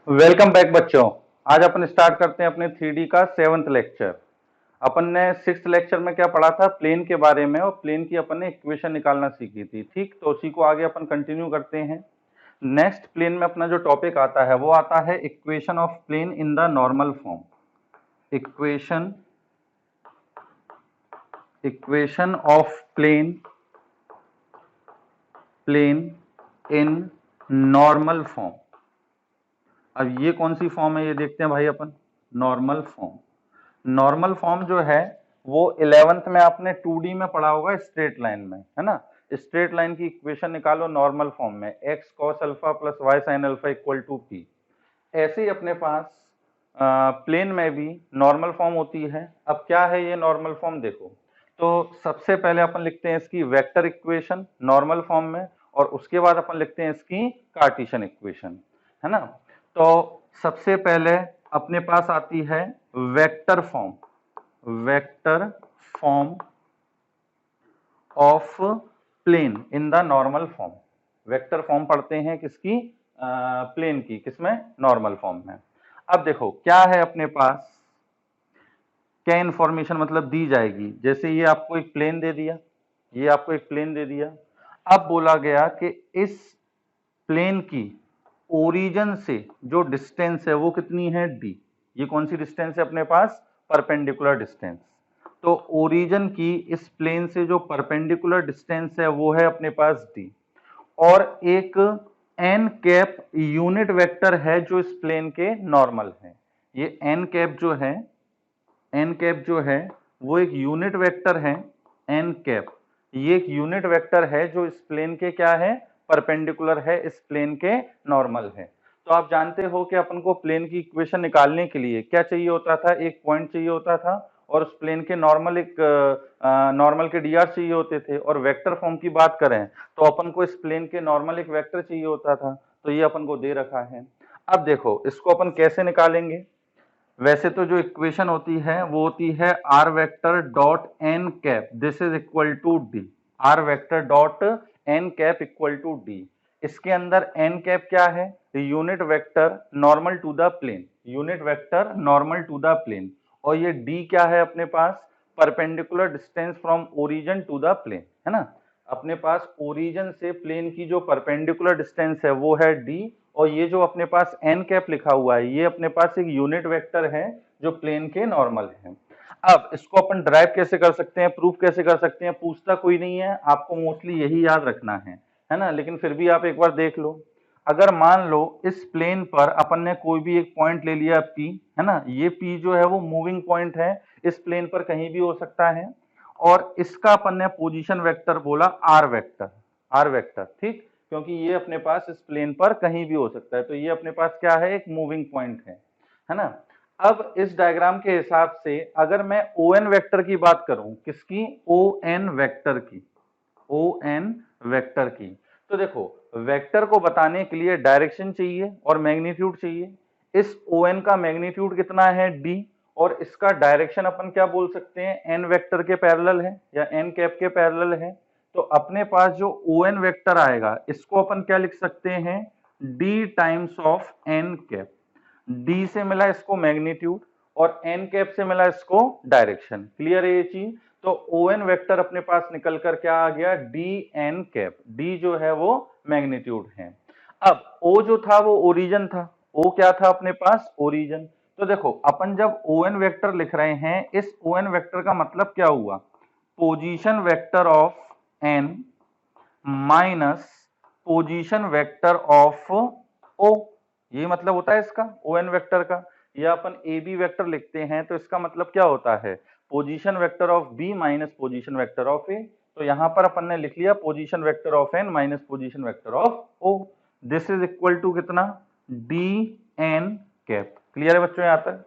Welcome back बच्चों। आज अपन start करते हैं अपने 3D का 7th लेक्चर। अपन ने 6th लेक्चर में क्या पढ़ा था, प्लेन के बारे में, और प्लेन की अपन ने इक्वेशन निकालना सीखी थी। ठीक, तो उसी को आगे अपन कंटिन्यू करते हैं। नेक्स्ट प्लेन में अपना जो टॉपिक आता है वो आता है equation of plane in the normal form. Equation equation of plane in normal form. अब ये कौन सी फॉर्म है, ये देखते हैं भाई अपन। Normal form. नॉर्मल फॉर्म जो है वो 11th में आपने 2D में पढ़ा होगा, स्ट्रेट लाइन में, है ना। स्ट्रेट लाइन की इक्वेशन निकालो नॉर्मल फॉर्म में, x cos alpha plus y sin alpha equal to p। ऐसे ही अपने पास प्लेन में भी नॉर्मल फॉर्म होती है। अब क्या है ये नॉर्मल फॉर्म, देखो। तो सबसे पहले अपन लिखते हैं इसकी वेक्टर इक्वेशन नॉर्मल फॉर्म में, और उसके बाद अपन लिखते हैं इसकी कार्टेशियन इक्वेशन, है ना। तो सबसे पहले अपने पास आती है vector form of plane in the normal form. Vector form पढ़ते हैं किसकी, प्लेन की, किसमें, नॉर्मल फॉर्म में। अब देखो क्या है अपने पास, क्या इंफॉर्मेशन मतलब दी जाएगी। जैसे ये आपको एक प्लेन दे दिया, ये आपको एक प्लेन दे दिया। अब बोला गया कि इस प्लेन की ओरिजिन से जो डिस्टेंस है वो कितनी है, डी। ये कौन सी डिस्टेंस है अपने पास, परपेंडिकुलर डिस्टेंस। तो ओरिजिन की इस प्लेन से जो परपेंडिकुलर डिस्टेंस है वो है अपने पास डी। और एक एन कैप यूनिट वेक्टर है जो इस प्लेन के नॉर्मल है। ये एन कैप जो है वो एक यूनिट वेक्टर है। एन कैप ये एक यूनिट वेक्टर है जो इस प्लेन के क्या है, परपेंडिकुलर है, इस प्लेन के नॉर्मल है। तो आप जानते हो कि अपन को प्लेन की इक्वेशन निकालने के लिए क्या चाहिए होता था, एक पॉइंट चाहिए होता था, और उस प्लेन के नॉर्मल नॉर्मल के डीआर चाहिए होते थे। और वेक्टर फॉर्म की बात करें तो अपन को इस प्लेन के नॉर्मल एक वेक्टर चाहिए होता था। तो ये अपन को दे रखा है। अब देखो इसको अपन कैसे निकालेंगे। वैसे तो जो इक्वेशन होती है वो होती है R vector dot N cap this is equal to D. R vector dot N cap equal to D. इसके अंदर एन कैप क्या है, unit vector normal to the plane, unit vector normal to the plane. और ये D क्या है अपने पास, perpendicular distance from origin to the plane, है ना। अपने पास ओरिजिन से प्लेन की जो परपेंडिकुलर डिस्टेंस है वो है डी। और ये जो अपने पास एन कैप लिखा हुआ है ये अपने पास एक यूनिट वेक्टर है जो प्लेन के नॉर्मल है। अब इसको अपन ड्राइव कैसे कर सकते हैं, प्रूफ कैसे कर सकते हैं, पूछता कोई नहीं है, आपको मोस्टली यही याद रखना है ना। लेकिन फिर भी आप एक बार देख लो। अगर मान लो इस प्लेन पर अपन ने कोई भी एक पॉइंट ले लिया पी, है ना। ये पी जो है वो मूविंग पॉइंट है, इस प्लेन पर कहीं भी हो सकता है। और इसका अपन ने पोजीशन वेक्टर बोला आर वेक्टर, ठीक, क्योंकि ये अपने पास इस प्लेन पर कहीं भी हो सकता है। तो ये अपने पास क्या है, एक मूविंग पॉइंट है ना। अब इस डायग्राम के हिसाब से अगर मैं ओ एन वेक्टर की बात करूं, किसकी, ओ एन वेक्टर की, ओ एन वेक्टर की। तो देखो वेक्टर को बताने के लिए डायरेक्शन चाहिए और मैग्नीट्यूड चाहिए। इस ओ एन का मैग्नीट्यूड कितना है, डी, और इसका डायरेक्शन अपन क्या बोल सकते हैं, एन वेक्टर के पैरेलल है या एन कैप के पैरेलल है। तो अपने पास जो ओ एन वेक्टर आएगा इसको अपन क्या लिख सकते हैं, d times of n cap. D से मिला इसको मैग्नीट्यूड और एन कैप से मिला इसको डायरेक्शन। क्लियर है ये चीज। तो ओ एन वेक्टर अपने पास निकल कर क्या आ गया, डी एन कैप। डी जो है वो मैग्नीट्यूड है। अब ओ जो था वो ओरिजिन था, ओ क्या था अपने पास, ओरिजिन। तो देखो अपन जब ओ एन वेक्टर लिख रहे हैं, इस ओ एन वेक्टर का मतलब क्या हुआ, position vector of N minus position vector of O. ये मतलब होता है इसका ओ एन वेक्टर का। या अपन ए बी वेक्टर लिखते हैं तो इसका मतलब क्या होता है, position vector of B minus position vector of A. तो यहां पर अपन ने लिख लिया position vector of N minus position vector of O. This is equal to कितना, डी एन कैप। क्लियर है बच्चों यहां तक।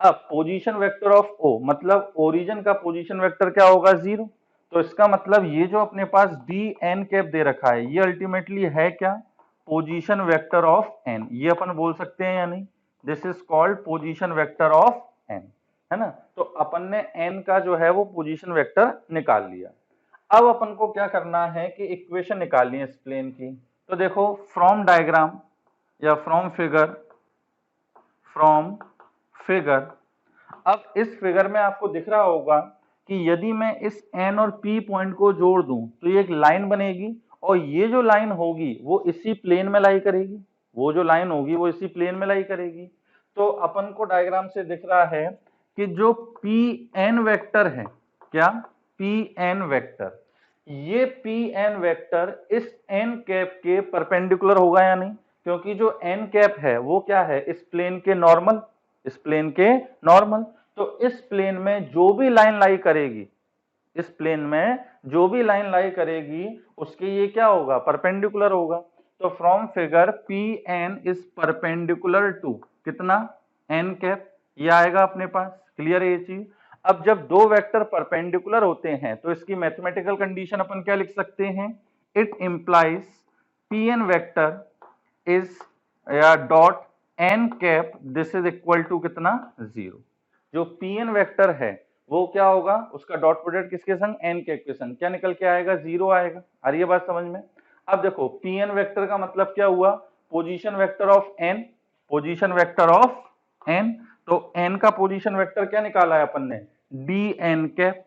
अब पोजीशन वेक्टर ऑफ ओ मतलब ओरिजिन का पोजीशन वेक्टर क्या होगा, 0। तो इसका मतलब ये जो अपने पास डी एन कैप दे रखा है ये अल्टीमेटली है क्या, पोजीशन वेक्टर ऑफ एन। ये अपन बोल सकते हैं या नहीं, this is called position vector of n, है ना। तो अपन ने एन का जो है वो पोजीशन वेक्टर निकाल लिया। अब अपन को क्या करना है कि इक्वेशन निकालनी है इस प्लेन की। तो देखो फ्रॉम डायग्राम या फ्रॉम फिगर फ्रॉम फिगर। अब इस फिगर में आपको दिख रहा होगा कि यदि मैं इस N और P पॉइंट को जोड़ दूं तो ये एक लाइन बनेगी, और ये जो लाइन होगी वो इसी प्लेन में लाई करेगी, वो जो लाइन होगी वो इसी प्लेन में लाई करेगी। तो अपन को डायग्राम से दिख रहा है कि जो Pn वेक्टर है, क्या Pn वेक्टर, ये Pn वेक्टर इस n कैप के परपेंडिकुलर होगा या नहीं, क्योंकि जो n कैप है वो क्या है, इस प्लेन के नॉर्मल, इस प्लेन के नॉर्मल। तो इस प्लेन में जो भी लाइन लाई करेगी, इस प्लेन में जो भी लाइन लाई करेगी उसके ये क्या होगा, परपेंडिकुलर होगा। तो from figure Pn is perpendicular to कितना, n कैप, ये आएगा अपने पास। क्लियर है ये चीज। अब जब दो वेक्टर परपेंडिकुलर होते हैं तो इसकी मैथमेटिकल कंडीशन अपन क्या लिख सकते हैं, it implies Pn vector is या dot n cap this is equal to कितना, 0। जो Pn वेक्टर है वो क्या होगा, उसका डॉट प्रोडक्ट किसके संग, n कैप के संग, क्या निकल के आएगा, 0 आएगा। आ रही है बात समझ में। अब देखो Pn वेक्टर का मतलब क्या हुआ, position vector of n, position vector of n। तो n का पोजीशन वेक्टर क्या निकाला है अपन ने, dn cap,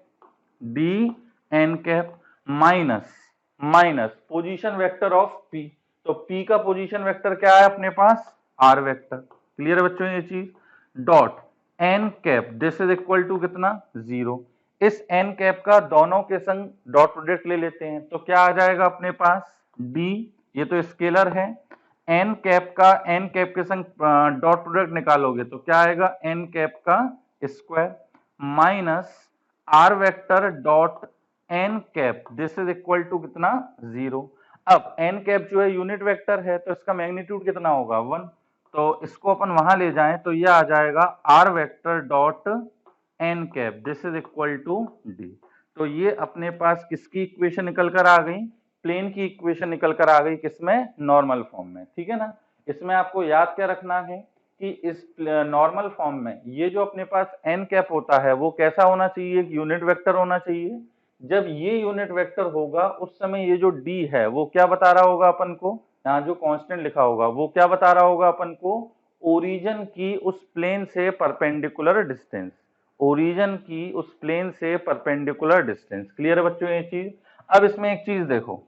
dn cap minus position vector of p। तो p का पोजीशन वेक्टर क्या है अपने पास, r वेक्टर। क्लियर है बच्चों ये चीज। Dot n cap this is equal to कितना, 0। इस n कैप का दोनों के संग डॉट प्रोडक्ट ले लेते हैं तो क्या आ जाएगा अपने पास, d, ये तो स्केलर है, n कैप का n कैप के संग डॉट प्रोडक्ट निकालोगे तो क्या आएगा, n कैप का square minus r vector dot n cap this is equal to कितना, 0। अब n कैप जो है यूनिट वेक्टर है तो इसका मैग्नीट्यूड कितना होगा, 1। तो इसको अपन वहां ले जाएं तो ये आ जाएगा r vector dot n cap this is equal to d। तो ये अपने पास किसकी इक्वेशन निकल कर आ गई, प्लेन की इक्वेशन निकल कर आ गई, किसमें, नॉर्मल फॉर्म में। ठीक है ना। इसमें आपको याद क्या रखना है कि इस नॉर्मल फॉर्म में ये जो अपने पास n कैप होता है वो कैसा होना चाहिए, एक यूनिट वेक्टर होना चाहिए। जब ये यूनिट वेक्टर होगा उस समय ये जो d है वो क्या बता रहा होगा अपन को, यहाँ जो कांस्टेंट लिखा होगा वो क्या बता रहा होगा अपन को, ओरिजिन की उस प्लेन से परपेंडिकुलर डिस्टेंस, ओरिजिन की उस प्लेन से परपेंडिकुलर डिस्टेंस। क्लियर है बच्चों ये चीज। अब इसमें एक चीज देखो,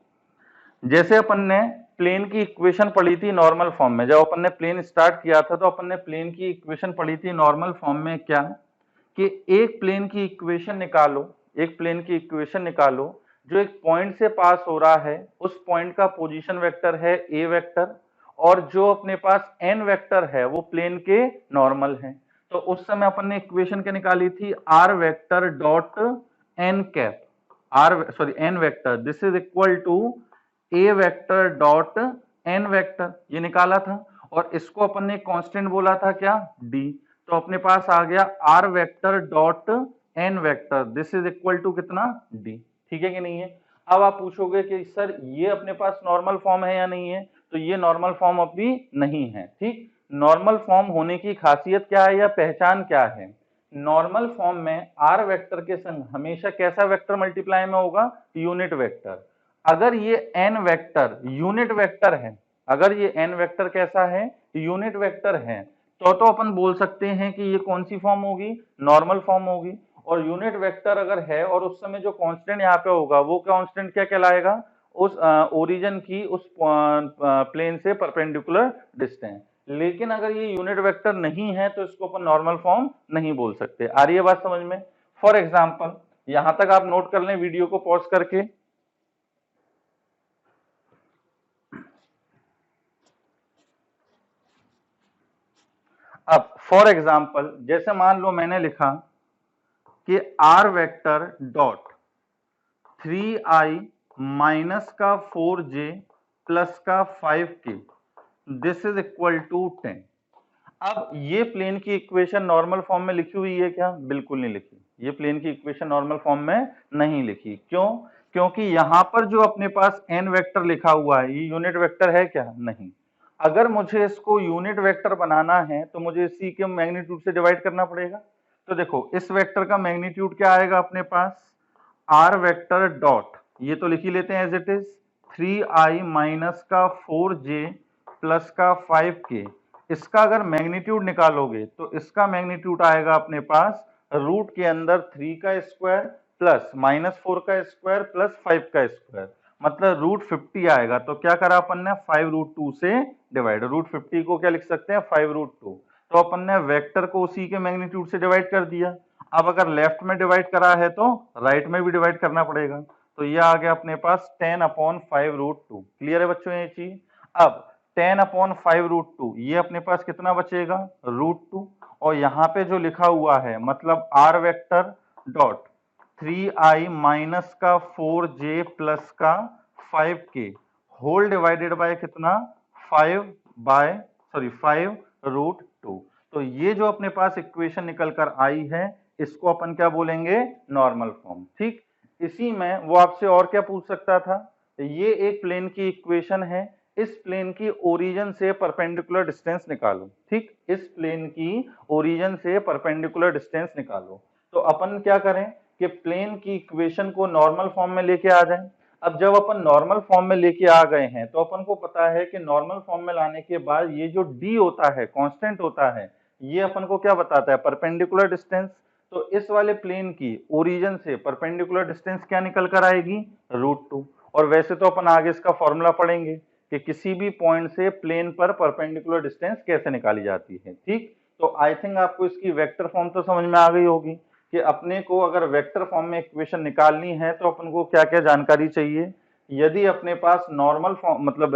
जैसे अपन ने प्लेन की इक्वेशन पढ़ी थी नॉर्मल फॉर्म में, जब अपन ने प्लेन स्टार्ट किया था तो अपन ने प्लेन की इक्वेशन पढ़ी थी नॉर्मल फॉर्म में, क्या कि एक प्लेन की इक्वेशन निकालो, एक प्लेन की इक्वेशन निकालो जो एक पॉइंट से पास हो रहा है, उस पॉइंट का पोजीशन वेक्टर है a वेक्टर, और जो अपने पास n वेक्टर है वो प्लेन के नॉर्मल है। तो उस समय अपन ने इक्वेशन क्या निकाली थी, r vector dot n cap, n vector this is equal to a vector dot n vector, ये निकाला था। और इसको अपन ने कांस्टेंट बोला था क्या, d। तो अपने पास आ गया r vector dot n vector this is equal to कितना, d। ठीक है कि नहीं है। अब आप पूछोगे कि सर ये अपने पास नॉर्मल फॉर्म है या नहीं है, तो ये नॉर्मल फॉर्म अभी नहीं है। ठीक, नॉर्मल फॉर्म होने की खासियत क्या है या पहचान क्या है, नॉर्मल फॉर्म में r वेक्टर के संग हमेशा कैसा वेक्टर मल्टीप्लाई में होगा, यूनिट वेक्टर। अगर ये n वेक्टर यूनिट वेक्टर है, अगर ये n वेक्टर कैसा है, यूनिट वेक्टर है, तो अपन बोल सकते हैं कि ये कौन सी फॉर्म होगी, नॉर्मल फॉर्म होगी। और यूनिट वेक्टर अगर है और उस समय जो कांस्टेंट यहाँ पे होगा वो कांस्टेंट क्या कहलाएगा, उस ओरिजिन की उस प्लेन से परपेंडिकुलर डिस्टेंस। लेकिन अगर ये यूनिट वेक्टर नहीं है तो इसको अपन नॉर्मल फॉर्म नहीं बोल सकते। आ रही है बात समझ में। फॉर एग्जाम्पल यहां तक आप नोट कर लें वीडियो को पॉज करके। अब फॉर एग्जाम्पल जैसे मान लो मैंने लिखा कि r vector dot 3i minus का 4j प्लस का 5k this is equal to 10। अब ये प्लेन की इक्वेशन नॉर्मल फॉर्म में लिखी हुई है क्या, बिल्कुल नहीं लिखी। ये प्लेन की इक्वेशन नॉर्मल फॉर्म में नहीं लिखी, क्यों, क्योंकि यहां पर जो अपने पास n वेक्टर लिखा हुआ है ये यूनिट वेक्टर है क्या, नहीं। अगर मुझे इसको यूनिट वेक्टर बनाना है तो मुझे इसी के मैग्नीट्यूड से डिवाइड करना पड़ेगा। तो देखो इस वेक्टर का मैग्नीट्यूड क्या आएगा अपने पास, r वेक्टर डॉट, ये तो लिख ही लेते हैं as it is, 3i minus का 4j प्लस का 5k इसका अगर मैग्नीट्यूड निकालोगे तो इसका मैग्नीट्यूड आएगा अपने पास रूट के अंदर 3 का स्क्वायर प्लस -4 का स्क्वायर प्लस 5 का स्क्वायर, मतलब रूट 50 आएगा। तो क्या करा अपन ने, 5√2 से डिवाइड, रूट 50 को क्या लिख सकते हैं, 5√2। तो अपन ने वेक्टर को उसी के मैग्नीट्यूड से डिवाइड कर दिया। अब अगर लेफ्ट में डिवाइड करा है तो राइट में भी डिवाइड करना पड़ेगा। तो ये आ गया अपने पास 10/5√2। क्लियर है बच्चों ये चीज। अब 10/5√2 ये अपने पास कितना बचेगा, √2। और यहाँ पे जो लिखा हुआ है मतलब are vector dot 3i minus का 4j प्लस का 5k होल डिवाइडेड बाय कितना, 5/2। तो ये जो अपने पास इक्वेशन निकल कर आई है इसको अपन क्या बोलेंगे, नॉर्मल फॉर्म। ठीक, इसी में वो आपसे और क्या पूछ सकता था, ये एक प्लेन की इक्वेशन है, इस प्लेन की ओरिजिन से परपेंडिकुलर डिस्टेंस निकालो। ठीक, इस प्लेन की ओरिजिन से परपेंडिकुलर डिस्टेंस निकालो। तो अपन क्या करें कि प्लेन की इक्वेशन को नॉर्मल फॉर्म में लेके आ जाएं। अब जब अपन नॉर्मल फॉर्म में लेके आ गए हैं तो अपन को पता है कि नॉर्मल फॉर्म में लाने के बाद ये जो d होता है, कांस्टेंट होता है, ये अपन को क्या बताता है, परपेंडिकुलर डिस्टेंस। तो इस वाले प्लेन की ओरिजिन से परपेंडिकुलर डिस्टेंस क्या निकल कर आएगी, √2। और वैसे तो अपन आगे इसका फॉर्मूला पढ़ेंगे कि किसी भी पॉइंट से प्लेन पर परपेंडिकुलर डिस्टेंस कैसे निकाली जाती है। ठीक, तो आई थिंक आपको इसकी वेक्टर फॉर्म तो समझ में आ गई होगी कि अपने को अगर वेक्टर फॉर्म में इक्वेशन निकालनी है तो अपन को क्या क्या जानकारी चाहिए। यदि अपने पास नॉर्मल फॉर्म मतलब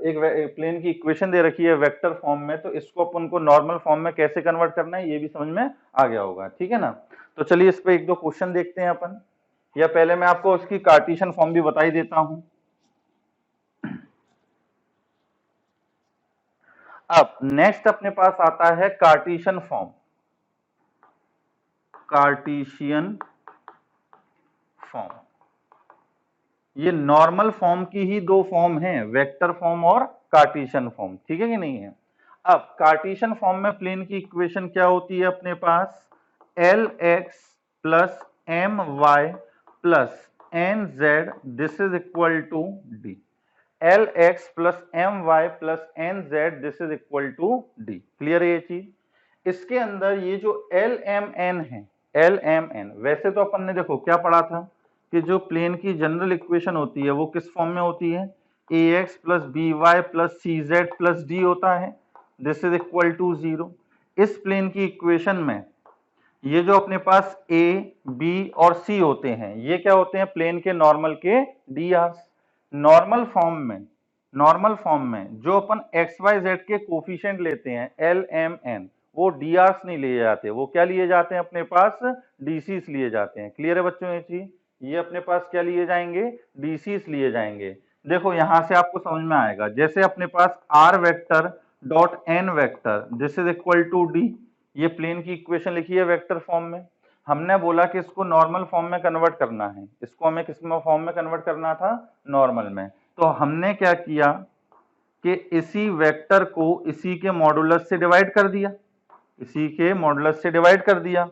एक प्लेन की इक्वेशन दे रखी है वेक्टर फॉर्म में, तो इसको अपन को नॉर्मल फॉर्म में कैसे कन्वर्ट करना है ये भी समझ में आ गया होगा। ठीक है ना। तो चलिए इस पे एक दो क्वेश्चन देखते हैं अपन, या पहले मैं आपको उसकी कार्टेशियन फॉर्म भी बता ही देता हूं। अब नेक्स्ट अपने पास आता है कार्टेशियन फॉर्म। कार्टेशियन फॉर्म, ये नॉर्मल फॉर्म की ही दो फॉर्म है, वेक्टर फॉर्म और कार्टेशियन फॉर्म। ठीक है कि नहीं है। अब कार्टेशियन फॉर्म में प्लेन की इक्वेशन क्या होती है अपने पास, Lx plus m y plus n z this is equal to d. Lx plus m y plus n z this is equal to d. Clear है ये चीज। इसके अंदर ये जो एल एम एन है, एल एम एन, वैसे तो अपन ने देखो क्या पढ़ा था कि जो प्लेन की जनरल इक्वेशन होती है वो किस फॉर्म में होती है, ax plus B Y plus सी जेड प्लस डी होता है, दिस इज इक्वल टू 0। इस प्लेन की इक्वेशन में ये जो अपने पास a, b और c होते हैं ये क्या होते हैं, प्लेन के नॉर्मल के dr। नॉर्मल फॉर्म में जो अपन एक्स वाई जेड के कोफिशिएंट लेते हैं एल एम एन, वो drs नहीं लिए जाते, वो क्या लिए जाते हैं अपने पास, dc's लिए जाते हैं। क्लियर है बच्चों ये चीज। ये अपने पास क्या लिए जाएंगे, dc's लिए जाएंगे। देखो यहां से आपको समझ में आएगा, जैसे अपने पास r vector dot n vector this is equal to d, ये प्लेन की इक्वेशन लिखी है वेक्टर फॉर्म में। हमने बोला कि इसको नॉर्मल फॉर्म में कन्वर्ट करना है, इसको हमें किस फॉर्म में कन्वर्ट करना था, नॉर्मल में। तो हमने क्या किया कि इसी वेक्टर को इसी के मॉडुलस से डिवाइड कर दिया, इसी के मॉडुलस से डिवाइड कर दिया।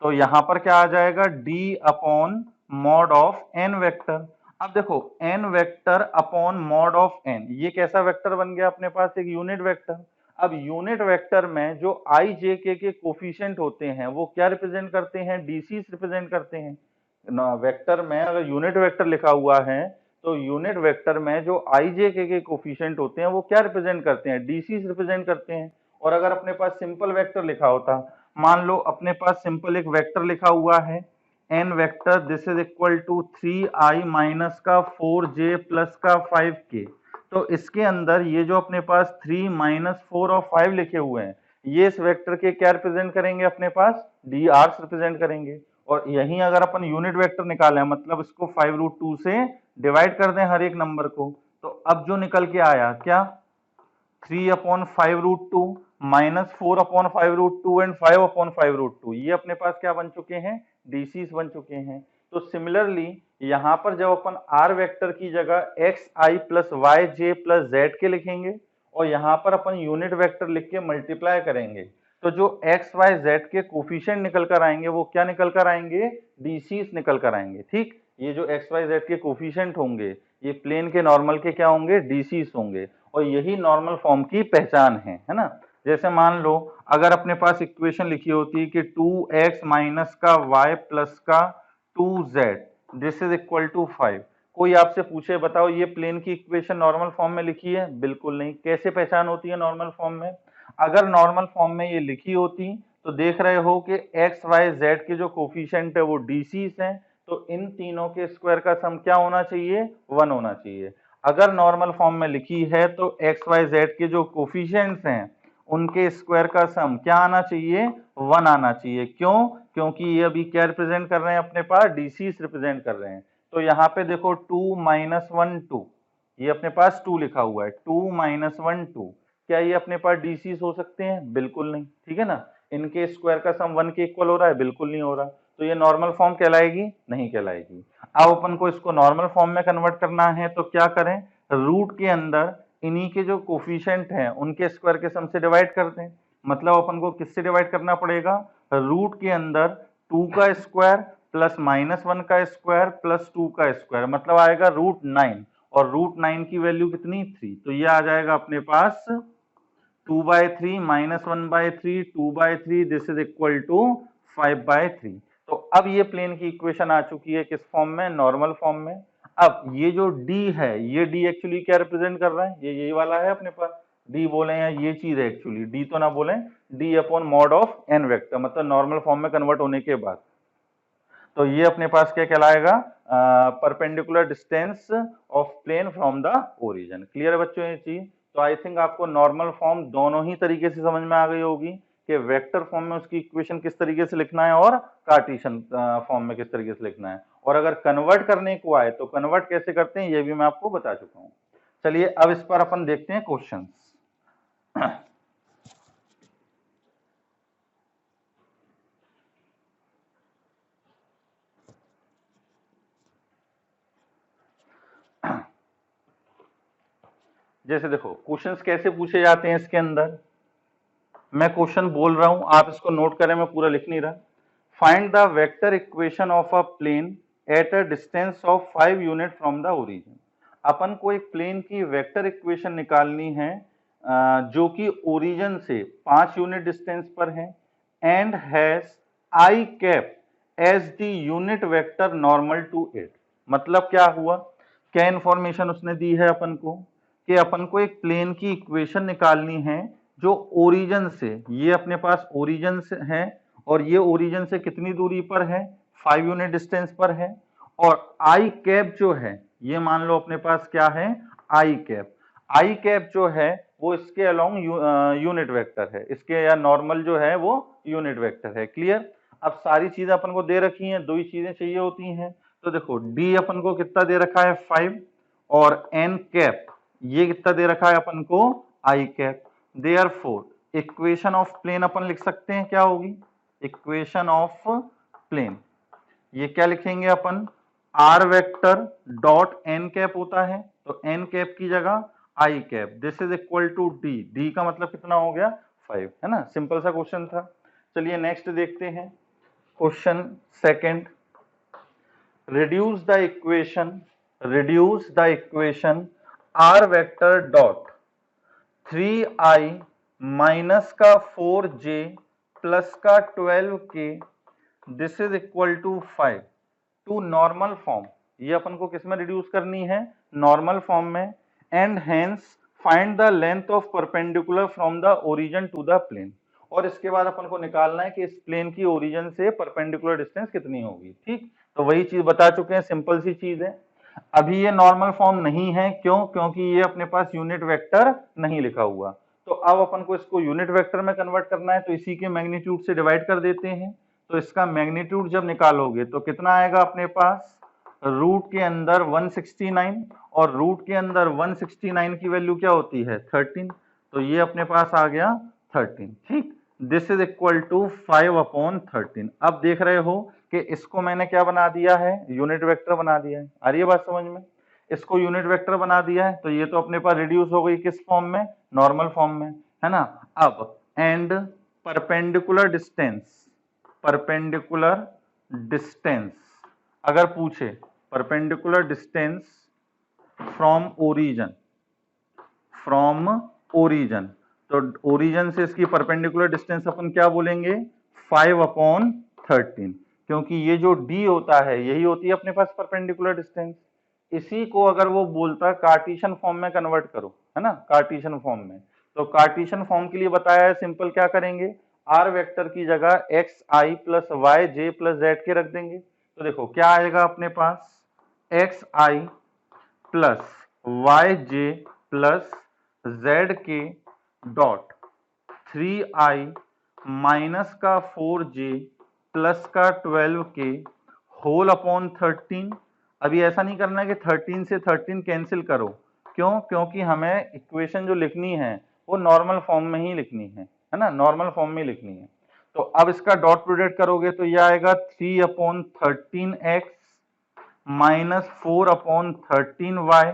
तो यहां पर क्या आ जाएगा, d upon mod of n vector. अब देखो n vector upon mod of n, ये कैसा वेक्टर बन गया अपने पास, एक यूनिट वेक्टर। अब यूनिट वेक्टर में जो i j k के कोफिशिएंट होते हैं वो क्या रिप्रेजेंट करते हैं, dc's रिप्रेजेंट करते हैं। वेक्टर में अगर यूनिट वेक्टर लिखा हुआ है तो यूनिट वेक्टर में जो i j k के कोफिशिएंट होते हैं वो क्या रिप्रेजेंट करते हैं, dc's रिप्रेजेंट करते हैं। और अगर अपने पास सिंपल वेक्टर लिखा होता, मान लो अपने पास सिंपल एक वेक्टर लिखा हुआ है n vector this is equal to 3i minus का 4j प्लस का 5k, तो इसके अंदर ये जो अपने पास 3 माइनस 4 और 5 लिखे हुए हैं ये इस वेक्टर के क्या रिप्रेजेंट करेंगे, अपने पास drs रिप्रेजेंट करेंगे। और यहीं अगर अपन यूनिट वेक्टर निकालें मतलब इसको 5√2 से डिवाइड कर दें हर एक नंबर को, तो अब जो निकल के आया क्या, 3/5√2 माइनस 4/5√2 एंड 5/5√2, ये अपने पास क्या बन चुके हैं, डीसीज बन चुके हैं। तो सिमिलरली यहां पर जब अपन आर वेक्टर की जगह एक्स आई प्लस वाई जे प्लस जेड के लिखेंगे और यहां पर अपन यूनिट वेक्टर लिख के मल्टीप्लाई करेंगे, तो जो एक्स वाई जेड के कोफिशिएंट निकल कर आएंगे वो क्या निकल कर आएंगे, डीसीज निकल कर आएंगे। ठीक, ये जो एक्स वाई जेड के कोफिशिएंट होंगे ये प्लेन के नॉर्मल के क्या होंगे, डीसीज होंगे। और यही नॉर्मल फॉर्म की पहचान है ना। जैसे मान लो अगर अपने पास इक्वेशन लिखी होती कि 2x माइनस का y प्लस का 2z this is equal to 5, कोई आपसे पूछे बताओ ये प्लेन की इक्वेशन नॉर्मल फॉर्म में लिखी है? बिल्कुल नहीं। कैसे पहचान होती है नॉर्मल फॉर्म में? अगर नॉर्मल फॉर्म में ये लिखी होती तो देख रहे हो कि एक्स वाई जेड के जो कोफिशिएंट है वो डीसीस हैं, तो इन तीनों के स्क्वायर का सम क्या होना चाहिए? 1 होना चाहिए। अगर नॉर्मल फॉर्म में लिखी है तो एक्स वाई जेड के जो कोफिशिएंट्स हैं उनके स्क्वायर का सम क्या आना चाहिए? 1 आना चाहिए। क्यों? क्योंकि ये अभी क्या रिप्रेजेंट कर रहे हैं अपने पास? डीसीस रिप्रेजेंट कर रहे हैं। तो यहाँ पे देखो 2 माइनस 1 2, ये अपने पास 2 लिखा हुआ है, 2 माइनस 1 2, क्या ये अपने पास डीसीस हो सकते हैं? बिल्कुल नहीं, ठीक है ना। इनके स्क्वायर का सम 1 के इक्वल हो रहा है? बिल्कुल नहीं हो रहा, तो ये नॉर्मल फॉर्म कहलाएगी? नहीं कहलाएगी। अब अपन को इसको नॉर्मल फॉर्म में कन्वर्ट करना है तो क्या करें? रूट के अंदर इन्हीं के जो कोफिशिएंट हैं उनके स्क्वायर के सम से डिवाइड कर दें। मतलब अपन को किससे डिवाइड करना पड़ेगा? रूट के अंदर 2 का स्क्वायर प्लस माइनस 1 का स्क्वायर प्लस 2 का स्क्वायर, मतलब आएगा रूट 9, और रूट 9 की वैल्यू कितनी? 3, तो ये आ जाएगा अपने पास 2/3 minus 1/3 2/3 this is equal to 5/3। तो अब ये प्लेन की इक्वेशन आ चुकी है किस फॉर्म में? नॉर्मल फॉर्म में। अब ये जो d है, ये d एक्चुअली क्या रिप्रेजेंट कर रहा है? ये यही वाला है अपने पास, d बोले या ये चीज है एक्चुअली, d तो ना बोले, d upon mod of n vector, मतलब नॉर्मल फॉर्म में कन्वर्ट होने के बाद। तो ये अपने पास क्या कहलाएगा? Perpendicular distance of plane from the origin. Clear है बच्चों ये चीज? तो आई थिंक आपको नॉर्मल फॉर्म दोनों ही तरीके से समझ में आ गई होगी कि वेक्टर फॉर्म में उसकी इक्वेशन किस तरीके से लिखना है और कार्टेशियन फॉर्म में किस तरीके से लिखना है, और अगर कन्वर्ट करने को आए तो कन्वर्ट कैसे करते हैं ये भी मैं आपको बता चुका हूँ। चलिए अब इस पर अपन देखते हैं क्वेश्चन। जैसे देखो क्वेश्चंस कैसे पूछे जाते हैं इसके अंदर, मैं क्वेश्चन बोल रहा हूं, आप इसको नोट करें, मैं पूरा लिख नहीं रहा। Find the vector equation of a plane at a distance of 5 unit from the origin. अपन को एक प्लेन की वेक्टर इक्वेशन निकालनी है जो कि ओरिजिन से 5 यूनिट डिस्टेंस पर है and has i cap as the unit vector normal to it. मतलब क्या हुआ? क्या इंफॉर्मेशन उसने दी है अपन को कि अपन को एक प्लेन की इक्वेशन निकालनी है जो ओरिजिन से, ये अपने पास ओरिजिन से है और ये ओरिजिन से कितनी दूरी पर है? 5 यूनिट डिस्टेंस पर है। और आई कैप जो है, ये मान लो अपने पास क्या है? आई कैप। आई कैप जो है वो इसके अलोंग यूनिट वेक्टर है, इसके या नॉर्मल जो है वो यूनिट वेक्टर है। क्लियर? अब सारी चीजें अपन को दे रखी हैं, दो ही चीजें चाहिए होती हैं। तो देखो डी अपन को कितना दे रखा है? 5, और एन कैप ये कितना दे रखा है अपन को? I cap. Therefore equation of plane अपन लिख सकते हैं, क्या होगी? इक्वेशन ऑफ प्लेन, ये क्या लिखेंगे अपन? R vector dot N cap होता है, तो एन कैप की जगह I cap, this is equal to D. D का मतलब कितना हो गया? 5, है ना। सिंपल सा क्वेश्चन था। चलिए नेक्स्ट देखते हैं question second. reduce the equation r vector dot 3i minus का 4j प्लस का 12k this is equal to 5 to normal form. ये अपन को किस में रिड्यूस करनी है? नॉर्मल फॉर्म में। And hence find the length of perpendicular from the origin to the plane. और इसके बाद अपन को निकालना है कि इस प्लेन की ओरिजिन से परपेंडिकुलर डिस्टेंस कितनी होगी। ठीक, तो वही चीज बता चुके हैं, सिंपल सी चीज है। अभी ये नॉर्मल फॉर्म नहीं है, क्यों? क्योंकि ये अपने पास यूनिट वेक्टर नहीं लिखा हुआ। तो अब अपन को इसको यूनिट वेक्टर में कन्वर्ट करना है, तो इसी के मैग्नीट्यूड से डिवाइड कर देते हैं। तो इसका मैग्नीट्यूड जब निकालोगे तो कितना आएगा अपने पास? रूट के अंदर 169, और रूट के अंदर 169 की वैल्यू क्या होती है? 13, तो ये अपने पास आ गया 13। ठीक, दिस इज इक्वल टू 5/13। अब देख रहे हो कि इसको मैंने क्या बना दिया है? यूनिट वेक्टर बना दिया है। आ रही है बात समझ में? इसको यूनिट वेक्टर बना दिया है, तो ये तो अपने पास रिड्यूस हो गई किस फॉर्म में? नॉर्मल फॉर्म में, है ना। अब एंड परपेंडिकुलर डिस्टेंस अगर पूछे, perpendicular distance from origin from origin. तो ओरिजन से इसकी परपेंडिकुलर डिस्टेंस अपन क्या बोलेंगे, 5/13, क्योंकि ये जो d होता है यही होती है अपने पास परपेंडिकुलर डिस्टेंस। इसी को अगर वो बोलता कार्टेशियन फॉर्म में कन्वर्ट करो, है ना, कार्टेशियन फॉर्म में, तो कार्टेशियन फॉर्म के लिए बताया है, सिंपल क्या करेंगे, आर वेक्टर की जगह एक्स आई प्लस वाई जे प्लस जेड के रख देंगे। तो देखो क्या आएगा अपने पास, एक्स आई प्लस वाई जे प्लस जेड के डॉट 3i माइनस का 4j प्लस का 12 के होल अपॉन 13। अभी ऐसा नहीं करना है कि 13 से 13 कैंसिल करो, क्यों, क्योंकि हमें इक्वेशन जो लिखनी है वो नॉर्मल फॉर्म में ही लिखनी है ना, नॉर्मल फॉर्म में लिखनी है। तो अब इसका डॉट प्रोडक्ट करोगे तो यह आएगा 3/13x minus 4/13y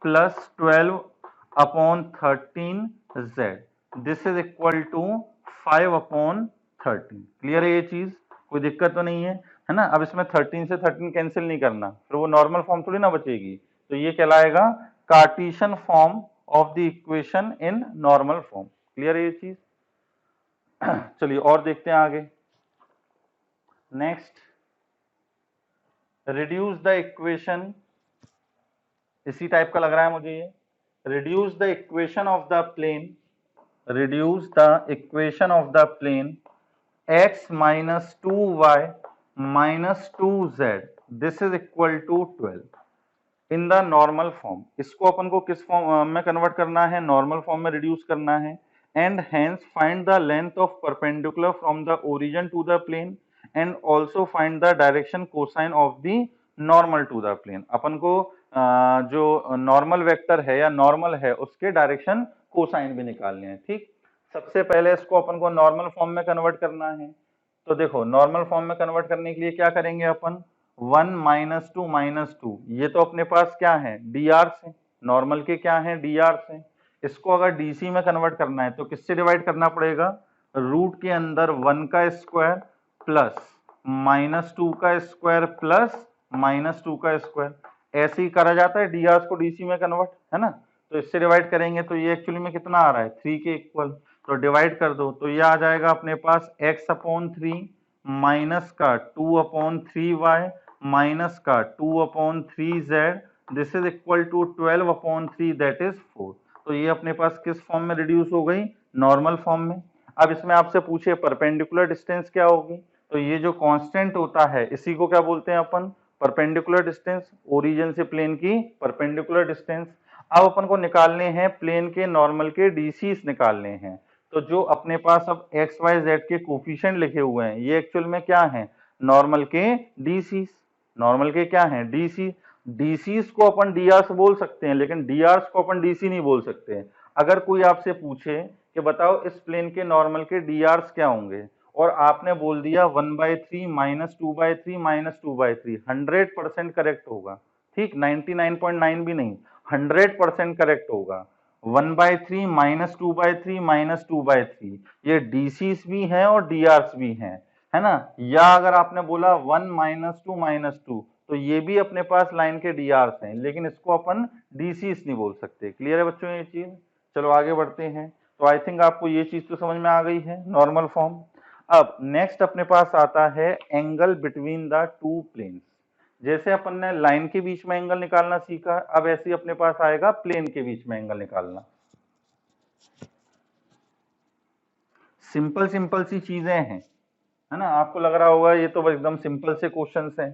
plus 12/13z, this is equal to 5/13। Clear है ये चीज, कोई दिक्कत तो नहीं है ना। अब इसमें 13 से 13 कैंसिल नहीं करना, फिर वो नॉर्मल फॉर्म थोड़ी ना बचेगी, तो ये कहलाएगा Cartesian form of the equation in normal form. Clear है ये चीज। चलिए और देखते हैं आगे। नेक्स्ट, रिड्यूस द इक्वेशन, इसी टाइप का लग रहा है मुझे ये। Reduce the equation of the plane, reduce the equation of the plane x minus 2y minus 2z, this is equal to 12 in the normal form। इसको अपन को किस फॉर्म में कन्वर्ट करना है, नॉर्मल फॉर्म में रिड्यूस करना है। And hence find the length of perpendicular from the origin to the plane and also find the direction cosine of the normal to the plane। अपन को जो नॉर्मल वेक्टर है या normal है उसके direction cosine भी निकालने हैं। ठीक, सबसे पहले इसको अपन को नॉर्मल फॉर्म में कन्वर्ट करना है। तो देखो नॉर्मल फॉर्म में कन्वर्ट करने के लिए क्या करेंगे अपन, 1 माइनस 2 माइनस 2, ये तो अपने पास क्या है, डी आर से, नॉर्मल के क्या है, डी आर से। इसको अगर डीसी में कन्वर्ट करना है तो किससे डिवाइड करना पड़ेगा, रूट के अंदर 1 का स्क्वायर प्लस -2 का स्क्वायर प्लस -2 का स्क्वायर, ऐसे ही करा जाता है डी आर को डीसी में कन्वर्ट, है ना। तो इससे डिवाइड करेंगे तो ये एक्चुअली में कितना आ रहा है, 3 के इक्वल, तो डिवाइड कर दो तो ये आ जाएगा अपने पास x/3 माइनस का 2/3y माइनस का 2/3z, this is equal to 12/3, that is 4। तो ये अपने पास किस फॉर्म में रिड्यूस हो गई, नॉर्मल फॉर्म में। अब इसमें आपसे पूछे परपेंडिकुलर डिस्टेंस क्या होगी, तो ये जो कांस्टेंट होता है इसी को क्या बोलते हैं अपन, परपेंडिकुलर डिस्टेंस, ओरिजिन से प्लेन की परपेंडिकुलर डिस्टेंस। अब अपन को निकालने हैं प्लेन के नॉर्मल के डीसीस निकालने हैं। तो जो अपने पास अब एक्स वाई जेड के कोफिशिएंट लिखे हुए हैं ये एक्चुअल में क्या है, नॉर्मल के डीसीस, नॉर्मल के क्या है, डीसी। डीसीस को अपन डीआर्स बोल सकते हैं लेकिन डीआर्स को अपन डीसी नहीं बोल सकते। अगर कोई आपसे पूछे कि बताओ इस प्लेन के नॉर्मल के डीआर्स क्या होंगे और आपने बोल दिया 1/3 माइनस 2/3 माइनस 2/3, 100% करेक्ट होगा। ठीक, 99.9 भी नहीं, 100% करेक्ट होगा। 1/3 माइनस 2/3 माइनस 2/3 ये डीसीस भी हैं और डीआर्स भी हैं, है ना। या अगर आपने बोला 1 माइनस 2 माइनस 2 तो ये भी अपने पास लाइन के डीआर्स हैं लेकिन इसको अपन डीसीस नहीं बोल सकते। क्लियर है बच्चों ये चीज। चलो आगे बढ़ते हैं। तो आई थिंक आपको ये चीज तो समझ में आ गई है, नॉर्मल फॉर्म। अब नेक्स्ट अपने पास आता है angle between the two planes. जैसे अपन ने लाइन के बीच में एंगल निकालना सीखा, अब ऐसे ही अपने पास आएगा प्लेन के बीच में एंगल निकालना। सिंपल सिंपल सी चीजें हैं, है ना। आपको लग रहा होगा ये तो एकदम सिंपल से क्वेश्चंस हैं।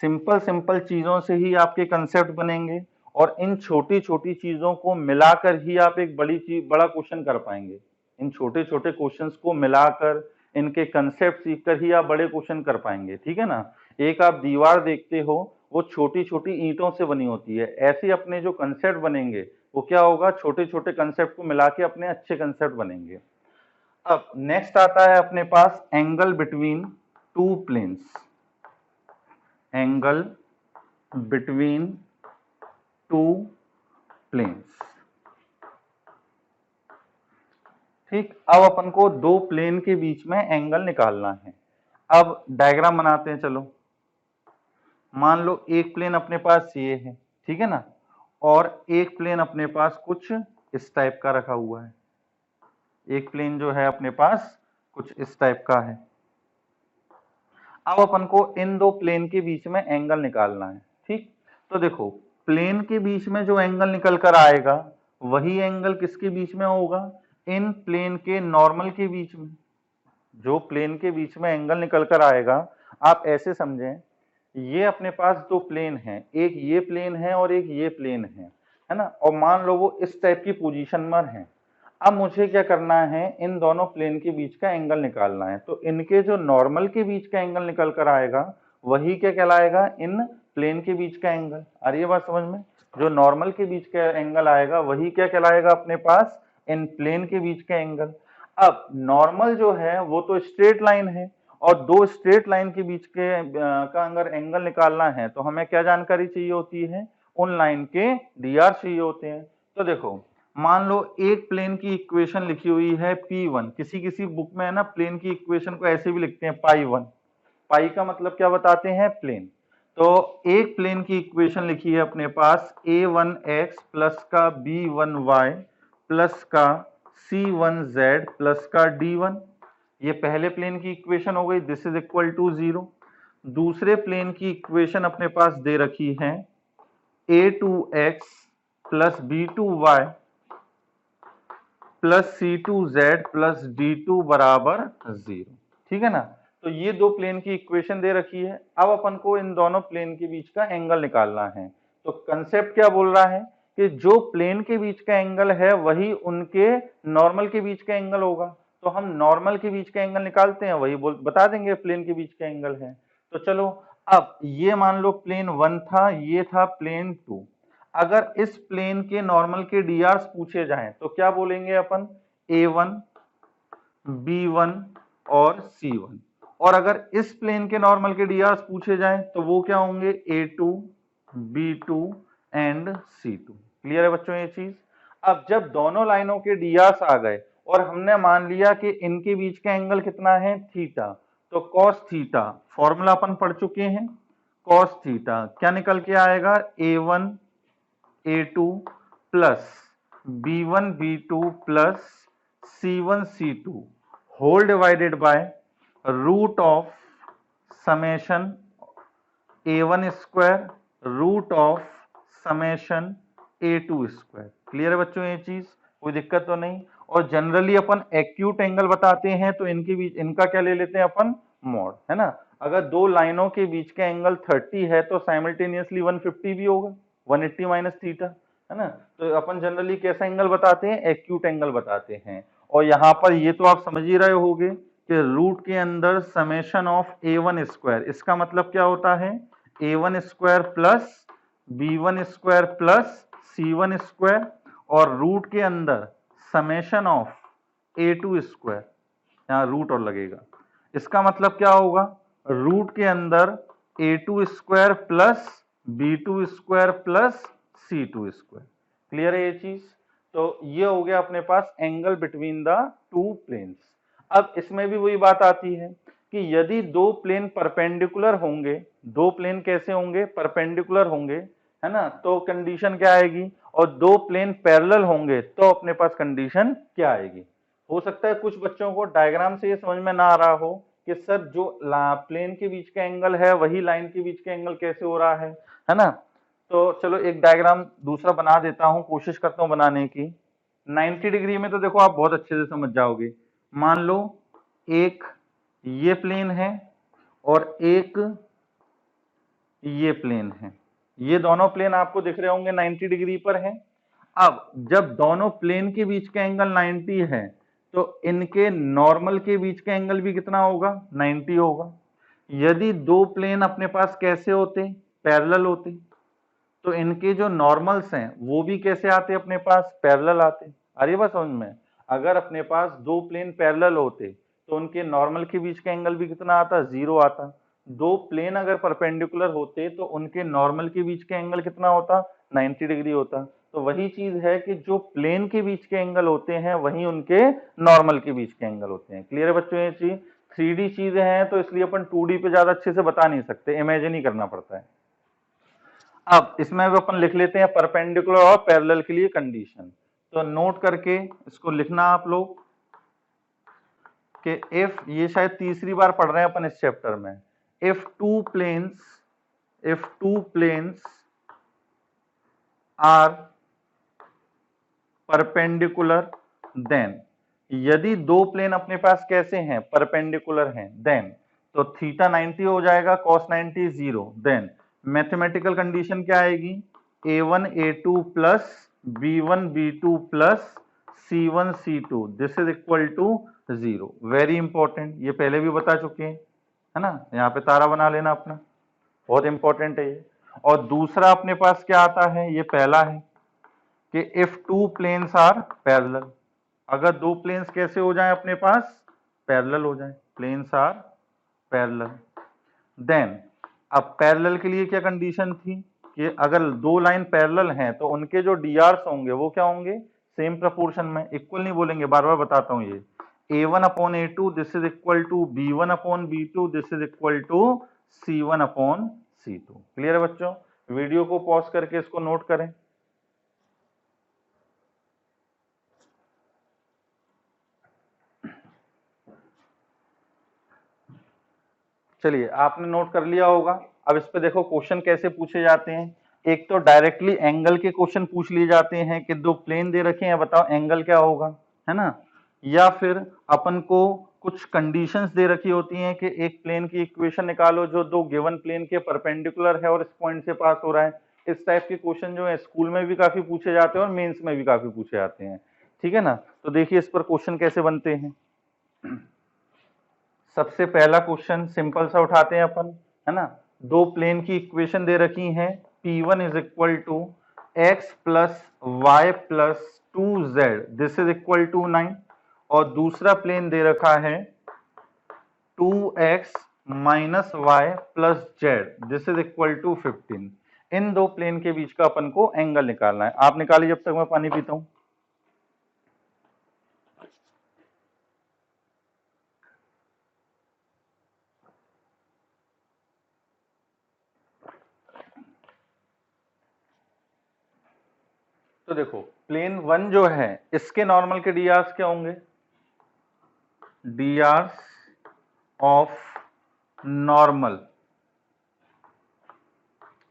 सिंपल सिंपल चीजों से ही आपके कंसेप्ट बनेंगे और इन छोटी छोटी चीजों को मिलाकर ही आप एक बड़ा क्वेश्चन कर पाएंगे। इन छोटे छोटे क्वेश्चंस को मिलाकर इनके कंसेप्ट सीखकर ही आप बड़े क्वेश्चन कर पाएंगे। ठीक है ना। एक आप दीवार देखते हो वो छोटी छोटी ईंटों से बनी होती है, ऐसे अपने जो कंसेप्ट बनेंगे वो क्या होगा, छोटे छोटे कंसेप्ट को मिला के अपने अच्छे कंसेप्ट बनेंगे। अब नेक्स्ट आता है अपने पास angle between two planes. Angle between two planes. ठीक, अब अपन को दो प्लेन के बीच में एंगल निकालना है। अब डायग्राम बनाते हैं। चलो मान लो एक प्लेन अपने पास ये है, ठीक है ना, और एक प्लेन अपने पास कुछ इस टाइप का रखा हुआ है, एक प्लेन जो है अपने पास कुछ इस टाइप का है। अब अपन को इन दो प्लेन के बीच में एंगल निकालना है, ठीक। तो देखो प्लेन के बीच में जो एंगल निकल कर आएगा वही एंगल किसके बीच में होगा, इन प्लेन के नॉर्मल के बीच में। जो प्लेन के बीच में एंगल निकल कर आएगा, आप ऐसे समझें, ये अपने पास दो प्लेन हैं, एक ये प्लेन है और एक ये प्लेन है ना, और मान लो वो इस टाइप की पोजीशन में है। अब मुझे क्या करना है, इन दोनों प्लेन के बीच का एंगल निकालना है। तो इनके जो नॉर्मल के बीच का एंगल निकल कर आएगा वही क्या कहलाएगा, इन प्लेन के बीच का एंगल। आ रही है बात समझ में, जो नॉर्मल के बीच का एंगल आएगा वही क्या कहलाएगा अपने पास, इन प्लेन के बीच का एंगल। अब नॉर्मल जो है वो तो स्ट्रेट लाइन है, और दो स्ट्रेट लाइन के बीच के का अगर एंगल निकालना है तो हमें क्या जानकारी चाहिए होती है, उन लाइन के dr चाहिए होते हैं। तो देखो मान लो एक प्लेन की इक्वेशन लिखी हुई है P1, किसी किसी बुक में है ना प्लेन की इक्वेशन को ऐसे भी लिखते हैं पाई1, पाई का मतलब क्या बताते हैं, प्लेन। तो एक प्लेन की इक्वेशन लिखी है अपने पास a1x प्लस का b1y प्लस का c1z प्लस का d1, ये पहले प्लेन की इक्वेशन हो गई, दिस इज इक्वल टू 0। दूसरे प्लेन की इक्वेशन अपने पास दे रखी है a2x plus b2y plus c2z plus d2 बराबर 0, ठीक है ना। तो ये दो प्लेन की इक्वेशन दे रखी है। अब अपन को इन दोनों प्लेन के बीच का एंगल निकालना है। तो कंसेप्ट क्या बोल रहा है कि जो प्लेन के बीच का एंगल है वही उनके नॉर्मल के बीच का एंगल होगा। तो हम नॉर्मल के बीच का एंगल निकालते हैं, वही बता देंगे प्लेन के बीच का एंगल है। तो चलो अब ये मान लो प्लेन 1 था, ये था प्लेन 2। अगर इस प्लेन के नॉर्मल के drs पूछे जाएं तो क्या बोलेंगे अपन, a1 b1 और c1। और अगर इस प्लेन के नॉर्मल के drs पूछे जाएं तो वो क्या होंगे, a2 b2 and c2। Clear है बच्चों ये चीज। अब जब दोनों लाइनों के drs आ गए और हमने मान लिया कि इनके बीच का एंगल कितना है, थीटा, तो cos थीटा फॉर्मूला अपन पढ़ चुके हैं, cos थीटा क्या निकल के आएगा, a1 a2 plus b1 b2 plus c1 c2 whole divided by root of summation a1 square root of summation a2 square. Clear है बच्चों ये चीज, कोई दिक्कत तो नहीं। और जनरली अपन एक्यूट एंगल बताते हैं तो इनके बीच इनका क्या ले लेते हैं अपन, मॉड, है ना। अगर दो लाइनों के बीच का एंगल 30 है तो साइमल्टेनियसली 150 भी होगा, 180 माइनस थीटा, है ना। तो अपन जनरली कैसा एंगल बताते हैं, एक्यूट एंगल बताते हैं। और यहाँ पर ये तो आप समझ ही रहे होगे कि रूट के अंदर समेशन ऑफ a1 स्क्वायर, इसका मतलब क्या होता है, a1 square plus b1 square plus c1 square, और रूट के अंदर समेशन ऑफ a2 स्क्वायर, यहाँ रूट और लगेगा, इसका मतलब क्या होगा, रूट के अंदर a2 square plus b2 square plus c2 square. Clear है ये चीज। तो ये हो गया अपने पास angle between the two planes. अब इसमें भी वही बात आती है कि यदि दो प्लेन परपेंडिकुलर होंगे, दो प्लेन कैसे होंगे, परपेंडिकुलर होंगे, है ना, तो कंडीशन क्या आएगी, और दो प्लेन पैरेलल होंगे तो अपने पास कंडीशन क्या आएगी। हो सकता है कुछ बच्चों को डायग्राम से ये समझ में ना आ रहा हो कि सर जो प्लेन के बीच का एंगल है वही लाइन के बीच का एंगल कैसे हो रहा है ना। तो चलो एक डायग्राम दूसरा बना देता हूं, कोशिश करता हूं बनाने की। 90 डिग्री में तो देखो आप बहुत अच्छे से समझ जाओगे। मान लो एक ये प्लेन है और एक ये प्लेन है, ये दोनों प्लेन आपको दिख रहे होंगे 90 डिग्री पर है। अब जब दोनों प्लेन के बीच का एंगल 90 है तो इनके नॉर्मल के बीच का एंगल भी कितना होगा, 90 होगा। यदि दो प्लेन अपने पास कैसे होते, पैरेलल होते, तो इनके जो नॉर्मल्स हैं वो भी कैसे आते, अपने पास पैरेलल आते। अरे बस समझ में, अगर अपने पास दो प्लेन पैरेलल होते तो उनके नॉर्मल के बीच का एंगल भी कितना आता, 0 आता। दो प्लेन अगर परपेंडिकुलर होते तो उनके नॉर्मल के बीच का एंगल कितना होता, 90 डिग्री होता। तो वही चीज है कि जो प्लेन के बीच के एंगल होते हैं वही उनके नॉर्मल के बीच के एंगल होते हैं। क्लियर है बच्चों ये चीज। 3D चीजें हैं तो इसलिए अपन 2D पे ज्यादा अच्छे से बता नहीं सकते, इमेजिन ही करना पड़ता है। अब इसमें भी अपन लिख लेते हैं परपेंडिकुलर और पैरेलल के लिए कंडीशन। तो नोट करके इसको लिखना आप लोग कि इफ, ये शायद तीसरी बार पढ़ रहे हैं अपन इस चैप्टर में, if two planes are perpendicular then, यदि दो प्लेन अपने पास कैसे हैं, परपेंडिकुलर हैं, देन तो थीटा 90 हो जाएगा, कॉस 90 0। देन मैथमेटिकल कंडीशन क्या आएगी, a1 a2 plus b1 b2 plus c1 c2 this is equal to 0। Very important, ये पहले भी बता चुके हैं, है ना, यहाँ पे तारा बना लेना अपना, बहुत इंपॉर्टेंट है ये। और दूसरा अपने पास क्या आता है, ये पहला है कि if two planes are parallel, अगर दो प्लेन्स कैसे हो जाएं अपने पास, पैरेलल हो जाएं, प्लेन्स आर पैरेलल। देन अब पैरेलल के लिए क्या कंडीशन थी कि अगर दो लाइन पैरेलल हैं तो उनके जो डीआरस होंगे वो क्या होंगे, सेम प्रपोर्शन में, इक्वल नहीं बोलेंगे, बार बार बताता हूं ये, a1 upon a2 this is equal to b1 upon b2 this is equal to c1 upon c2। Clear है बच्चों, वीडियो को पॉज करके इसको नोट करें। चलिए आपने नोट कर लिया होगा। अब इस पे देखो क्वेश्चन कैसे पूछे जाते हैं, एक तो डायरेक्टली एंगल के क्वेश्चन पूछ लिए जाते हैं कि दो प्लेन दे रखे हैं, बताओ एंगल क्या होगा, है ना, या फिर अपन को कुछ कंडीशंस दे रखी होती हैं कि एक प्लेन की इक्वेशन निकालो जो दो गिवन प्लेन के परपेंडिकुलर है और इस पॉइंट से पास हो रहा है। इस टाइप के क्वेश्चन जो है स्कूल में भी काफी पूछे जाते हैं और मेंस में भी काफी पूछे जाते हैं, ठीक है ना। तो देखिए इस पर क्वेश्चन कैसे बनते हैं। सबसे पहला क्वेश्चन सिंपल सा उठाते हैं अपन, है ना, दो प्लेन की इक्वेशन दे रखी है, P1 is equal to x plus y plus 2z this is equal to 9, और दूसरा प्लेन दे रखा है 2x minus y plus z this is equal to 15। इन दो प्लेन के बीच का अपन को एंगल निकालना है। आप निकालिए जब तक मैं पानी पीता हूं। तो देखो प्लेन 1 जो है इसके नॉर्मल के डीआर्स क्या होंगे, DRs of normal,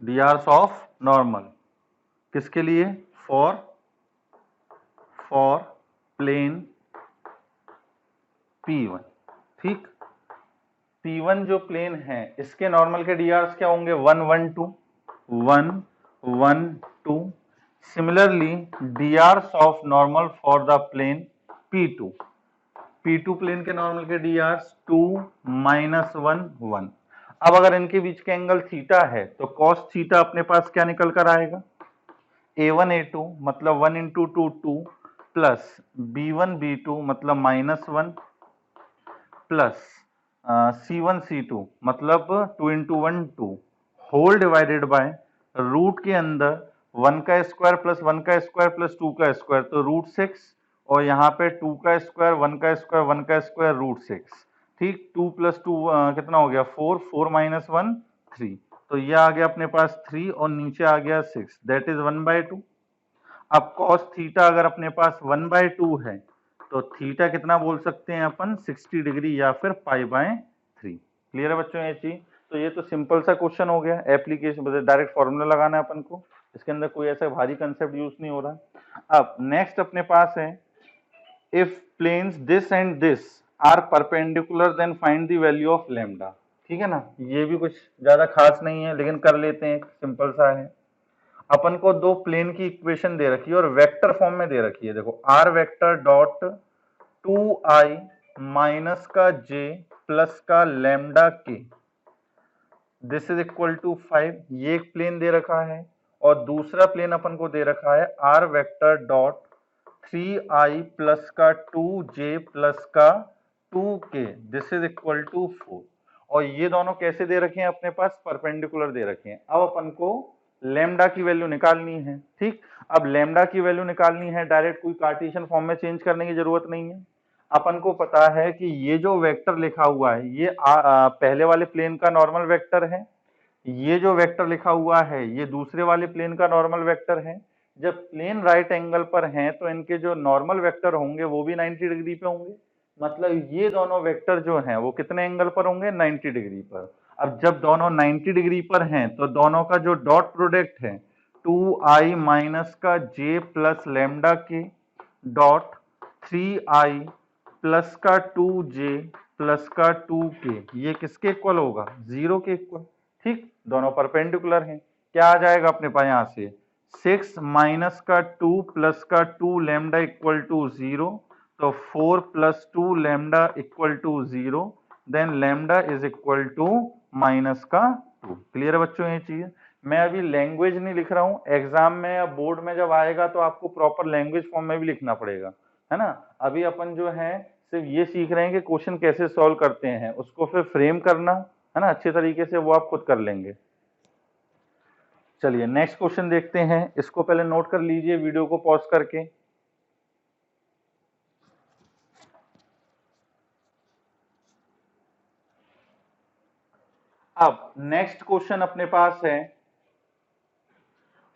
डीआर्स of normal किसके लिए, फॉर प्लेन P1, ठीक। P1 जो प्लेन है इसके नॉर्मल के डीआर्स क्या होंगे, 1 1 2 1 1 2। Similarly DRs of normal for the plane P2, P2 plane के नॉर्मल के डीआर्स 2 माइनस 1 1। अब अगर इनके बीच के एंगल थीटा है तो कॉस थीटा अपने पास क्या निकल कर आएगा, a1 a2 मतलब 1 इंटू 2 2 प्लस b1 b2 मतलब माइनस 1 प्लस c1 c2 मतलब 2 into 1 2 whole divided by root के अंदर 1 का स्क्वायर प्लस 1 का स्क्वायर प्लस 2 का स्क्वायर तो रूट 6, और यहाँ पे 2 का स्क्वायर 1 का स्क्वायर 1 का स्क्वायर रूट 6, ठीक। 2 प्लस 2 कितना हो गया 4, 4 माइनस 1 3, तो ये आ गया अपने पास 3 और नीचे आ गया 6 दैट इज 1/2। अब cos थीटा अगर अपने पास 1/2 है तो थीटा कितना बोल सकते हैं अपन, 60 डिग्री या फिर π/3। क्लियर है बच्चों ये चीज। तो ये तो सिंपल सा क्वेश्चन हो गया, एप्लीकेशन डायरेक्ट फॉर्मूला लगाना है अपन को, इसके अंदर कोई ऐसा भारी कंसेप्ट यूज नहीं हो रहा। अब नेक्स्ट अपने पास है, if planes this and this are perpendicular then find the value of lambda. ठीक है ना, ये भी कुछ ज्यादा खास नहीं है लेकिन कर लेते हैं, सिंपल सा है। अपन को दो प्लेन की इक्वेशन दे रखी है और वेक्टर फॉर्म में दे रखी है। देखो r vector dot 2i minus का j प्लस का lambda k this is equal to 5, ये एक प्लेन दे रखा है, और दूसरा प्लेन अपन को दे रखा है R vector dot 3i plus का 2j प्लस का 2k this is equal to 4, और ये दोनों कैसे दे रखे हैं अपने पास, परपेंडिकुलर दे रखे हैं। अब अपन को लैम्डा की वैल्यू निकालनी है, ठीक। अब लैम्डा की वैल्यू निकालनी है, डायरेक्ट कोई कार्टेशियन फॉर्म में चेंज करने की जरूरत नहीं है। अपन को पता है कि ये जो वेक्टर लिखा हुआ है ये पहले वाले प्लेन का नॉर्मल वेक्टर है, ये जो वेक्टर लिखा हुआ है ये दूसरे वाले प्लेन का नॉर्मल वेक्टर है। जब प्लेन राइट एंगल पर हैं तो इनके जो नॉर्मल वेक्टर होंगे वो भी 90 डिग्री पे होंगे, मतलब ये दोनों वेक्टर जो हैं वो कितने एंगल पर होंगे, 90 डिग्री पर। अब जब दोनों 90 डिग्री पर हैं तो दोनों का जो डॉट प्रोडक्ट है 2i माइनस का j प्लस लेमडा के डॉट 3i प्लस का 2j प्लस का 2k, ये किसके इक्वल होगा, 0 के इक्वल। ठीक, दोनों परपेंडिकुलर हैं। क्या आ जाएगा अपने पास यहां से, 6 माइनस का 2 प्लस का 2 लेमडा इक्वल टू 0, तो 4 plus 2 lambda equal to 0, then lambda is equal to minus का 2। क्लियर है बच्चों ये चीज। मैं अभी लैंग्वेज नहीं लिख रहा हूं, एग्जाम में या बोर्ड में जब आएगा तो आपको प्रॉपर लैंग्वेज फॉर्म में भी लिखना पड़ेगा, है ना। अभी अपन जो है सिर्फ ये सीख रहे हैं कि क्वेश्चन कैसे सॉल्व करते हैं, उसको फिर फ्रेम करना, है ना, अच्छे तरीके से वो आप खुद कर लेंगे। चलिए नेक्स्ट क्वेश्चन देखते हैं, इसको पहले नोट कर लीजिए वीडियो को पॉज करके। अब नेक्स्ट क्वेश्चन अपने पास है,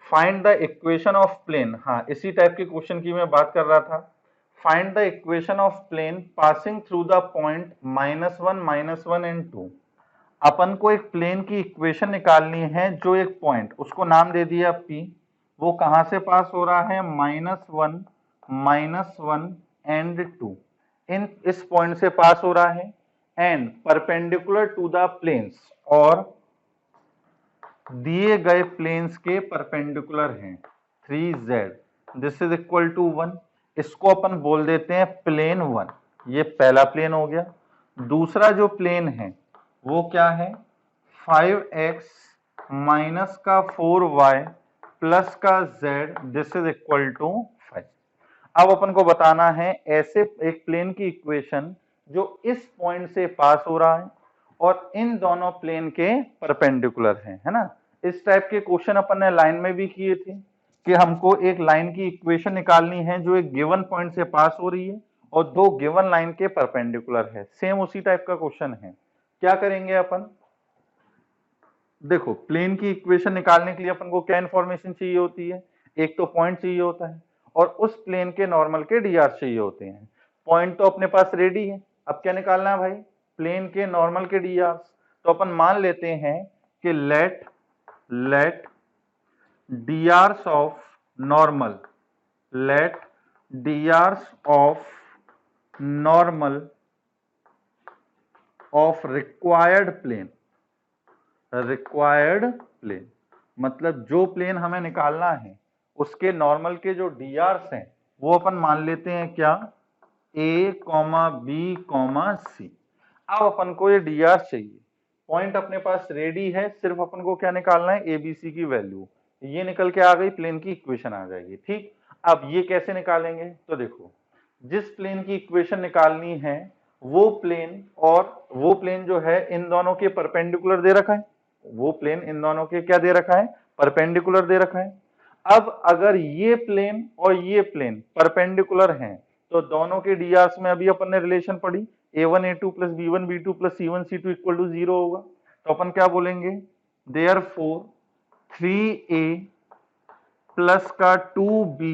find the equation of plane. हाँ, इसी टाइप के क्वेश्चन की मैं बात कर रहा था। Find the equation of plane passing through the point -1 -1 and 2। अपन को एक प्लेन की इक्वेशन निकालनी है, जो एक पॉइंट, उसको नाम दे दिया P, वो कहां से पास हो रहा है, -1 एंड 2, इस पॉइंट से पास हो रहा है, and perpendicular to the planes, और दिए गए प्लेन्स के परपेंडिकुलर हैं 3z, this is equal to 1। इसको अपन बोल देते हैं प्लेन 1, ये पहला प्लेन हो गया। दूसरा जो प्लेन है वो क्या है, 5x माइनस का 4y प्लस का z, this is equal to 5। अब अपन को बताना है ऐसे एक प्लेन की इक्वेशन जो इस पॉइंट से पास हो रहा है और इन दोनों प्लेन के परपेंडिकुलर है ना। इस टाइप के क्वेश्चन अपन ने लाइन में भी किए थे कि हमको एक लाइन की इक्वेशन निकालनी है जो एक गिवन पॉइंट से पास हो रही है और दो गिवन लाइन के परपेंडिकुलर है। सेम उसी टाइप का क्वेश्चन है। क्या करेंगे अपन, देखो प्लेन की इक्वेशन निकालने के लिए अपन को क्या इंफॉर्मेशन चाहिए होती है, एक तो पॉइंट चाहिए होता है और उस प्लेन के नॉर्मल के डी चाहिए होते हैं। पॉइंट तो अपने पास रेडी है, अब क्या निकालना है भाई, प्लेन के नॉर्मल के डी। तो अपन मान लेते हैं कि let d of normal, let d of normal of required plane, मतलब जो प्लेन हमें निकालना है उसके नॉर्मल के जो डी हैं वो अपन मान लेते हैं क्या, a, b, c। अब अपन को ये डी चाहिए, पॉइंट अपने पास रेडी है, सिर्फ अपन को क्या निकालना है, ए बी सी की वैल्यू, ये निकल के आ गई, प्लेन की इक्वेशन आ जाएगी। ठीक, अब ये कैसे निकालेंगे, तो देखो जिस प्लेन की इक्वेशन निकालनी है वो प्लेन, और वो प्लेन जो है इन दोनों के परपेंडिकुलर दे रखा है, वो प्लेन इन दोनों के क्या दे रखा है, परपेंडिकुलर दे रखा है। अब अगर ये प्लेन और ये प्लेन परपेंडिकुलर हैं तो दोनों के डी में अभी अपन ने रिलेशन पढ़ी, a1 a2 plus b1 b2 plus c1 c2 equal to 0 होगा। तो अपन क्या बोलेंगे, देयरफॉर 3a प्लस का 2b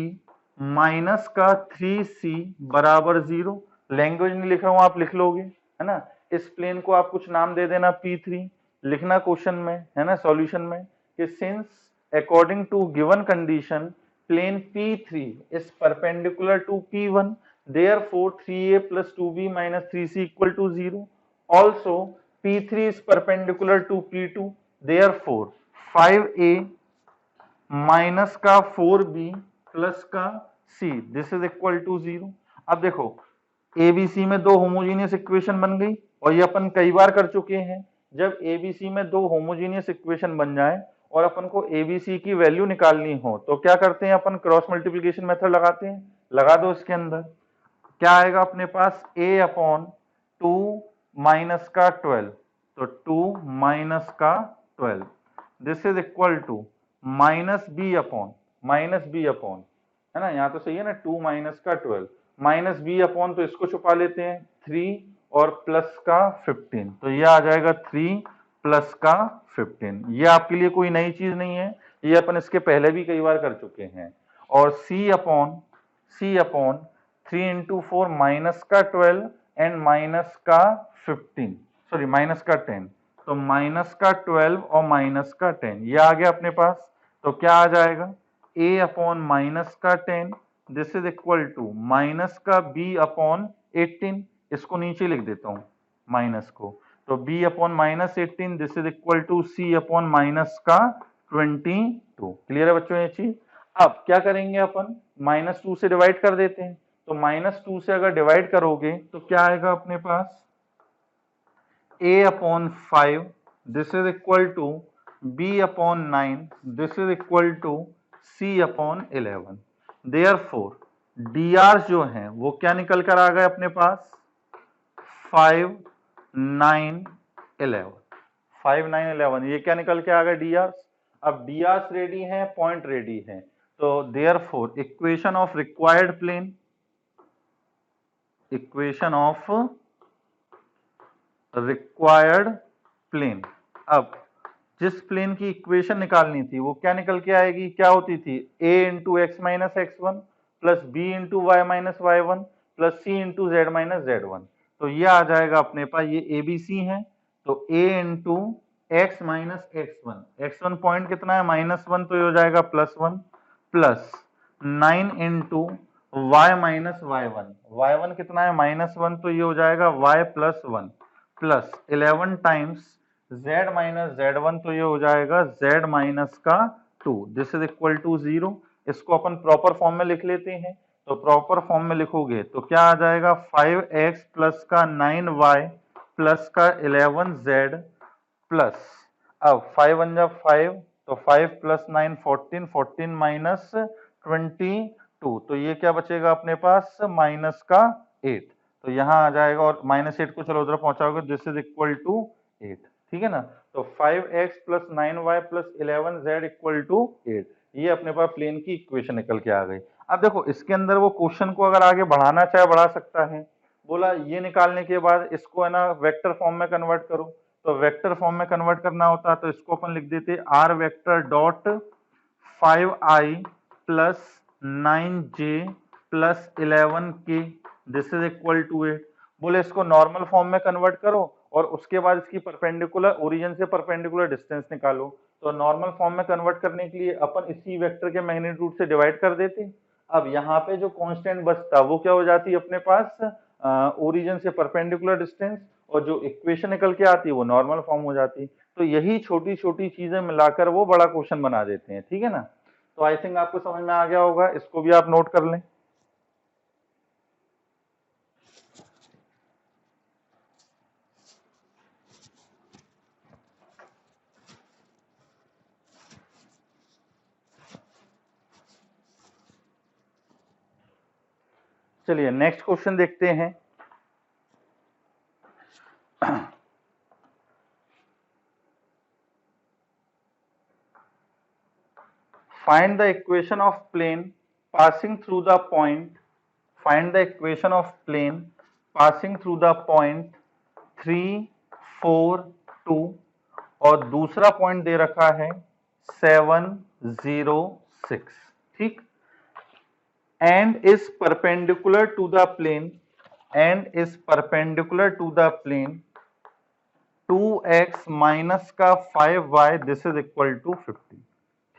माइनस का 3c बराबर 0। लैंग्वेज नहीं लिख रहा हूं, आप लिख लोगे, है ना। इस प्लेन को आप कुछ नाम दे देना P3, लिखना क्वेश्चन में, है ना, सॉल्यूशन में, कि since according to given condition plane P3 is perpendicular to P1, therefore 3a plus 2b minus 3c equal to 0. Also P3 is perpendicular to P2, therefore 5a minus का 4b plus का c, this is equal to 0। अब देखो ABC में दो homogeneous equation बन गई, और ये अपन कई बार कर चुके हैं। जब एबीसी में दो होमोजीनियस इक्वेशन बन जाए और अपन को एबीसी की वैल्यू निकालनी हो तो क्या करते हैं अपन, क्रॉस मल्टीप्लिकेशन मेथड लगाते हैं, लगा दो। इसके अंदर क्या आएगा अपने पास, a अपॉन 2 माइनस का 12, तो 2 माइनस का 12, this is equal to minus b upon, है ना, यहाँ तो सही है ना, 2 माइनस का 12 माइनस बी अपॉन, तो इसको छुपा लेते हैं 3 और प्लस का 15, तो ये आ जाएगा 3 प्लस का 15। ये आपके लिए कोई नई चीज नहीं है, ये अपन इसके पहले भी कई बार कर चुके हैं। और c अपॉन 3 इंटू 4 माइनस का 12 एंड माइनस का 15, सॉरी माइनस का 10, तो माइनस का 12 और माइनस का 10 ये आ गया अपने पास। तो क्या आ जाएगा, a अपॉन माइनस का 10 this is equal to minus का b अपॉन 18, इसको नीचे लिख देता हूं माइनस को, तो b upon minus 18 this is equal to c upon minus का 22। क्लियर है बच्चों ये चीज। अब क्या करेंगे अपन, -2 से डिवाइड कर देते हैं, तो -2 से अगर डिवाइड करोगे तो क्या आएगा अपने पास, a upon 5 this is equal to b upon 9 this is equal to c upon 11। Therefore dr जो है वो क्या निकल कर आ गए अपने पास, 5 9 11, 5 9 11, ये क्या निकल के आ गया dr। अब dr रेडी है, पॉइंट रेडी है, तो therefore equation of required plane, equation of required plane, अब जिस प्लेन की इक्वेशन निकालनी थी वो क्या निकल के आएगी, क्या होती थी, a into x minus x1 plus b into y minus y1 plus c into z minus z1। तो ये आ जाएगा अपने पास, ये ABC है, तो a into x minus x1 point कितना है -1, तो ये हो जाएगा +1 plus 9 into y minus y1 कितना है -1, तो ये हो जाएगा y plus 1 plus 11 times z minus z1, तो ये हो जाएगा z माइनस का 2 दिस इज इक्वल टू 0। इसको अपन प्रॉपर फॉर्म में लिख लेते हैं, तो प्रॉपर फॉर्म में लिखोगे तो क्या आ जाएगा, 5x प्लस का 9y प्लस का 11z प्लस, अब 5 1 जा 5, तो 5 प्लस 9 14, 14 माइनस 22, तो ये क्या बचेगा अपने पास, माइनस का 8, तो यहाँ आ जाएगा, और -8 को चलो उधर पहुंचाओगे, दिस इज इक्वल टू 8, ठीक है ना। तो 5x plus 9y plus 11z equal to 8, ये अपने पास प्लेन की इक्वेशन निकल के आ गई। अब देखो इसके अंदर वो क्वेश्चन को अगर आगे बढ़ाना चाहे बढ़ा सकता है, बोला ये निकालने के बाद इसको है ना वेक्टर फॉर्म में कन्वर्ट करो, तो वेक्टर फॉर्म में कन्वर्ट करना होता है तो इसको अपन लिख देते r vector dot 5i plus 9j plus 11k this is equal to 8। बोले इसको नॉर्मल फॉर्म में कन्वर्ट करो और उसके बाद इसकी परपेंडिकुलर, ओरिजिन से परपेंडिकुलर डिस्टेंस निकालो। तो नॉर्मल फॉर्म में कन्वर्ट करने के लिए अपन इसी वेक्टर के मैग्नीट्यूड से डिवाइड कर देते। अब यहाँ पे जो कांस्टेंट बचता वो क्या हो जाती है अपने पास, ओरिजिन से परपेंडिकुलर डिस्टेंस, और जो इक्वेशन निकल के आती है वो नॉर्मल फॉर्म हो जाती। तो यही छोटी छोटी चीजें मिलाकर वो बड़ा क्वेश्चन बना देते हैं, ठीक है ना। तो आई थिंक आपको समझ में आ गया होगा, इसको भी आप नोट कर लें। चलिए नेक्स्ट क्वेश्चन देखते हैं। Find the equation of plane passing through the point. Find the equation of plane passing through the point 3 4 2 और दूसरा पॉइंट दे रखा है 7 0 6, ठीक, and is perpendicular to the plane, and is perpendicular to the plane 2x minus का 5y this is equal to 50।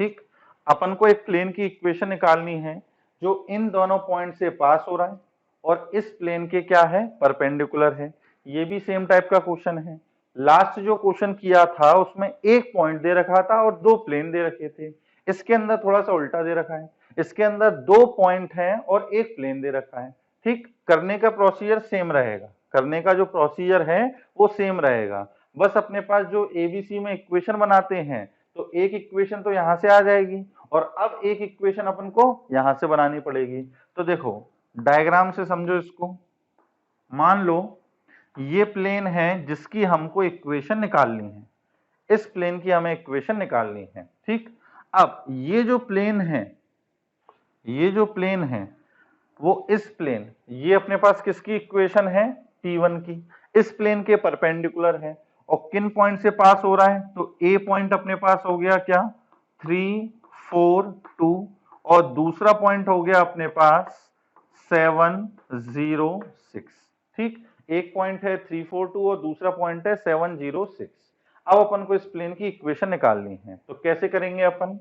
ठीक, अपन को एक plane की इक्वेशन निकालनी है जो इन दोनों पॉइंट से पास हो रहा है और इस प्लेन के क्या है, परपेंडिकुलर है। ये भी सेम टाइप का क्वेश्चन है। लास्ट जो क्वेश्चन किया था उसमें एक पॉइंट दे रखा था और दो प्लेन दे रखे थे। इसके अंदर थोड़ा सा उल्टा दे रखा है, इसके अंदर दो पॉइंट हैं और एक प्लेन दे रखा है। ठीक, करने का प्रोसीजर सेम रहेगा, करने का जो प्रोसीजर है वो सेम रहेगा। बस अपने पास जो एबीसी में इक्वेशन बनाते हैं तो एक इक्वेशन तो यहां से आ जाएगी और अब एक इक्वेशन अपन को यहां से बनानी पड़ेगी। तो देखो डायग्राम से समझो इसको। मान लो ये प्लेन है जिसकी हमको इक्वेशन निकालनी है, इस प्लेन की हमें इक्वेशन निकालनी है। ठीक, अब ये जो प्लेन है, ये जो प्लेन है वो इस प्लेन, ये अपने पास किसकी इक्वेशन है, P1 की, इस प्लेन के परपेंडिकुलर है और किन पॉइंट से पास हो रहा है, तो ए पॉइंट अपने पास हो गया क्या, 3 4 2 और दूसरा पॉइंट हो गया अपने पास 706। ठीक, एक पॉइंट है 342 और दूसरा पॉइंट है 706। अब अपन को इस प्लेन की इक्वेशन निकालनी है, तो कैसे करेंगे अपन?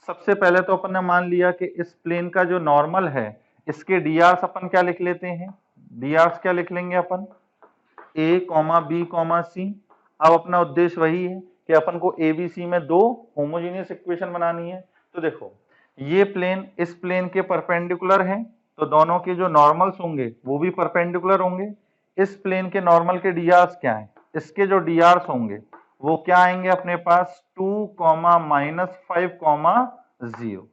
सबसे पहले तो अपन ने मान लिया कि इस प्लेन का जो नॉर्मल है इसके डीआर्स अपन क्या लिख लेते हैं, डीआर्स क्या लिख लेंगे अपन, ए कॉमा बी कॉमा सी। अब अपना उद्देश्य वही है कि अपन को एबीसी में दो होमोजेनियस इक्वेशन बनानी है। तो देखो ये प्लेन इस प्लेन के परपेंडिकुलर है, तो दोनों के जो नॉर्मल्स होंगे वो भी परपेंडिकुलर होंगे। इस प्लेन के नॉर्मल के डीआर्स क्या है, इसके जो डीआर्स होंगे वो क्या आएंगे अपने पास 2 -5 0।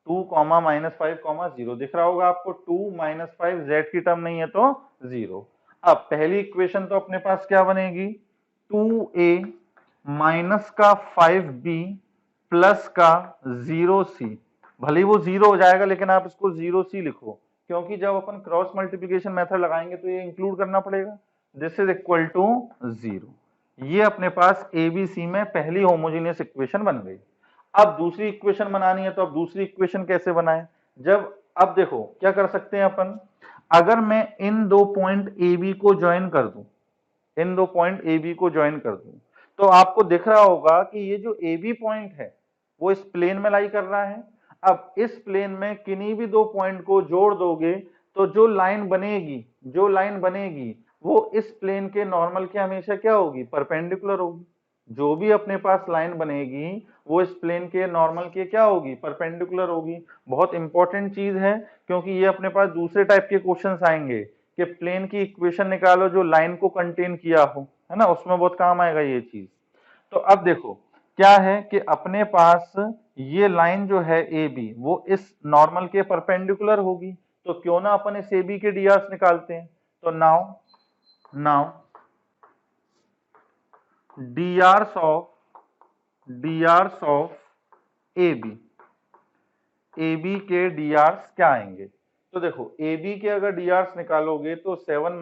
2 -5 0 दिख रहा होगा आपको, 2 -5 z की टर्म नहीं है तो 0। अब पहली इक्वेशन तो अपने पास क्या बनेगी, 2a माइनस का 5b प्लस का 0c। भले वो 0 हो जाएगा लेकिन आप इसको 0c लिखो, क्योंकि जब अपन क्रॉस मल्टीप्लिकेशन मेथड लगाएंगे तो ये इंक्लूड करना पड़ेगा। This is equal to 0। ये अपने पास एबीसी में पहली होमोजेनियस इक्वेशन बन गई। अब दूसरी इक्वेशन बनानी है, तो अब दूसरी इक्वेशन कैसे बनाएं? जब अब देखो क्या कर सकते हैं अपन, अगर मैं इन दो पॉइंट ए बी को ज्वाइन कर दूं, इन दो पॉइंट ए बी को ज्वाइन कर दूं, तो आपको दिख रहा होगा कि ये जो ए बी पॉइंट है वो इस प्लेन में लाई कर रहा है। अब इस प्लेन में किन्हीं भी दो पॉइंट को जोड़ दोगे तो जो लाइन बनेगी वो इस प्लेन के नॉर्मल के हमेशा क्या होगी, परपेंडिकुलर होगी। जो भी अपने पास लाइन बनेगी वो इस प्लेन के नॉर्मल के क्या होगी, परपेंडिकुलर होगी। बहुत इंपॉर्टेंट चीज है, क्योंकि ये अपने पास दूसरे टाइप के क्वेश्चंस आएंगे कि प्लेन की इक्वेशन निकालो जो लाइन को कंटेन किया हो, है ना, उसमें बहुत काम आएगा ये चीज। तो अब देखो क्या है कि अपने पास ये लाइन जो है ए बी वो इस नॉर्मल के परपेंडिकुलर होगी, तो क्यों ना अपन इस ए बी के डीआर्स निकालते हैं। तो नाउ डीआर्स ऑफ ए बी के डीआर्स क्या आएंगे? तो देखो ए बी के अगर डीआर्स निकालोगे तो 7 -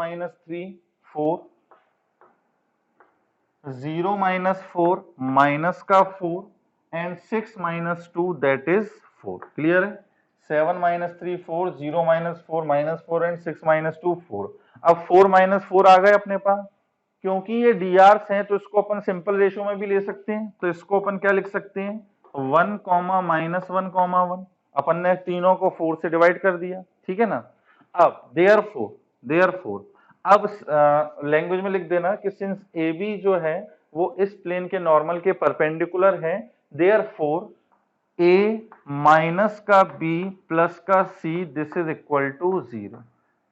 3 4, 0 - 4 माइनस का 4 एंड 6 - 2 दैट इज 4। क्लियर है? 7 - 3 4, 0 - 4 -4 एंड 6 - 2 4। अब 4 - 4 आ गए अपने पास, क्योंकि ये डीआर्स हैं तो इसको अपन सिंपल रेशियो में भी ले सकते हैं। तो इसको अपन क्या लिख सकते हैं, 1, -1, 1। अपन ने तीनों को 4 से डिवाइड कर दिया, ठीक है ना। अब देयरफॉर अब लैंग्वेज में लिख देना कि सिंस ए बी जो है वो इस प्लेन के नॉर्मल के परपेंडिकुलर है, देयरफॉर ए माइनस का बी प्लस का c this is equal to 0।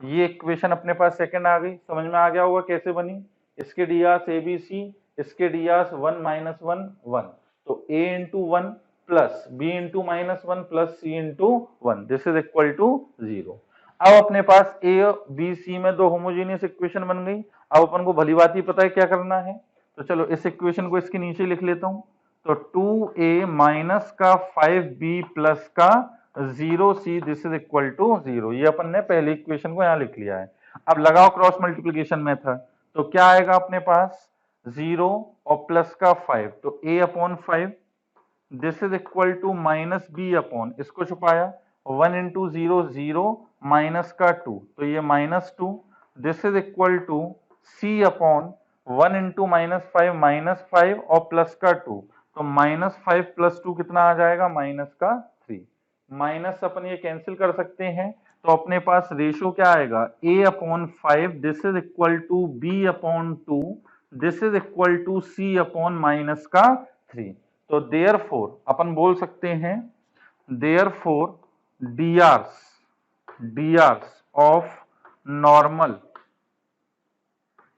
ये इक्वेशन अपने पास सेकंड आ गई, समझ में आ गया होगा कैसे बनी। इसके डीआर्स ए बी सी, इसके डीआर्स 1 - 1 1, तो a into 1 plus b into -1 plus c into 1 this is equal to 0। अब अपने पास ए बी सी में दो होमोजेनियस इक्वेशन बन गई। अब अपन को भली बात ही पता है क्या करना है, तो चलो इस इक्वेशन को इसके नीचे लिख लेता हूं। तो 2a माइनस का 5b प्लस का 0c this is equal to 0। ये अपन ने पहली इक्वेशन को यहां लिख लिया है। अब लगाओ क्रॉस मल्टीप्लीकेशन मेथड, तो क्या आएगा अपने पास 0 और प्लस का 5, तो a upon 5 this is equal to minus b upon, इसको छुपाया 1 इंटू 0 0 माइनस का 2, तो ये -2 this is equal to c upon 1 into -5 और प्लस का 2, तो -5 + 2 कितना आ जाएगा, माइनस का 3। माइनस अपन ये कैंसिल कर सकते हैं, तो अपने पास रेशियो क्या आएगा, a upon 5 this is equal to b upon 2 this is equal to c upon minus का 3। तो देयरफॉर अपन बोल सकते हैं, देयरफॉर डीआर्स ऑफ नॉर्मल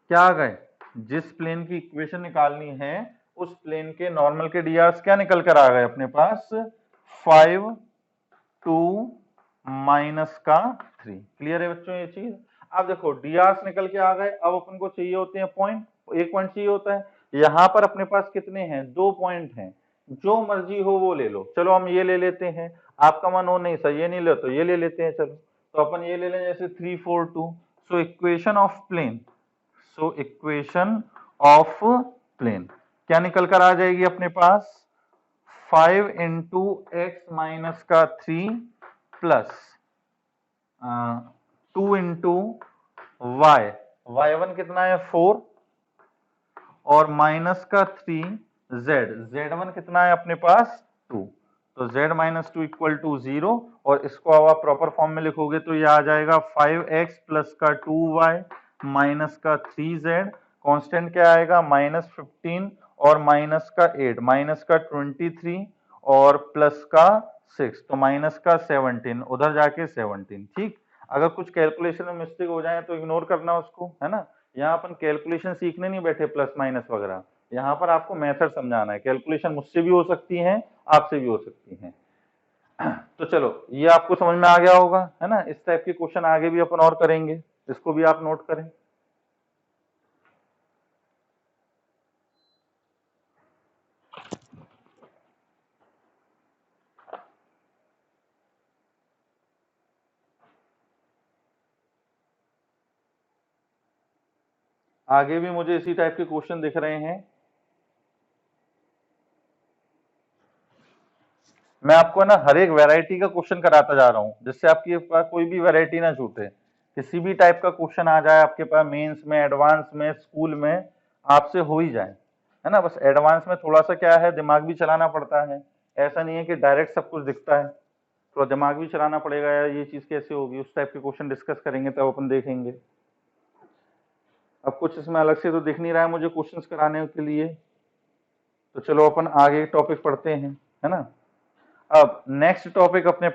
क्या आ गए, जिस प्लेन की इक्वेशन निकालनी है उस प्लेन के नॉर्मल के डीआर्स क्या निकल कर आ गए अपने पास, 5 2 माइनस का 3। क्लियर है बच्चों ये चीज। अब देखो डीआर्स निकल के आ गए, अब अपन को चाहिए होते हैं पॉइंट, एक पॉइंट चाहिए होता है। यहां पर अपने पास कितने हैं, 2 पॉइंट हैं, जो मर्जी हो वो ले लो। चलो हम ये ले लेते हैं, आपका मन हो नहीं सर ये नहीं लो तो ये ले लेते हैं। चलो तो अपन ये ले लें जैसे 3 4 2। सो इक्वेशन ऑफ प्लेन क्या निकल कर आ जाएगी अपने पास, 5 इंटू एक्स माइनस का 3 प्लस 2 इंटू वाई, y1 कितना है 4 और माइनस का 3 z1 कितना है अपने पास 2, तो z माइनस 2 इक्वल टू 0 और इसको अब आप प्रॉपर फॉर्म में लिखोगे तो ये आ जाएगा 5x प्लस का 2y माइनस का 3z, कांस्टेंट क्या आएगा -15 और माइनस का 8 माइनस का 23 और प्लस का 6 तो माइनस का 17 उधर जाके 17। ठीक, अगर कुछ कैलकुलेशन में मिस्टेक हो जाए तो इग्नोर करना उसको, है ना। यहाँ अपन कैलकुलेशन सीखने नहीं बैठे प्लस माइनस वगैरह, यहाँ पर आपको मेथड समझाना है। कैलकुलेशन मुझसे भी हो सकती है, आपसे भी हो सकती है। तो चलो ये आपको समझ में आ गया होगा, है ना। इस टाइप के क्वेश्चन आगे भी अपन और करेंगे, इसको भी आप नोट करें। आगे भी मुझे इसी टाइप के क्वेश्चन दिख रहे हैं। मैं आपको ना हर एक वैरायटी का क्वेश्चन कराता जा रहा हूं, जिससे आपके पास कोई भी वैरायटी ना छूटे। किसी भी टाइप का क्वेश्चन आ जाए आपके पास मेंस में, एडवांस में, स्कूल में, आपसे हो ही जाए, है ना। बस एडवांस में थोड़ा सा क्या है, दिमाग भी चलाना पड़ता है। ऐसा नहीं है कि डायरेक्ट सब कुछ दिखता है, थोड़ा दिमाग भी चलाना पड़ेगा। यार ये चीज कैसे होगी, उस टाइप के क्वेश्चन डिस्कस करेंगे तब अपन देखेंगे। अब कुछ इसमें अलग से तो दिख नहीं रहा है मुझे क्वेश्चंस कराने के लिए, तो चलो अपन आगे टॉपिक पढ़ते हैं, है ना। अब नेक्स्ट टॉपिक अपने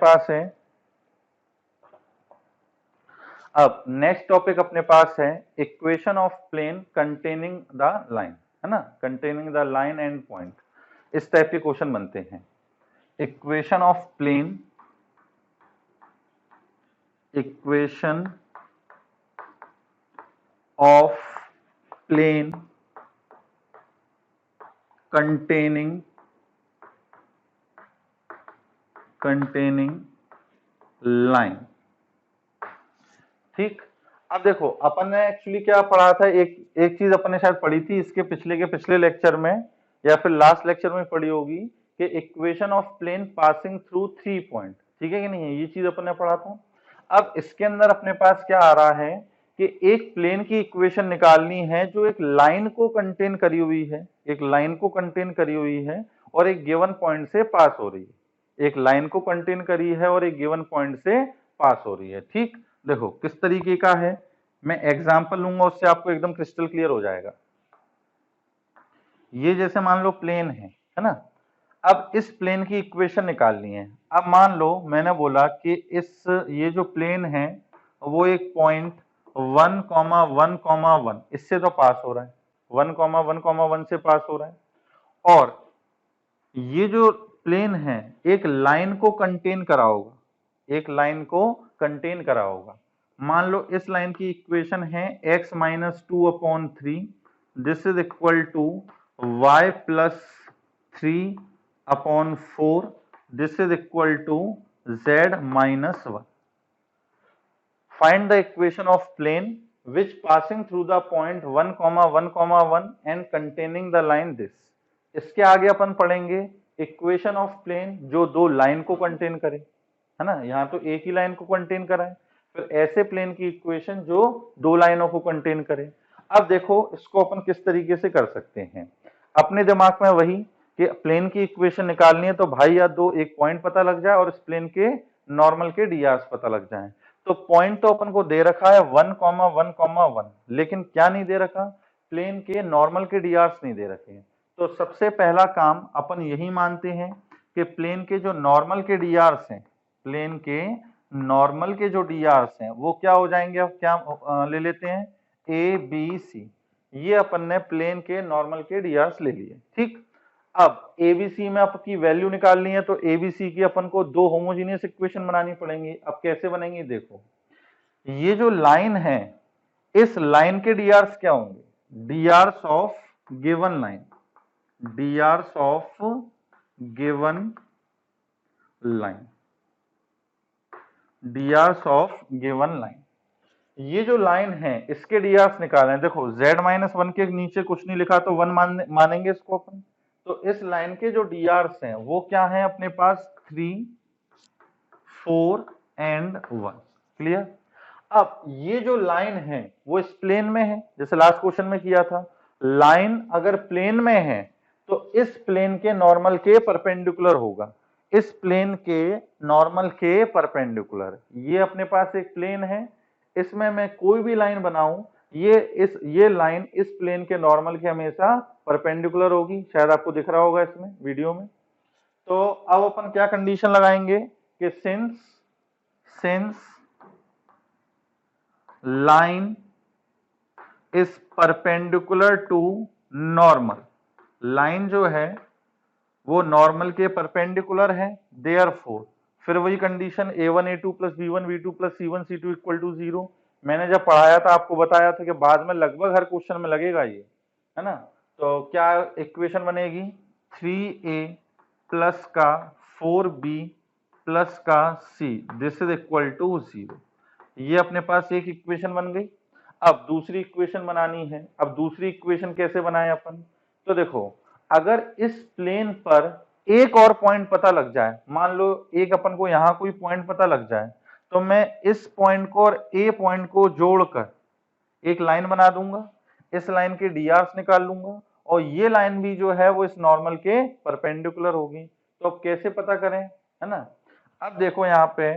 पास है, equation of plane containing the line, है ना, containing the line and point. इस टाइप के क्वेश्चन बनते हैं। Equation of plane, equation of plane containing line. ठीक, अब देखो अपन ने एक्चुअली क्या पढ़ा था, एक चीज अपन ने शायद पढ़ी थी इसके पिछले लेक्चर में या फिर लास्ट लेक्चर में पढ़ी होगी कि equation of plane passing through 3 point. ठीक है कि नहीं है, ये चीज अपन ने पढ़ा था। अब इसके अंदर अपने पास क्या आ रहा है कि एक प्लेन की इक्वेशन निकालनी है जो एक लाइन को कंटेन करी हुई है, एक लाइन को कंटेन करी हुई है और एक गिवन पॉइंट से पास हो रही है। एक लाइन को कंटेन करी है और एक गिवन पॉइंट से पास हो रही है। ठीक, देखो किस तरीके का है, मैं एग्जांपल लूंगा उससे आपको एकदम क्रिस्टल क्लियर हो जाएगा। ये जैसे मान लो प्लेन है ना। अब इस प्लेन की इक्वेशन निकालनी है। अब मान लो मैंने बोला कि ये जो प्लेन है वो एक पॉइंट 1,1,1 इससे तो पास हो रहा है, 1,1,1 से पास हो रहा है। और ये जो प्लेन है एक लाइन को कंटेन करा होगा, एक लाइन को कंटेन करा होगा। मान लो इस लाइन की इक्वेशन है x minus 2/3, this is equal to y plus 3/4, this is equal to z minus 1। Find the equation of plane which passing through the point 1,1,1 and containing the line this. इसके आगे अपन पढ़ेंगे equation of plane जो दो line को contain करे, है ना। यहाँ तो एक ही लाइन को कंटेन करा है, फिर ऐसे प्लेन की इक्वेशन जो दो लाइनों को कंटेन करे। अब देखो इसको अपन किस तरीके से कर सकते हैं। अपने दिमाग में वही कि प्लेन की इक्वेशन निकालनी है तो भाई या दो एक पॉइंट पता लग जाए और इस प्लेन के नॉर्मल के डीआर्स पता लग जाए। तो पॉइंट तो अपन को दे रखा है 1,1,1, लेकिन क्या नहीं दे रखा, प्लेन के नॉर्मल के डीआर्स नहीं दे रखे हैं। तो सबसे पहला काम अपन यही मानते हैं कि प्लेन के जो नॉर्मल के डीआर्स हैं, प्लेन के नॉर्मल के जो डीआर्स हैं वो क्या हो जाएंगे, अब क्या ले लेते हैं ए बी सी। ये अपन ने प्लेन के नॉर्मल के डीआर्स ले लिए। ठीक, अब एबीसी में आपकी वैल्यू निकालनी है तो एबीसी की अपन को दो होमोजेनियस इक्वेशन बनानी पड़ेंगी। अब कैसे बनेंगी, देखो ये जो लाइन है इस लाइन के डीआर्स क्या होंगे, DRs of given line, DRs of given line, DRs of given line. ये जो लाइन है इसके डीआर्स निकाले हैं। देखो z-1 के नीचे कुछ नहीं लिखा तो 1 मानेंगे इसको अपन। तो इस लाइन के जो डीआर्स हैं वो क्या है अपने पास 3, 4 and 1। क्लियर। अब ये जो लाइन है वो इस प्लेन में है, जैसे लास्ट क्वेश्चन में किया था। लाइन अगर प्लेन में है तो इस प्लेन के नॉर्मल के परपेंडिकुलर होगा, इस प्लेन के नॉर्मल के परपेंडिकुलर। ये अपने पास एक प्लेन है, इसमें मैं कोई भी लाइन बनाऊं, ये लाइन इस प्लेन के नॉर्मल के हमेशा परपेंडिकुलर होगी। शायद आपको दिख रहा होगा इसमें वीडियो में। तो अब अपन क्या कंडीशन लगाएंगे कि since line is perpendicular to normal, line जो है वो नॉर्मल के परपेंडिकुलर है, देयरफॉर फिर वही condition a1 a2 plus b1 b2 plus c1 c2 equal to 0। मैंने जब पढ़ाया था आपको बताया था कि बाद में लगभग हर क्वेश्चन में लगेगा ये, है ना। तो क्या इक्वेशन बनेगी, 3a प्लस का 4b प्लस का c, this is equal to 0। ये अपने पास एक इक्वेशन बन गई। अब दूसरी इक्वेशन बनानी है। अब दूसरी इक्वेशन कैसे बनाए अपन, तो देखो अगर इस प्लेन पर एक और पॉइंट पता लग जाए, मान लो एक अपन को यहां कोई पॉइंट पता लग जाए, तो मैं इस पॉइंट को और ए पॉइंट को जोड़कर एक लाइन बना दूंगा, इस लाइन के drs निकाल लूंगा, और ये लाइन भी जो है वो इस नॉर्मल के परपेंडिकुलर होगी। तो अब कैसे पता करें, है ना। अब देखो यहाँ पे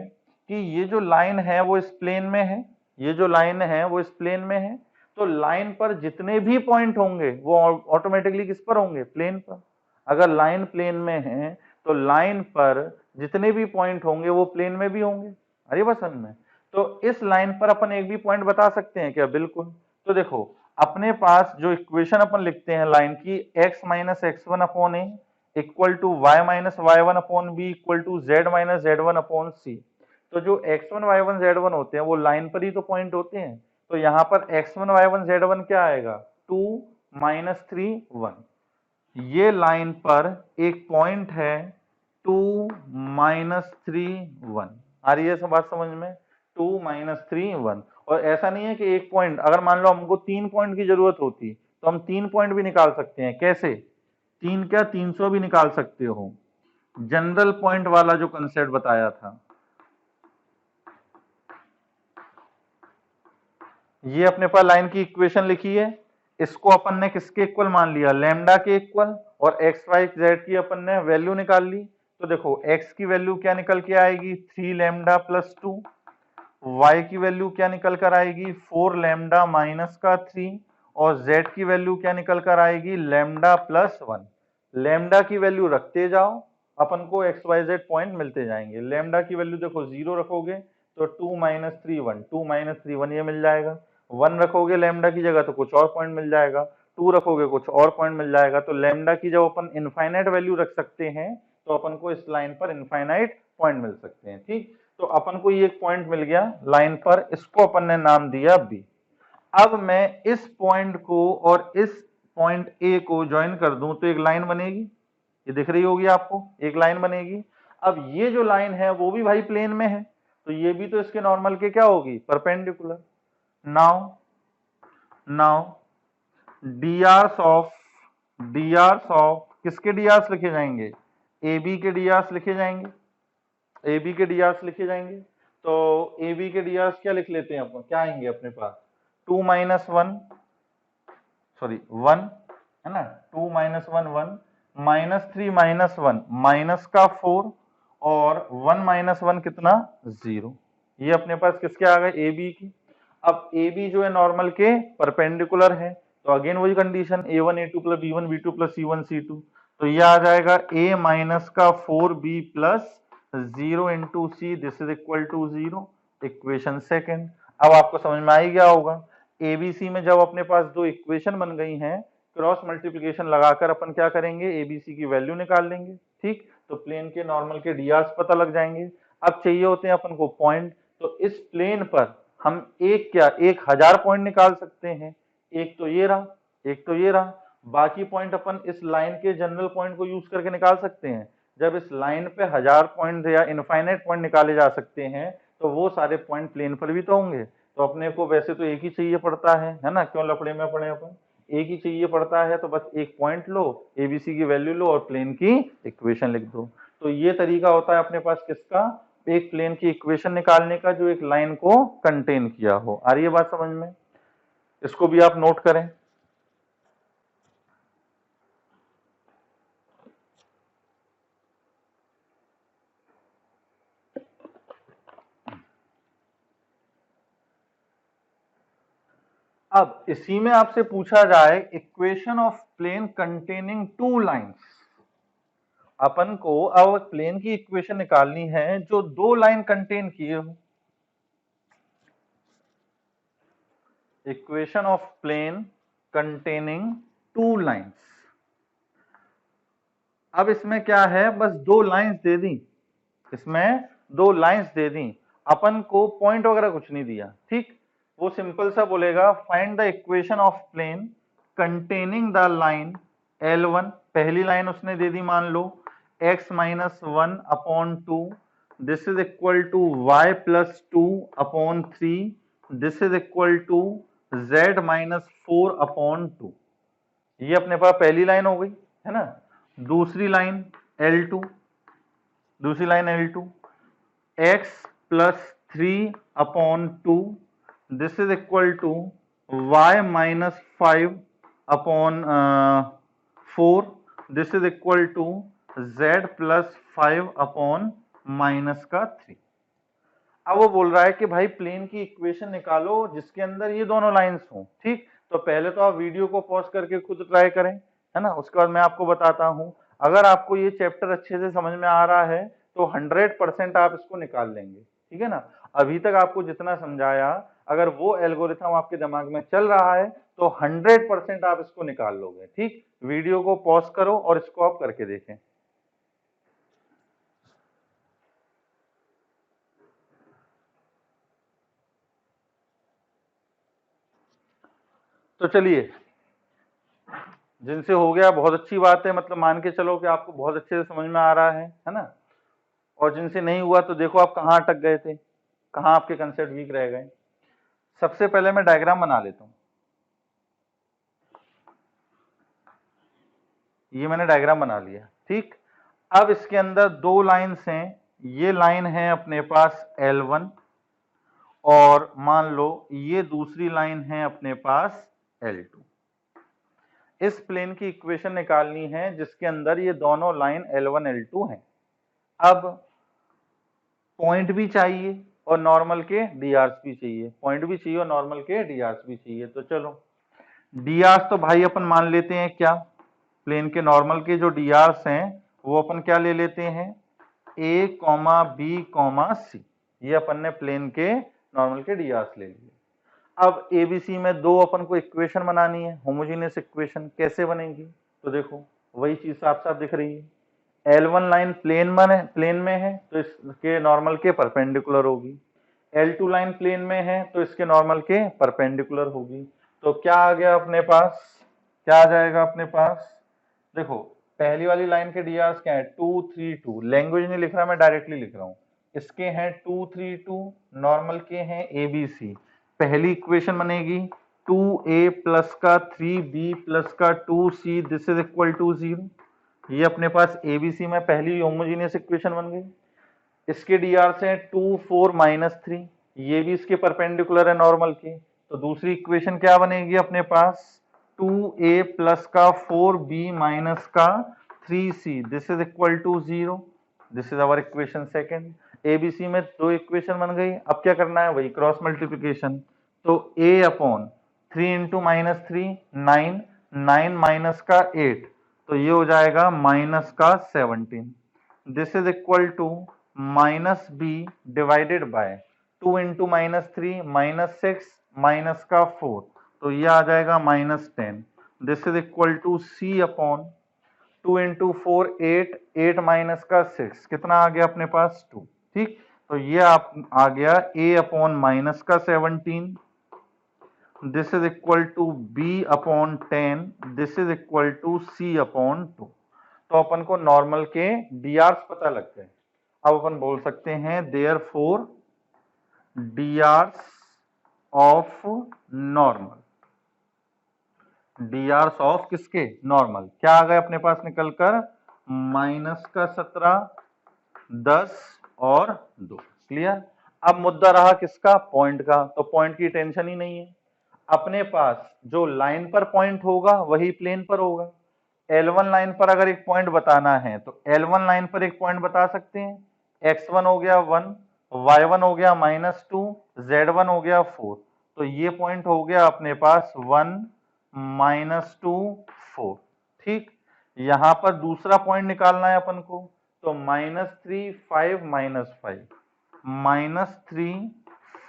कि ये जो लाइन है वो इस प्लेन में है, ये जो लाइन है वो इस प्लेन में है, तो लाइन पर जितने भी पॉइंट होंगे वो ऑटोमेटिकली किस पर होंगे, प्लेन पर। अगर लाइन प्लेन में है तो लाइन पर जितने भी पॉइंट होंगे वो प्लेन में भी होंगे। अरे बस समझ में। तो इस लाइन पर अपन एक भी पॉइंट बता सकते हैं क्या, बिल्कुल। तो देखो अपने पास जो इक्वेशन अपन लिखते हैं लाइन की, x minus X one upon A equal to Y minus Y one upon B equal to Z minus Z one upon C. तो जो x1 y1 z1 होते हैं वो लाइन पर ही तो पॉइंट होते हैं। तो यहाँ पर x1 y1 z1 क्या आएगा, 2 माइनस 3 1। ये लाइन पर एक पॉइंट है 2 माइनस 3 1। आ रही है सब बात समझ में, 2 माइनस 3 1। और ऐसा नहीं है कि एक पॉइंट, अगर मान लो हमको 3 पॉइंट की जरूरत होती तो हम 3 पॉइंट भी निकाल सकते हैं। कैसे, 3 क्या 300 भी निकाल सकते हो। जनरल पॉइंट वाला जो कंसेप्ट बताया था, ये अपने पास लाइन की इक्वेशन लिखी है, इसको अपन ने किसके इक्वल मान लिया, लैम्डा के इक्वल, और एक्स वाई जेड की अपन ने वैल्यू निकाल ली। तो देखो x की वैल्यू क्या निकल के आएगी, 3 लैम्डा प्लस 2, y की वैल्यू क्या निकल कर आएगी, 4 लैम्डा माइनस का 3, और z की वैल्यू क्या निकल कर आएगी, लैम्डा प्लस 1। लैम्डा की वैल्यू रखते जाओ, अपन को एक्स वाई जेड पॉइंट मिलते जाएंगे। लैम्डा की वैल्यू देखो 0 रखोगे तो 2 माइनस 3 1, 2 माइनस 3 1 ये मिल जाएगा। 1 रखोगे लैम्डा की जगह तो कुछ और पॉइंट मिल जाएगा, 2 रखोगे कुछ और पॉइंट मिल जाएगा। तो लैम्डा की जब अपन इनफाइनाइट वैल्यू रख सकते हैं तो अपन को इस लाइन पर इनफाइनाइट पॉइंट मिल सकते हैं। ठीक, तो अपन को ये एक पॉइंट मिल गया लाइन पर, इसको अपन ने नाम दिया बी। अब मैं इस पॉइंट को और इस पॉइंट ए को ज्वाइन कर दूं तो एक लाइन बनेगी, ये दिख रही होगी आपको, एक लाइन बनेगी। अब ये जो लाइन है वो भी भाई प्लेन में है, तो ये भी तो इसके नॉर्मल के क्या होगी, परपेंडिकुलर। नाउ नाउ डीआरस ऑफ किसके डीआरस लिखे जाएंगे, ए बी के डीआरस लिखे जाएंगे, ए बी के डीआरस लिखे जाएंगे। तो ए बी के डीआरस क्या लिख लेते हैं अपन, क्या आएंगे अपने पास, 2 माइनस 1 सॉरी 1, है ना, 2 माइनस 1 1, माइनस 3 माइनस 1 माइनस का 4, और 1 माइनस 1 कितना, 0। ये अपने पास किसके आ गए, ए बी की। अब ए बी जो है नॉर्मल के परपेंडिकुलर है, तो अगेन वही condition, a1 a2 plus b1 b2 plus c1 c2। तो ये आ जाएगा a माइनस का 4b plus 0 into c, this is equal to 0, equation second. अब आपको समझ में आ ही गया होगा, एबीसी में जब अपने पास दो इक्वेशन बन गई हैं, क्रॉस मल्टीप्लिकेशन लगाकर अपन क्या करेंगे, एबीसी की वैल्यू निकाल लेंगे। ठीक, तो प्लेन के नॉर्मल के डीआरस पता लग जाएंगे। अब चाहिए होते हैं अपन को पॉइंट, तो इस प्लेन पर हम एक क्या 1000 पॉइंट निकाल सकते हैं। एक तो ये रहा, एक तो ये रहा, बाकी पॉइंट अपन इस लाइन के जनरल पॉइंट को यूज करके निकाल सकते हैं। जब इस लाइन पे 1000 पॉइंट या इनफाइनाइट पॉइंट निकाले जा सकते हैं तो वो सारे पॉइंट प्लेन पर भी तो होंगे। तो अपने को वैसे तो एक ही चाहिए पड़ता है ना, क्यों लफड़े में पड़े अपन, एक ही चाहिए पड़ता है, तो बस एक पॉइंट लो, एबीसी की वैल्यू लो और प्लेन की इक्वेशन लिख दो। तो ये तरीका होता है अपने पास किसका, एक प्लेन की इक्वेशन निकालने का जो एक लाइन को कंटेन किया हो। आ रही है बात समझ में? इसको भी आप नोट करें। अब इसी में आपसे पूछा जाए equation of plane containing two lines, अपन को अब प्लेन की इक्वेशन निकालनी है जो दो लाइन कंटेन किए हो। Equation of plane containing two lines. अब इसमें क्या है, बस दो लाइंस दे दी, इसमें दो लाइंस दे दी, अपन को पॉइंट वगैरह कुछ नहीं दिया। ठीक, वो सिंपल सा बोलेगा find the equation of plane containing the line L1, पहली लाइन उसने दे दी, मान लो x minus 1/2, this is equal to y plus 2/3, this is equal to z minus 4/2। ये अपने पास पहली लाइन हो गई है ना। दूसरी लाइन L2, दूसरी line L2, x plus 3/2, this is equal to y minus 5/4, this is equal to z plus 5/-3। अब वो बोल रहा है कि भाई प्लेन की इक्वेशन निकालो जिसके अंदर ये दोनों लाइंस हों। ठीक, तो पहले तो आप वीडियो को पॉज करके खुद ट्राई करें, है ना, उसके बाद मैं आपको बताता हूं। अगर आपको ये चैप्टर अच्छे से समझ में आ रहा है तो 100% आप इसको निकाल लेंगे। ठीक है ना, अभी तक आपको जितना समझाया, अगर वो एल्गोरिथम आपके दिमाग में चल रहा है तो 100% आप इसको निकाल लोगे। ठीक, वीडियो को पॉज करो और इसको आप करके देखें। तो चलिए, जिनसे हो गया बहुत अच्छी बात है, मतलब मान के चलो कि आपको बहुत अच्छे से समझ में आ रहा है ना। और जिनसे नहीं हुआ तो देखो आप कहाँ अटक गए थे, कहाँ आपके कंसेप्ट वीक रह गए। सबसे पहले मैं डायग्राम बना लेता हूं। ये मैंने डायग्राम बना लिया। ठीक, अब इसके अंदर दो लाइंस हैं, ये लाइन है अपने पास L1 और मान लो ये दूसरी लाइन है अपने पास L2। इस प्लेन की इक्वेशन निकालनी है जिसके अंदर ये दोनों लाइन L1 L2 हैं। अब पॉइंट भी चाहिए और नॉर्मल के डीआर्स भी चाहिए, पॉइंट भी चाहिए और नॉर्मल के डीआर्स भी चाहिए। तो चलो डीआर्स तो भाई अपन मान लेते हैं क्या, प्लेन के नॉर्मल के जो डीआर्स हैं वो अपन क्या ले लेते हैं, a, b, c। ये अपन ने प्लेन के नॉर्मल के डीआर्स ले लिए। अब एबीसी में दो अपन को इक्वेशन बनानी है, होमोजेनियस इक्वेशन। कैसे बनेगी, तो देखो वही चीज साफ साफ दिख रही है। L1 लाइन प्लेन में है तो इसके नॉर्मल के परपेंडिकुलर होगी, L2 लाइन प्लेन में है तो इसके नॉर्मल के परपेंडिकुलर होगी। तो क्या आ गया अपने पास, क्या आ जाएगा अपने पास, देखो पहली वाली लाइन के डीआर्स क्या है, 2 3 2, लैंग्वेज नहीं लिख रहा मैं, डायरेक्टली लिख रहा हूं। इसके हैं 2 3 2, नॉर्मल के हैं ABC। पहली इक्वेशन बनेगी 2a प्लस का 3b प्लस का 2c, this is equal to 0। ये अपने पास ABC में पहली होमोजेनियस इक्वेशन बन गई। इसके डीआर से 2 4 -3, ये भी इसके परपेंडिकुलर है नॉर्मल के। तो दूसरी इक्वेशन क्या बनेगी अपने पास, 2a प्लस का 4b माइनस का 3c, this is equal to 0। This is our equation second. ABC में दो इक्वेशन बन गई, अब क्या करना है, वही क्रॉस मल्टीप्लिकेशन। तो a अपॉन 3 इंटू -3 9, 9 माइनस का 8, तो ये हो जाएगा माइनस का 17। This is equal to minus b divided by 2 into -3 -6 minus का 4, तो ये आ जाएगा -10। This is equal to c upon 2 into 4 8, 8 minus का 6, कितना आ गया अपने पास 2। ठीक, तो ये आप आ गया a अपॉन माइनस का 17, this is equal to b upon 10, this is equal to c upon 2। तो अपन को नॉर्मल के डीआर्स पता लग गए। अब अपन बोल सकते हैं देयरफॉर डीआर्स ऑफ नॉर्मल, डीआर्स ऑफ किसके, नॉर्मल, क्या आ गए अपने पास निकलकर, माइनस का 17, 10 और 2। क्लियर। अब मुद्दा रहा किसका, पॉइंट का, तो पॉइंट की टेंशन ही नहीं है। अपने पास जो लाइन पर पॉइंट होगा वही प्लेन पर होगा। L1 लाइन पर अगर एक पॉइंट बताना है तो L1 लाइन पर एक पॉइंट बता सकते हैं। x1 हो गया 1, y1 हो गया -2, z1 हो गया 4। तो ये पॉइंट हो गया अपने पास 1, -2, 4। ठीक। यहां पर दूसरा पॉइंट निकालना है अपन को, तो -3, 5, -5, -3,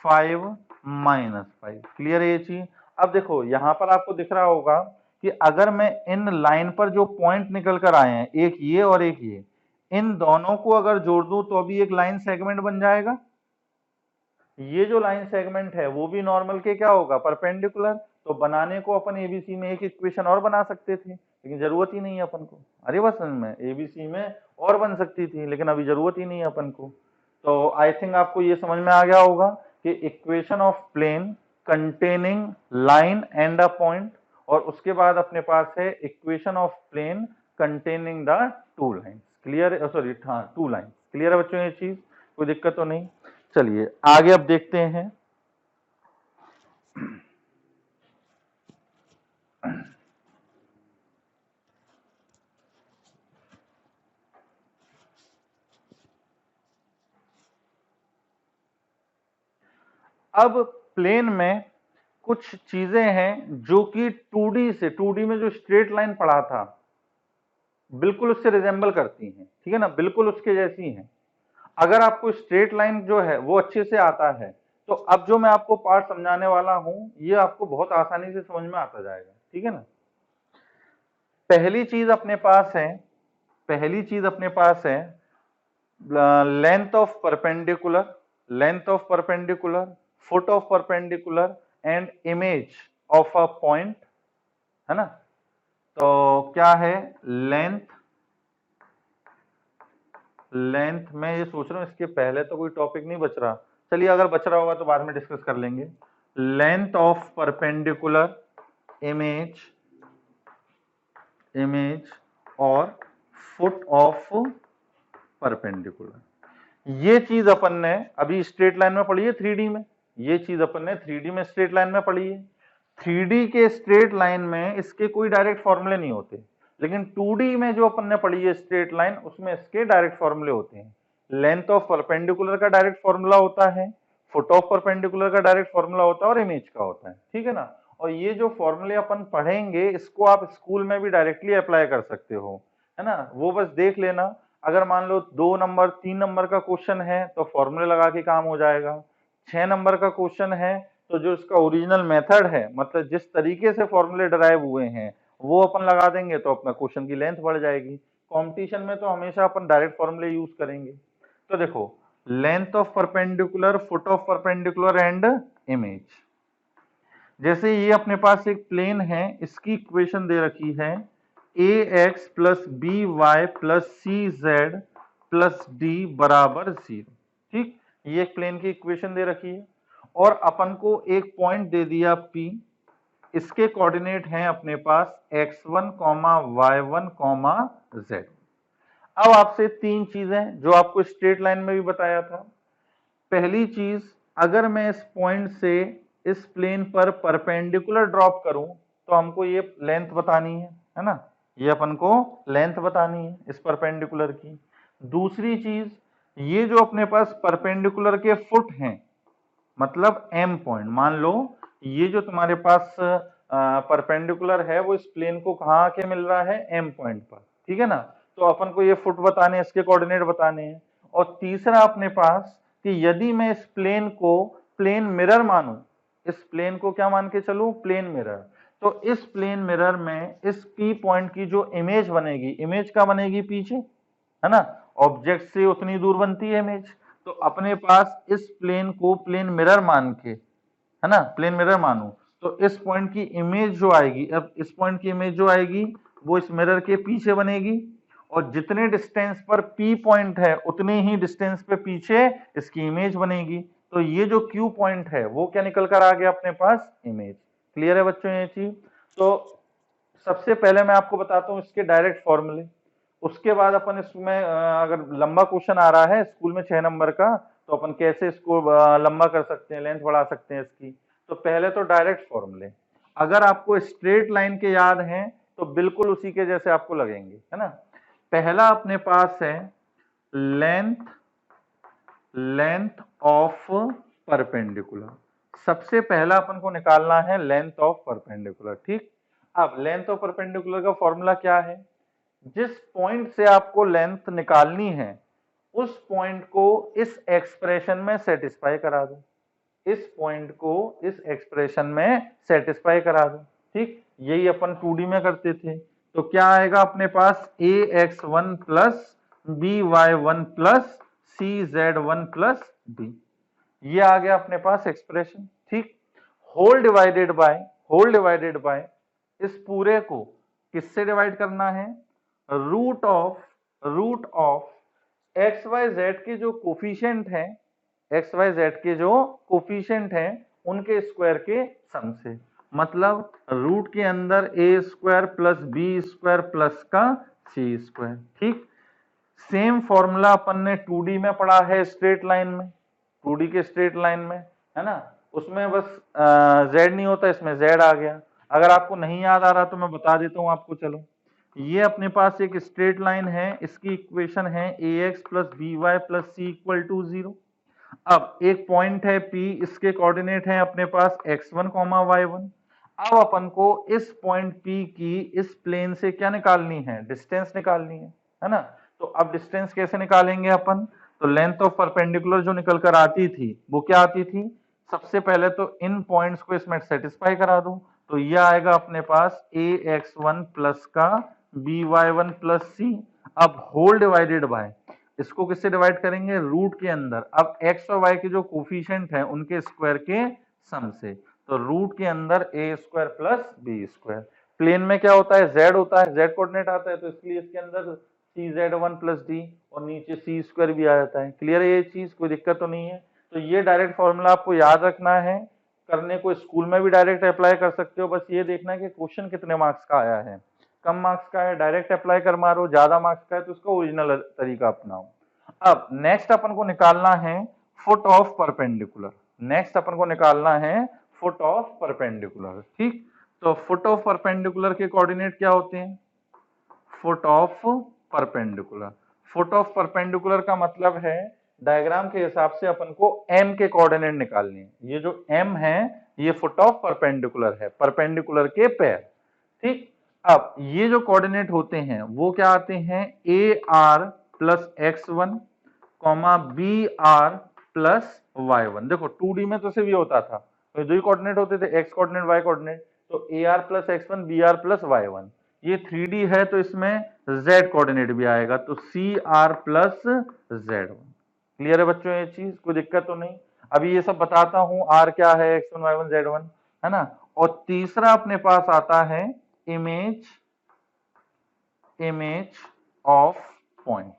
5, -5। क्लियर है ये चीज। अब देखो यहां पर आपको दिख रहा होगा कि अगर मैं इन लाइन पर जो पॉइंट निकल कर आए हैं, एक ये और एक ये, इन दोनों को अगर जोड़ दूं तो अभी एक लाइन सेगमेंट बन जाएगा। ये जो लाइन सेगमेंट है वो भी नॉर्मल के क्या होगा, परपेंडिकुलर। तो बनाने को अपन एबीसी में एक इक्वेशन और बना सकते थे, लेकिन जरूरत ही नहीं है अपन को। अरे बस में एबीसी में और बन सकती थी, लेकिन अभी जरूरत ही नहीं है अपन को। तो आई थिंक आपको ये समझ में आ गया होगा कि equation of plane containing line and a point, और उसके बाद अपने पास है equation of plane containing the two lines. Clear, sorry हाँ, टू लाइन्स। क्लियर है बच्चों ये चीज, कोई दिक्कत तो नहीं। चलिए आगे अब देखते हैं। अब प्लेन में कुछ चीजें हैं जो कि 2D से, 2D में जो स्ट्रेट लाइन पढ़ा था बिल्कुल उससे रिजेंबल करती हैं, ठीक है ना, बिल्कुल उसके जैसी हैं। अगर आपको स्ट्रेट लाइन जो है वो अच्छे से आता है तो अब जो मैं आपको पार्ट समझाने वाला हूं ये आपको बहुत आसानी से समझ में आता जाएगा, ठीक है ना। पहली चीज अपने पास है, पहली चीज अपने पास है length of perpendicular, length of perpendicular, foot of perpendicular and image of a point, है ना। तो क्या है लेंथ, लेंथ में ये सोच रहा हूं इसके पहले तो कोई टॉपिक नहीं बच रहा, चलिए अगर बच रहा होगा तो बाद में डिस्कस कर लेंगे। Length of perpendicular, image, image और फुट ऑफ परपेंडिकुलर। ये चीज अपन ने अभी स्ट्रेट लाइन में पढ़ी है 3D में, ये चीज अपन ने 3D में स्ट्रेट लाइन में पढ़ी है। 3D के स्ट्रेट लाइन में इसके कोई डायरेक्ट फॉर्मूले नहीं होते, लेकिन 2D में जो अपन ने पढ़ी है स्ट्रेट लाइन उसमें इसके डायरेक्ट फॉर्मूले होते हैं। लेंथ ऑफ परपेंडिकुलर का डायरेक्ट फॉर्मूला होता है, फुट ऑफ परपेंडिकुलर का डायरेक्ट फॉर्मूला होता है और इमेज का होता है, ठीक है ना। और ये जो फॉर्मूले अपन पढ़ेंगे इसको आप स्कूल में भी डायरेक्टली अप्लाई कर सकते हो, है ना। वो बस देख लेना, अगर मान लो 2 नंबर 3 नंबर का क्वेश्चन है तो फॉर्मूले लगा के काम हो जाएगा। 6 नंबर का क्वेश्चन है तो जो इसका ओरिजिनल मेथड है, मतलब जिस तरीके से फॉर्मूले डराइव हुए हैं वो अपन लगा देंगे तो अपना क्वेश्चन की लेंथ बढ़ जाएगी। कंपटीशन में तो हमेशा अपन डायरेक्ट फॉर्मूले यूज करेंगे। तो देखो length of perpendicular, foot of perpendicular and image. जैसे ये अपने पास एक प्लेन है, इसकी इक्वेशन दे रखी है ax plus B Y plus सी जेड प्लस डी बराबर 0। ठीक, ये एक प्लेन की इक्वेशन दे रखी है और अपन को एक पॉइंट दे दिया P, इसके कोऑर्डिनेट हैं अपने पास x1, y1, z। अब आपसे तीन चीजें जो आपको स्ट्रेट लाइन में भी बताया था। पहली चीज, अगर मैं इस पॉइंट से इस प्लेन पर परपेंडिकुलर ड्रॉप करूं तो हमको ये लेंथ बतानी है ना, ये अपन को लेंथ बतानी है इस परपेंडिकुलर की। दूसरी चीज, ये जो अपने पास परपेंडिकुलर के फुट हैं, मतलब एम पॉइंट, मान लो ये जो तुम्हारे पास परपेंडिकुलर है वो इस प्लेन को कहाँ आके मिल रहा है, एम पॉइंट पर, ठीक है ना। तो अपन को ये फुट बताने, इसके कोऑर्डिनेट बताने हैं। और तीसरा अपने पास कि यदि मैं इस प्लेन को प्लेन मिरर मानूं, इस प्लेन को क्या मान के चलूं, प्लेन मिरर, तो इस प्लेन मिरर में इस पी पॉइंट की जो इमेज बनेगी, इमेज का बनेगी पीछे, है ना, ऑब्जेक्ट से उतनी दूर बनती है इमेज। तो अपने पास इस प्लेन को प्लेन मिरर मान के, है ना, प्लेन मिरर मानू तो इस पॉइंट की इमेज जो आएगी, अब इस पॉइंट की इमेज जो आएगी वो इस मिरर के पीछे बनेगी, और जितने डिस्टेंस पर P पॉइंट है उतने ही डिस्टेंस पे पीछे इसकी इमेज बनेगी। तो ये जो Q पॉइंट है वो क्या निकल कर आ गया अपने पास, इमेज। क्लियर है बच्चों ये चीज। तो सबसे पहले मैं आपको बताता हूं इसके डायरेक्ट फॉर्मूले। उसके बाद अपन इसमें अगर लंबा क्वेश्चन आ रहा है स्कूल में 6 नंबर का, तो अपन कैसे इसको लंबा कर सकते हैं, लेंथ बढ़ा सकते हैं इसकी। तो पहले तो डायरेक्ट फॉर्मूले, अगर आपको स्ट्रेट लाइन के याद हैं तो बिल्कुल उसी के जैसे आपको लगेंगे, है ना। पहला अपने पास है लेंथ ऑफ परपेंडिकुलर। सबसे पहला अपन को निकालना है लेंथ ऑफ परपेंडिकुलर, ठीक। अब लेंथ ऑफ परपेंडिकुलर का फॉर्मूला क्या है, जिस पॉइंट से आपको लेंथ निकालनी है उस पॉइंट को इस एक्सप्रेशन में सेटिस्फाई करा दो, इस पॉइंट को इस एक्सप्रेशन में सेटिस्फाई करा दो, ठीक। यही अपन 2D में करते थे। तो क्या आएगा अपने पास, ax1 plus by1 plus cz1 plus d, ये आ गया अपने पास एक्सप्रेशन, ठीक। होल डिवाइडेड बाय इस पूरे को किससे डिवाइड करना है, root of x y z के जो कोफिशिएंट है, एक्स वाई जेड के जो कोफिशिएंट है उनके स्क्वायर के सम से, मतलब रूट के अंदर A square plus B square plus का सी स्क्वायर, ठीक। सेम फॉर्मूला अपन ने 2D में पढ़ा है स्ट्रेट लाइन में, 2D के स्ट्रेट लाइन में, है ना। उसमें बस z नहीं होता, इसमें z आ गया। अगर आपको नहीं याद आ रहा तो मैं बता देता हूं आपको, चलो। ये अपने पास एक स्ट्रेट लाइन है, इसकी इक्वेशन है ax plus B Y plus c equal to 0। अब एक पॉइंट है P, इसके कोऑर्डिनेट है अपने पास x1 y1। अब अपन को इस पॉइंट P की इस प्लेन से क्या निकालनी है, डिस्टेंस निकालनी है ना। तो अब डिस्टेंस कैसे निकालेंगे अपन, तो लेंथ ऑफ परपेंडिकुलर जो निकल कर आती थी वो क्या आती थी, सबसे पहले तो इन पॉइंट्स को इसमें सेटिस्फाई करा दो, तो ये आएगा अपने पास ax1 प्लस का by1 प्लस सी। अब होल डिवाइडेड बाय, इसको किससे डिवाइड करेंगे, रूट के अंदर। अब x और y के जो कोफिशिएंट है उनके स्क्वायर के सम से, तो रूट के अंदर a square plus B square. Plane में क्या होता है, z होता है, z कोऑर्डिनेट आता है, तो इसलिए इसके अंदर cz1 प्लस डी और नीचे सी स्क्वायर भी आ जाता है। क्लियर है ये चीज, कोई दिक्कत तो नहीं है। तो ये डायरेक्ट फॉर्मूला आपको याद रखना है, करने को स्कूल में भी डायरेक्ट अप्लाई कर सकते हो, बस ये देखना है कि क्वेश्चन कितने मार्क्स का आया है। कम मार्क्स का है डायरेक्ट अप्लाई कर मारो, ज्यादा मार्क्स का है तो उसका ओरिजिनल तरीका अपनाओ। अब नेक्स्ट अपन को निकालना है फुट ऑफ परपेंडिकुलर, नेक्स्ट अपन को निकालना है फुट ऑफ परपेंडिकुलर, ठीक। तो फुट ऑफ परपेंडिकुलर के कोऑर्डिनेट क्या होते हैं, foot of perpendicular. Foot of perpendicular का मतलब है डायग्राम के हिसाब से अपन को m के कोऑर्डिनेट निकालने हैं। ये जो m है ये फुट ऑफ परपेंडिकुलर है, परपेंडिकुलर के पैर, ठीक। अब ये जो कोऑर्डिनेट होते हैं वो क्या आते हैं, a r plus x one comma b r plus y one. देखो 2D में तो सिर्फ ये होता था, तो दो ही कोऑर्डिनेट होते थे, एक्स कोऑर्डिनेट वाई कोऑर्डिनेट, तो a r plus x one b r plus y one. ये 3D है तो इसमें z कोऑर्डिनेट भी आएगा, तो c r plus z one. Clear है बच्चों ये चीज, कोई दिक्कत तो नहीं। अभी ये सब बताता हूं, आर क्या है, x one y one z one, है ना। और तीसरा अपने पास आता है इमेज ऑफ पॉइंट।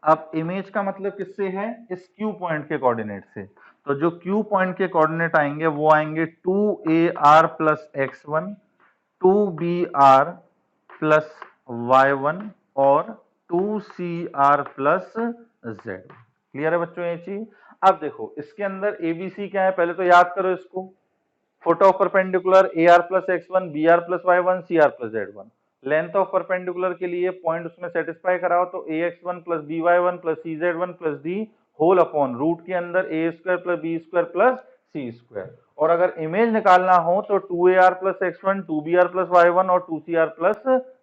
अब इमेज का मतलब किससे है, इस क्यू पॉइंट के कोऑर्डिनेट से। तो जो क्यू पॉइंट के कोऑर्डिनेट आएंगे वो आएंगे 2ar plus x one, 2br plus y1 और 2cr प्लस z। क्लियर है बच्चों ये चीज। अब देखो इसके अंदर एबीसी क्या है, पहले तो याद करो इसको। Foot of perpendicular ar plus x one, b r plus y one, c r plus z one. Length of perpendicular के लिए पॉइंट उसमें सेटिस्फाई कराओ, तो ax1 plus by1 plus cz1 plus d whole upon root के अंदर a square plus b square plus c square. और अगर image निकालना हो तो 2ar plus x1, 2br plus y1 और 2cr प्लस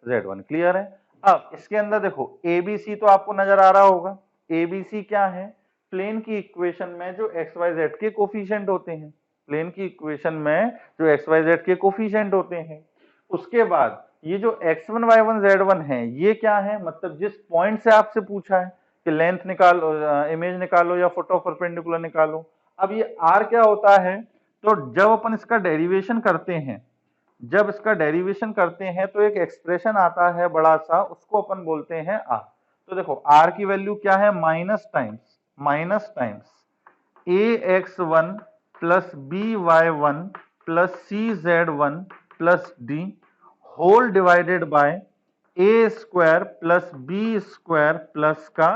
z1। क्लियर है। अब इसके अंदर देखो abc तो आपको नजर आ रहा होगा, abc क्या है, प्लेन की इक्वेशन में जो xyz के कोफिशिएंट होते हैं, प्लेन की इक्वेशन में जो xyz के कोफिशिएंट होते हैं। उसके बाद ये जो x1 y1 z1 है ये क्या है, मतलब जिस पॉइंट से आपसे पूछा है कि लेंथ निकालो, इमेज निकालो या फुट ऑफ परपेंडिकुलर निकालो। अब ये r क्या होता है, तो जब अपन इसका डेरिवेशन करते हैं, जब इसका डेरिवेशन करते हैं तो एक एक्सप्रेशन आता है बड़ा सा, उसको अपन बोलते हैं r। तो देखो r की वैल्यू क्या है, minus times ax1 plus by1 plus cz1 plus d whole divided by a square plus B square plus का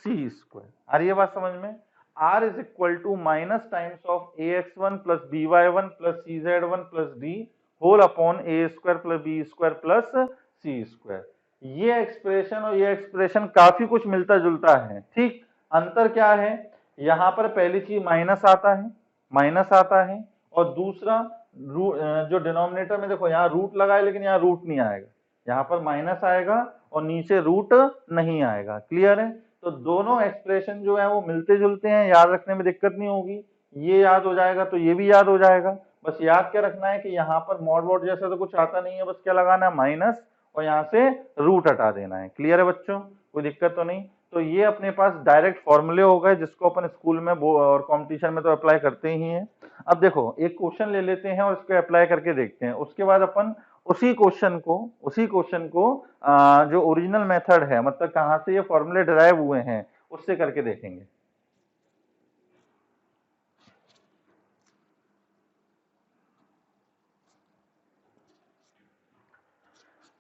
सी स्क्वायर। आ रही है बात समझ में? R is equal to minus times of a x one plus B y one plus C z one plus d whole upon a square plus B square plus c square. ये expression और ये expression काफी कुछ मिलता जुलता है, ठीक। अंतर क्या है, यहां पर पहली चीज माइनस आता है, माइनस आता है, और दूसरा जो डिनोमिनेटर में देखो यहाँ रूट लगा है लेकिन यहाँ रूट नहीं आएगा, यहाँ पर माइनस आएगा और नीचे रूट नहीं आएगा। क्लियर है? तो दोनों एक्सप्रेशन जो है वो मिलते जुलते हैं, याद रखने में दिक्कत नहीं होगी। ये याद हो जाएगा तो ये भी याद हो जाएगा। बस याद क्या रखना है कि यहाँ पर मॉड वॉड जैसा तो कुछ आता नहीं है, बस क्या लगाना है, माइनस, और यहाँ से रूट हटा देना है। क्लियर है बच्चों? कोई दिक्कत तो नहीं? तो ये अपने पास डायरेक्ट फॉर्मूले हो गए जिसको अपन स्कूल में और कॉम्पिटिशन में तो अप्लाई करते ही हैं। अब देखो एक क्वेश्चन ले लेते हैं और इसको अप्लाई करके देखते हैं, उसके बाद अपन उसी क्वेश्चन को जो ओरिजिनल मेथड है, मतलब कहाँ से ये फॉर्मूले डिराइव हुए हैं, उससे करके देखेंगे।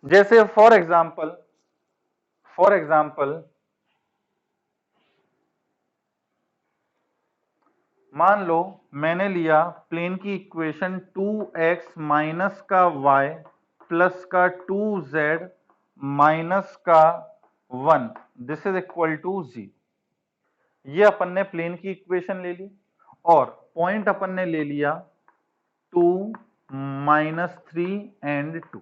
जैसे फॉर एग्जाम्पल मान लो मैंने लिया प्लेन की इक्वेशन 2x माइनस का y प्लस का 2z माइनस का 1, दिस इज इक्वल टू जी। ये अपन ने प्लेन की इक्वेशन ले ली और पॉइंट अपन ने ले लिया 2 -3 एंड 2।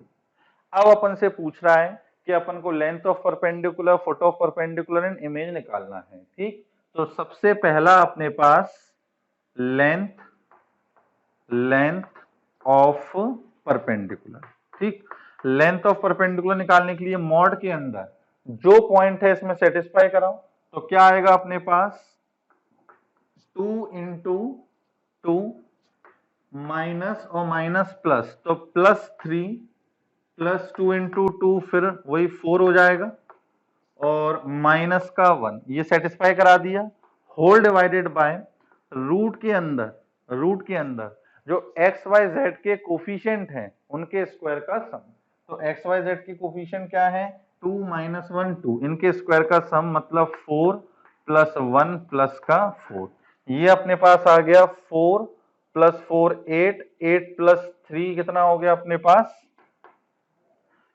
अब अपन से पूछ रहा है कि अपन को length of perpendicular, foot of perpendicular and image निकालना है, ठीक। तो सबसे पहला अपने पास लेंथ ऑफ परपेंडिकुलर, ठीक। लेंथ ऑफ परपेंडिकुलर निकालने के लिए मॉड के अंदर जो पॉइंट है इसमें सेटिस्फाई कराओ, तो क्या आएगा अपने पास 2 इंटू 2 माइनस और माइनस प्लस, तो +3 प्लस 2 इंटू 2 फिर वही 4 हो जाएगा, और माइनस का 1, ये सेटिस्फाई करा दिया। होल डिवाइडेड बाय रूट के अंदर जो एक्स वाई जेड के कोफिशिएंट हैं उनके स्क्वायर का सम। तो एक्स वाई जेड के कोफिशिएंट क्या है, 2 -1 2, इनके स्क्वायर का सम मतलब 4 प्लस 1 प्लस का 4। ये अपने पास आ गया 4 प्लस 4 8, 8 प्लस 3 कितना हो गया अपने पास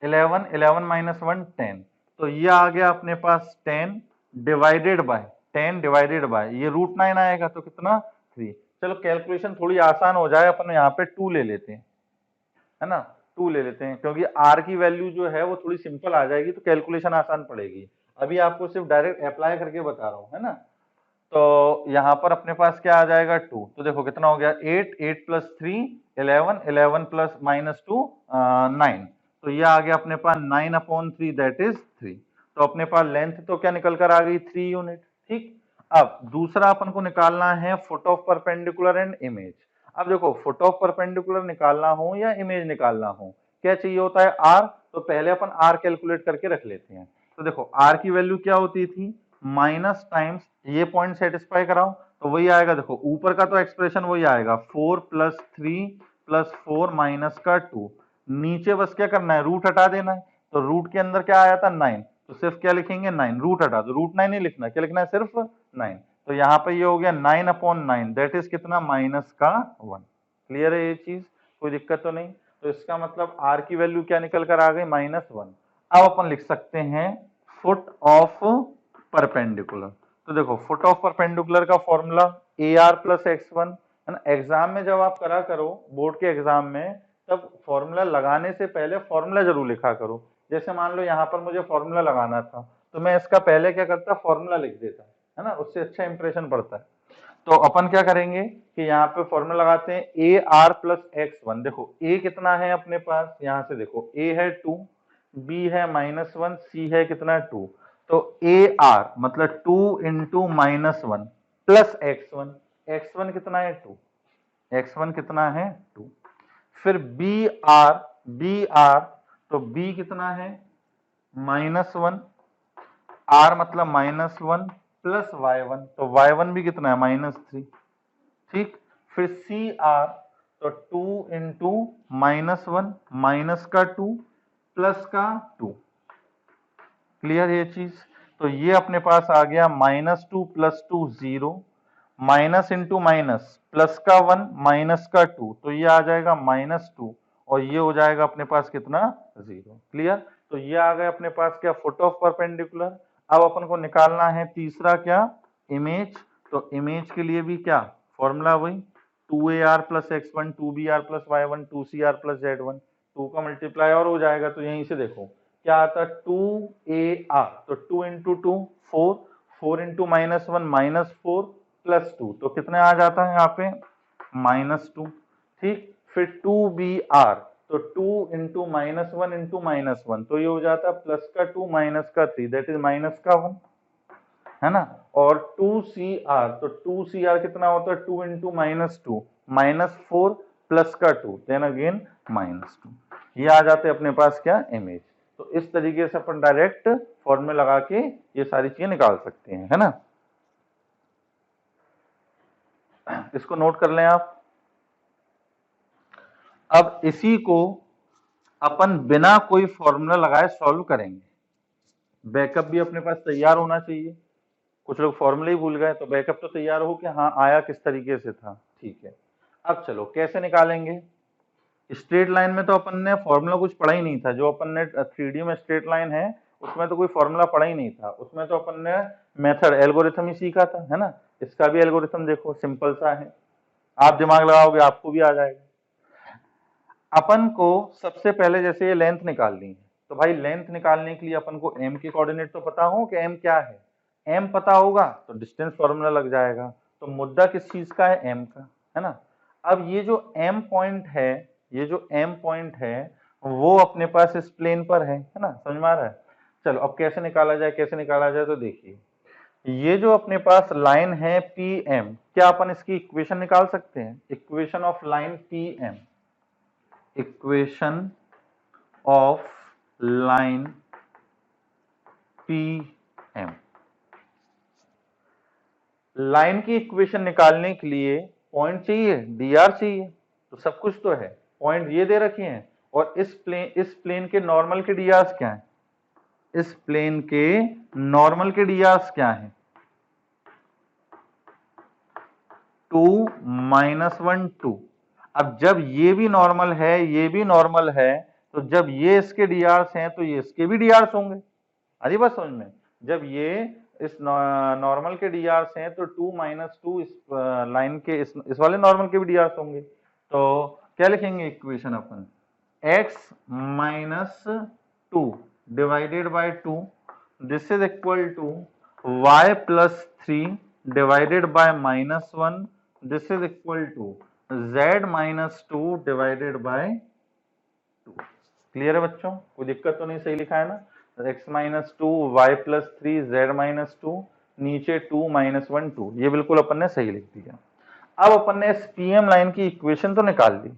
11, 11 माइनस 1 10। तो ये आ गया अपने पास 10 डिवाइडेड बाय ये √9 आएगा, तो कितना 3। चलो कैलकुलेशन थोड़ी आसान हो जाए, अपन यहाँ पे 2 ले लेते हैं, है ना, 2 ले लेते हैं, क्योंकि r की वैल्यू जो है वो थोड़ी सिंपल आ जाएगी तो कैलकुलेशन आसान पड़ेगी। अभी आपको सिर्फ डायरेक्ट अप्लाई करके बता रहा हूँ, है ना। तो यहाँ पर अपने पास क्या आ जाएगा 2, तो देखो कितना हो गया 8, 8 प्लस 3 11, 11 प्लस -2 9, तो ये आ गया अपने पास 9/3, दैट इज 3। तो अपने पास लेंथ तो क्या निकल कर आ गई 3 यूनिट, ठीक। अब दूसरा अपन को निकालना है foot of perpendicular and image. अब देखो फुट ऑफ परपेंडिकुलर निकालना हो या इमेज निकालना हो, क्या चाहिए होता है r, तो पहले अपन r कैलकुलेट करके रख लेते हैं। तो देखो r की वैल्यू क्या होती थी, माइनस टाइम्स ये पॉइंट सेटिस्फाई कराओ, तो वही आएगा, देखो ऊपर का तो एक्सप्रेशन वही आएगा 4 प्लस 3 प्लस 4 माइनस का 2, नीचे बस क्या करना है रूट हटा देना है। तो रूट के अंदर क्या आया था 9, तो सिर्फ क्या लिखेंगे 9, रूट हटा दो, √9 नहीं लिखना, क्या लिखना है सिर्फ 9। तो यहाँ पे ये हो गया 9/9, दैट इज कितना माइनस का 1। क्लियर है ये चीज, कोई दिक्कत तो नहीं। तो इसका मतलब r की वैल्यू क्या निकल कर आ गई -1। अब अपन लिख सकते हैं फुट ऑफ परपेंडिकुलर। तो देखो फुट ऑफ परपेंडिकुलर का फॉर्मूला AR प्लस x1, है ना। एग्जाम में जब आप करा करो, बोर्ड के एग्जाम में, तब फॉर्मूला लगाने से पहले फॉर्मूला जरूर लिखा करो। जैसे मान लो यहाँ पर मुझे फॉर्मूला लगाना था, तो मैं इसका पहले क्या करता, फॉर्मूला लिख देता, है ना, उससे अच्छा इंप्रेशन पड़ता है। तो अपन क्या करेंगे कि यहाँ पे फॉर्मूला लगाते हैं AR प्लस x1। देखो a कितना है अपने पास, यहाँ से देखो a है 2, b है -1, c है कितना 2, तो AR मतलब 2 इंटू -1 प्लस x1, x1 कितना है 2, x1 कितना है 2। फिर BR तो b कितना है -1, r मतलब -1 प्लस y1, तो y1 भी कितना है -3, ठीक। फिर CR तो 2 इंटू -1 माइनस का 2 प्लस का 2, क्लियर ये चीज? तो ये अपने पास आ गया -2 + 2 0, माइनस इंटू माइनस, प्लस का 1 माइनस का 2, तो ये आ जाएगा -2 और ये हो जाएगा अपने पास कितना 0। क्लियर? तो ये आ गया अपने पास क्या, फुट ऑफ परपेंडिकुलर। अब अपन को निकालना है तीसरा क्या, इमेज। तो इमेज के लिए भी क्या फॉर्मूला वही 2ar + x1 2br + y1 2cr + z1, 2 का मल्टीप्लाई और हो जाएगा। तो यहीं से देखो क्या आता है 2ar, तो 2 × 2 4, 4 × -1 -4 + 2, तो कितने आ जाता है यहाँ पे -2। ठीक, फिर 2br, तो 2 × -1 × -1, तो ये हो जाता है प्लस का 2 माइनस का 3, दैट इज माइनस का 1, है ना। और 2cr, तो 2cr कितना होता है 2 × -2 -4 प्लस का 2, देन अगेन -2। ये आ जाते हैं अपने पास क्या, इमेज। तो इस तरीके से अपन डायरेक्ट फॉर्मूला लगा के ये सारी चीजें निकाल सकते हैं, है ना। इसको नोट कर लें आप। अब इसी को अपन बिना कोई फॉर्मूला लगाए सॉल्व करेंगे। बैकअप भी अपने पास तैयार होना चाहिए। कुछ लोग फॉर्मूला ही भूल गए, तो बैकअप तो तैयार हो कि हाँ आया किस तरीके से था। ठीक है, अब चलो कैसे निकालेंगे। स्ट्रेट लाइन में तो अपन ने फॉर्मूला कुछ पढ़ा ही नहीं था। जो अपन ने 3D में स्ट्रेट लाइन है उसमें तो कोई फॉर्मूला पढ़ा ही नहीं था। उसमें तो अपन ने मेथड एल्गोरिथम ही सीखा था, है ना। इसका भी एल्गोरिथम देखो सिंपल सा है, आप दिमाग लगाओगे आपको भी आ जाएगा। अपन को सबसे पहले जैसे ये लेंथ निकालनी है, तो भाई लेंथ निकालने के लिए अपन को m के कोऑर्डिनेट तो पता हो कि m क्या है। m पता होगा तो डिस्टेंस फॉर्मूला लग जाएगा। तो मुद्दा किस चीज का है, m का, है ना। अब ये जो m पॉइंट है, ये जो m पॉइंट है वो अपने पास इस प्लेन पर है ना, समझ में आ रहा है। चलो अब कैसे निकाला जाए, कैसे निकाला जाए, तो देखिए ये जो अपने पास लाइन है PM, क्या अपन इसकी इक्वेशन निकाल सकते हैं, equation of line PM, equation of line PM। Line की इक्वेशन निकालने के लिए पॉइंट चाहिए, dr चाहिए, तो सब कुछ तो है, पॉइंट ये दे रखे हैं। और इस प्लेन के नॉर्मल के drs क्या है, इस प्लेन के नॉर्मल के drs क्या है, 2 -1 2। अब जब ये भी नॉर्मल है, ये भी नॉर्मल है, तो जब ये इसके डीआर्स हैं तो ये इसके भी डीआर्स होंगे। अरे बस समझ में, जब ये इस नॉर्मल के डीआर्स हैं तो 2 - 2 इस लाइन के इस वाले नॉर्मल के भी डीआर्स होंगे। तो क्या लिखेंगे इक्वेशन अपन, x - 2 divided by 2, this is equal to y + 3 divided by -1, this is equal to z - 2 divided by 2। Clear है बच्चों, कोई दिक्कत तो नहीं, सही लिखा है ना। x - 2 y + 3 z - 2, नीचे 2 - 1 2, ये बिल्कुल अपन ने सही लिख दिया। अब अपन ने इस PM लाइन की इक्वेशन तो निकाल ली।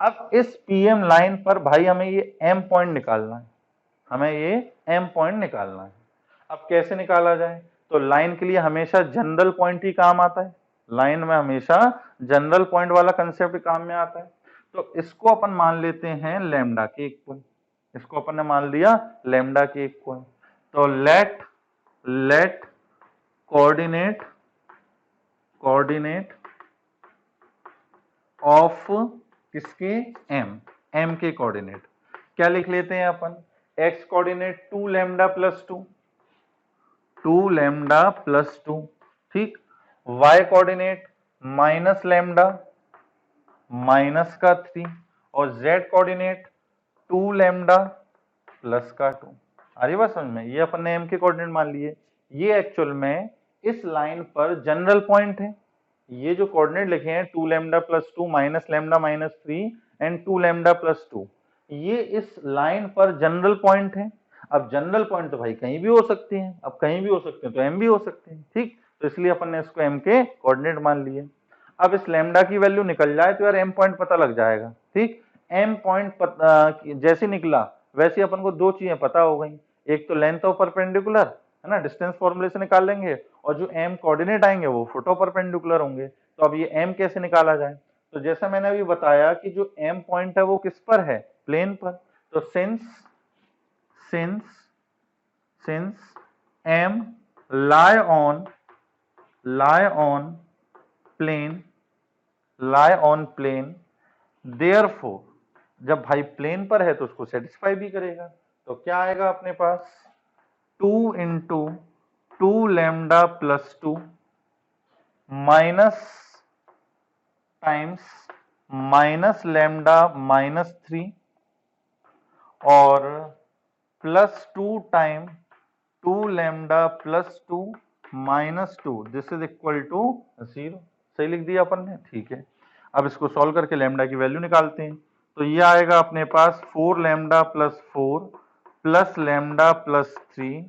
अब इस PM लाइन पर भाई हमें ये M पॉइंट निकालना है, हमें ये M पॉइंट निकालना है। अब कैसे निकाला जाए, तो लाइन के लिए हमेशा जनरल पॉइंट ही काम आता है। लाइन में हमेशा जनरल पॉइंट वाला कंसेप्ट काम में आता है। तो इसको अपन मान लेते हैं लैम्डा के इक्वल, इसको अपन ने मान लिया लैम्डा के इक्वल। तो लेट कोऑर्डिनेट ऑफ किसके, m के कोऑर्डिनेट क्या लिख लेते हैं अपन, x कोऑर्डिनेट 2 लैम्डा + 2, 2 लैम्डा + 2, ठीक। y coordinate minus lambda minus का 3, और z कोऑर्डिनेट 2 लैम्डा प्लस का 2। अरे बस समझ में, ये अपन ने m के कोऑर्डिनेट मान लिए। ये एक्चुअल में इस लाइन पर जनरल पॉइंट है। ये जो कोऑर्डिनेट लिखे हैं 2 lambda + 2 minus lambda -3 and 2 lambda + 2, ये इस लाइन पर जनरल पॉइंट है। अब जनरल पॉइंट तो भाई कहीं भी हो सकते हैं, अब कहीं भी हो सकते हैं तो m भी हो सकते हैं, ठीक। तो इसलिए अपन ने इसको m के कोऑर्डिनेट मान लिए। अब इस लैम्डा की वैल्यू निकल जाए तो यार m पॉइंट पता लग जाएगा, ठीक। m पॉइंट जैसे निकला वैसे अपन को दो चीजें पता हो गई, एक तो लेंथ ऑफ परपेंडिकुलर, है ना, डिस्टेंस फॉर्मूले से निकाल लेंगे, और जो m कोऑर्डिनेट आएंगे वो फुट ऑफ परपेंडिकुलर होंगे। तो अब ये m कैसे निकाला जाए, तो जैसा मैंने अभी बताया कि जो m पॉइंट है वो किस पर है, प्लेन पर। तो since since m lie on plane therefore, जब भाई प्लेन पर है तो उसको सेटिस्फाई भी करेगा। तो क्या आएगा अपने पास 2 into 2 lambda plus 2 minus times minus lambda minus 3 और plus 2 time 2 lambda plus 2 minus 2 this is equal to 0। सही लिख दिया अपन ने, ठीक है। अब इसको सॉल्व करके लैम्डा की वैल्यू निकालते हैं। तो ये आएगा अपने पास 4 lambda plus 4 plus lambda plus 3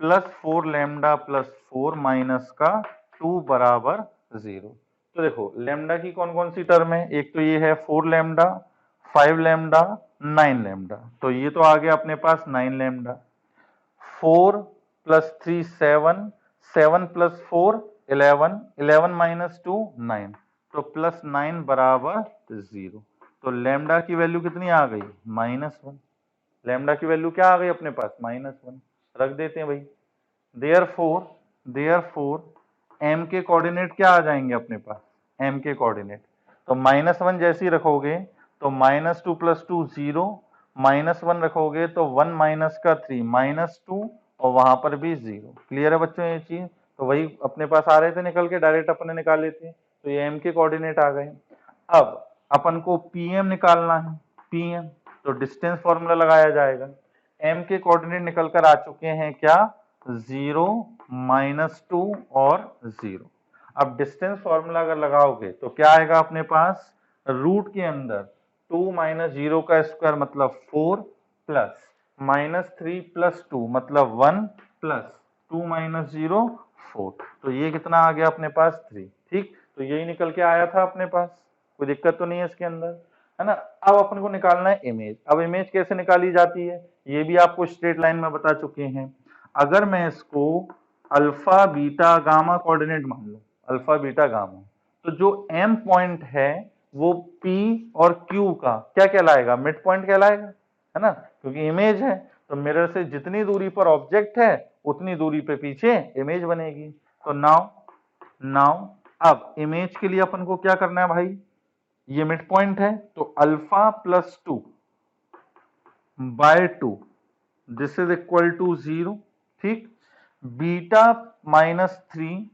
plus 4 lambda plus 4 minus का 2 बराबर 0। तो देखो लैम्डा की कौन कौन सी टर्म है, एक तो ये है 4 लैम्डा 5 लैम्डा 9 लैम्डा, तो ये तो आ गया अपने पास 9 लैम्डा। 4 प्लस 3 7 7 प्लस 4 11 11 माइनस 2 9, तो प्लस 9 बराबर 0। तो लैम्डा की वैल्यू कितनी आ गई -1। लैम्डा की वैल्यू क्या आ गई अपने पास -1, रख देते हैं भाई। देयरफॉर m के कोऑर्डिनेट क्या आ जाएंगे अपने पास, m के कोऑर्डिनेट तो -1 जैसे ही रखोगे तो -2 प्लस 2 0, -1 रखोगे तो 1 माइनस का 3 -2 और वहां पर भी 0। क्लियर है बच्चों ये चीज, तो वही अपने पास आ रहे थे निकल के, डायरेक्ट अपने निकाल लेते हैं। तो ये m के कोऑर्डिनेट आ गए। अब अपन को pm निकालना है, pm तो डिस्टेंस फॉर्मूला लगाया जाएगा। m के कोऑर्डिनेट निकल कर आ चुके हैं क्या 0 -2 और 0। अब डिस्टेंस फॉर्मूला अगर लगाओगे तो क्या आएगा अपने पास, रूट के अंदर 2 माइनस 0 का स्क्वायर मतलब 4 प्लस -3 प्लस 2 मतलब 1 प्लस 2 माइनस 0 4, तो ये कितना आ गया अपने पास 3। ठीक, तो यही निकल के आया था अपने पास, कोई दिक्कत तो नहीं है इसके अंदर, है ना। अब अपन को निकालना है इमेज। अब इमेज कैसे निकाली जाती है ये भी आपको स्ट्रेट लाइन में बता चुके हैं। अगर मैं इसको अल्फा बीटा गामा कोऑर्डिनेट मान लूं, अल्फा बीटा गामा, तो जो m पॉइंट है वो p और q का क्या कहलाएगा, मिड पॉइंट कहलाएगा, है ना, क्योंकि इमेज है तो मिरर से जितनी दूरी पर ऑब्जेक्ट है उतनी दूरी पे पीछे इमेज बनेगी। तो नाउ अब इमेज के लिए अपन को क्या करना है भाई, ये मिड पॉइंट है तो alpha plus 2 by 2 this is equal to 0। ठीक, beta -3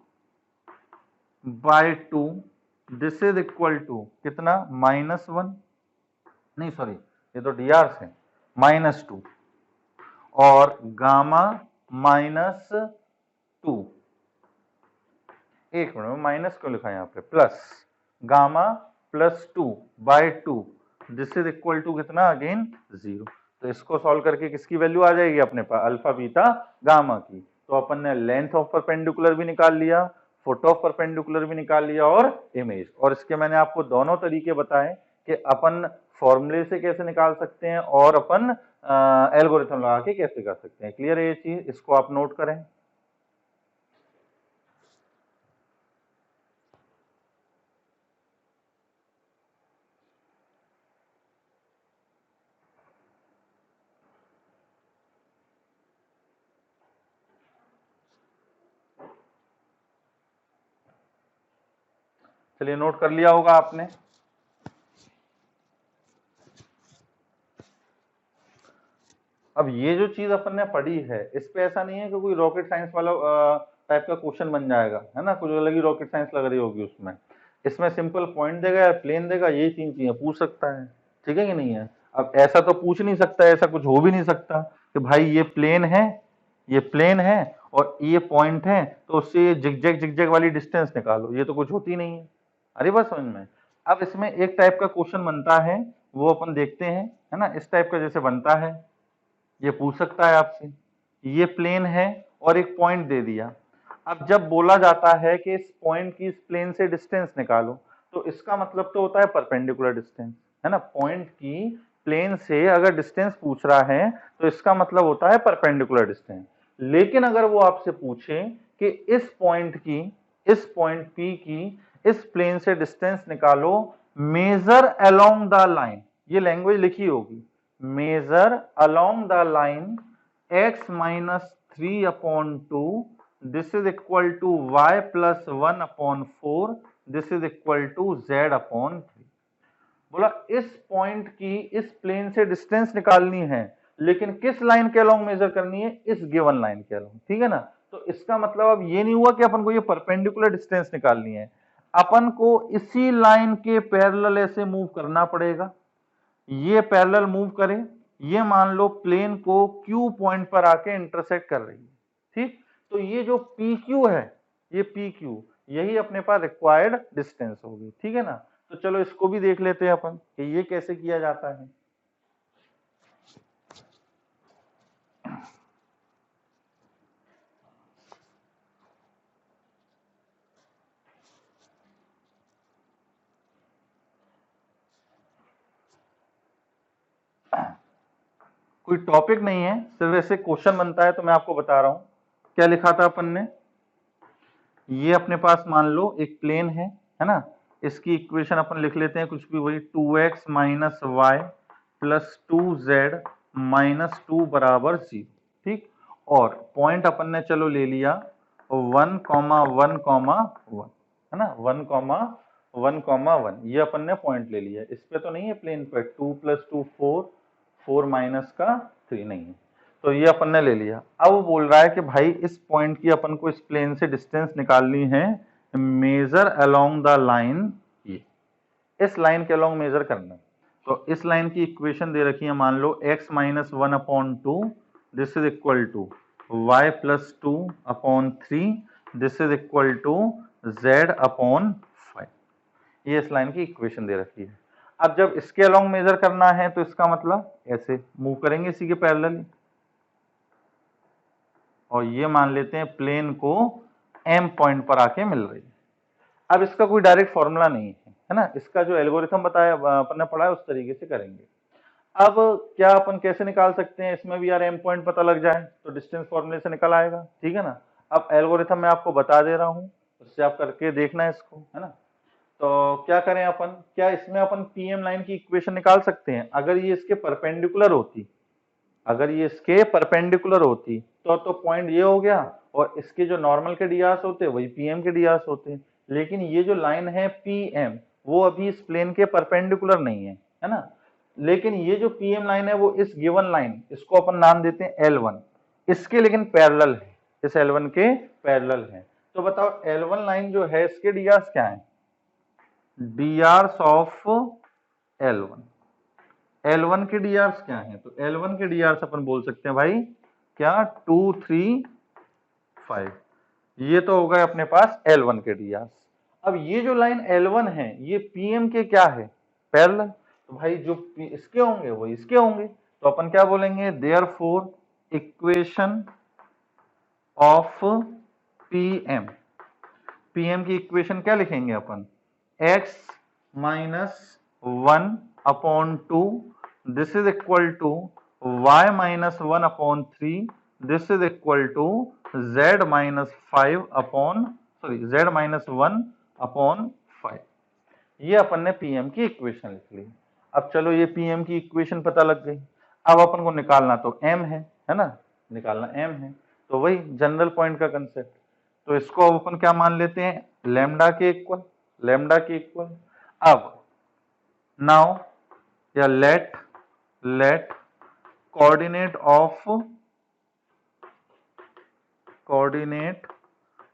by 2 this is equal to कितना -1, नहीं सॉरी ये तो dr से -2 और गामा -2, एक मिनट में माइनस क्यों लिखा है यहाँ पे, plus gamma +2 by 2 this is equal to कितना अगेन 0। तो इसको सॉल्व करके किसकी वैल्यू आ जाएगी अपने पास, अल्फा बीटा गामा की। तो अपन ने लेंथ ऑफ परपेंडिकुलर भी निकाल लिया, फुट ऑफ परपेंडिकुलर भी निकाल लिया और इमेज। और इसके मैंने आपको दोनों तरीके बताए कि अपन फॉर्मूले से कैसे निकाल सकते हैं और अपन एल्गोरिथम लगा के कैसे कर सकते हैं। क्लियर है ये चीज, इसको आप नोट करें। चलिए नोट कर लिया होगा आपने। अब ये जो चीज अपन ने पढ़ी है इस पे ऐसा नहीं है कि कोई रॉकेट साइंस वाला टाइप का क्वेश्चन बन जाएगा, है ना, कुछ अलग ही रॉकेट साइंस लग रही होगी उसमें। इसमें सिंपल पॉइंट देगा या प्लेन देगा, यही 3 चीजें पूछ सकता है, ठीक है कि नहीं है। अब ऐसा तो पूछ नहीं सकता, ऐसा कुछ हो भी नहीं सकता कि भाई ये प्लेन है, ये प्लेन है और ये पॉइंट है तो उससे ये जिगजैग वाली डिस्टेंस निकालो, ये तो कुछ होती नहीं है। अरे बस समझ में। अब इसमें एक टाइप का क्वेश्चन बनता है, वो अपन देखते हैं, है ना, इस टाइप का जैसे बनता है, ये पूछ सकता है आपसे, ये प्लेन है और एक पॉइंट दे दिया। अब जब बोला जाता है कि इस पॉइंट की इस प्लेन से डिस्टेंस निकालो, तो इसका मतलब तो होता है परपेंडिकुलर डिस्टेंस, है ना। पॉइंट की प्लेन से अगर डिस्टेंस पूछ रहा है तो इसका मतलब होता है परपेंडिकुलर डिस्टेंस। लेकिन अगर वो आपसे पूछे कि इस पॉइंट की, इस पॉइंट P की इस प्लेन से डिस्टेंस निकालो, मेजर अलोंग द लाइन, ये लैंग्वेज लिखी होगी, measure along the line x minus 3/2, this is equal to y plus 1/4, this is equal to z/3। बोला इस पॉइंट की इस प्लेन से डिस्टेंस निकालनी है, लेकिन किस लाइन के अलोंग मेजर करनी है, इस गिवन लाइन के अलोंग, ठीक है ना। तो इसका मतलब अब ये नहीं हुआ कि अपन को ये परपेंडिकुलर डिस्टेंस निकालनी है, अपन को इसी लाइन के पैरेलल ऐसे मूव करना पड़ेगा। ये पैरेलल मूव करे, ये मान लो प्लेन को Q पॉइंट पर आके इंटरसेक्ट कर रही है, ठीक। तो ये जो PQ है, ये PQ, यही अपने पास रिक्वायर्ड डिस्टेंस होगी, ठीक है ना। तो चलो इसको भी देख लेते हैं अपन कि ये कैसे किया जाता है। कोई टॉपिक नहीं है, सिर्फ ऐसे क्वेश्चन बनता है तो मैं आपको बता रहा हूं। क्या लिखा था अपन ने, ये अपने पास मान लो एक प्लेन है ना। इसकी इक्वेशन अपन लिख लेते हैं कुछ भी, वही 2x minus y plus 2z minus 2 बराबर 0, ठीक। और पॉइंट अपन ने चलो ले लिया 1,1,1, है ना, 1,1,1, ये अपन ने पॉइंट ले लिया। इस पे तो नहीं है प्लेन पे, 2 + 2 4, 4 माइनस का 3 नहीं है, तो ये अपन ने ले लिया। अब वो बोल रहा है कि भाई इस पॉइंट की अपन को इस प्लेन से डिस्टेंस निकालनी है, मेजर अलोंग द लाइन, ये इस लाइन के अलोंग मेजर करना है। तो इस लाइन की इक्वेशन दे रखी है, मान लो x minus 1/2, this is equal to y plus 2/3, this is equal to z/5। ये इस लाइन की इक्वेशन दे रखी है। अब जब इसके अलोंग मेजर करना है तो इसका मतलब ऐसे मूव करेंगे इसी के पैरेलल, और ये मान लेते हैं प्लेन को M पॉइंट पर आके मिल रही है। अब इसका कोई डायरेक्ट फॉर्मूला नहीं है ना, इसका जो एल्गोरिथम बताया अपन ने पढ़ा है उस तरीके से करेंगे। अब क्या अपन कैसे निकाल सकते हैं, इसमें भी यार M पॉइंट पता लग जाए तो डिस्टेंस फॉर्मूले से निकल आएगा, ठीक है ना। अब एल्गोरिथम मैं आपको बता दे रहा हूं, उससे आप करके देखना है इसको, है ना। तो क्या करें अपन, क्या इसमें अपन PM लाइन की इक्वेशन निकाल सकते हैं, अगर ये इसके परपेंडिकुलर होती, अगर ये इसके परपेंडिकुलर होती तो पॉइंट ये हो गया, और इसके जो नॉर्मल के डियास होते वही PM के डियास होते। लेकिन ये जो लाइन है PM, वो अभी इस प्लेन के परपेंडिकुलर नहीं है, है ना। लेकिन ये जो PM लाइन है वो इस गिवन लाइन, इसको अपन नाम देते हैं L1, इसके लेकिन पैरेलल है, इस L1 के पैरेलल है। तो बताओ L1 लाइन जो है इसके डियास क्या है, डियास ऑफ L1, L1 के डीआर्स क्या है, तो L1 के डीआर्स अपन बोल सकते हैं भाई क्या, 2 3 5, ये तो हो गए अपने पास L1 के डीआर्स। अब ये जो लाइन L1 है ये PM के क्या है, पैरेलल, तो भाई जो इसके होंगे वो इसके होंगे, तो अपन क्या बोलेंगे, therefore equation of PM, PM की इक्वेशन क्या लिखेंगे अपन, x minus 1/2, this is equal to y minus 1/3, this is equal to z minus 1/5। ये अपन ने PM की इक्वेशन लिख ली। अब चलो ये PM की इक्वेशन पता लग गई, अब अपन को निकालना तो M है ना, निकालना M है, तो वही जनरल पॉइंट का कंसेप्ट। तो इसको अब अपन क्या मान लेते हैं, लैम्डा के इक्वल, लैम्डा के इक्वल। अब नाउ या लेट कोऑर्डिनेट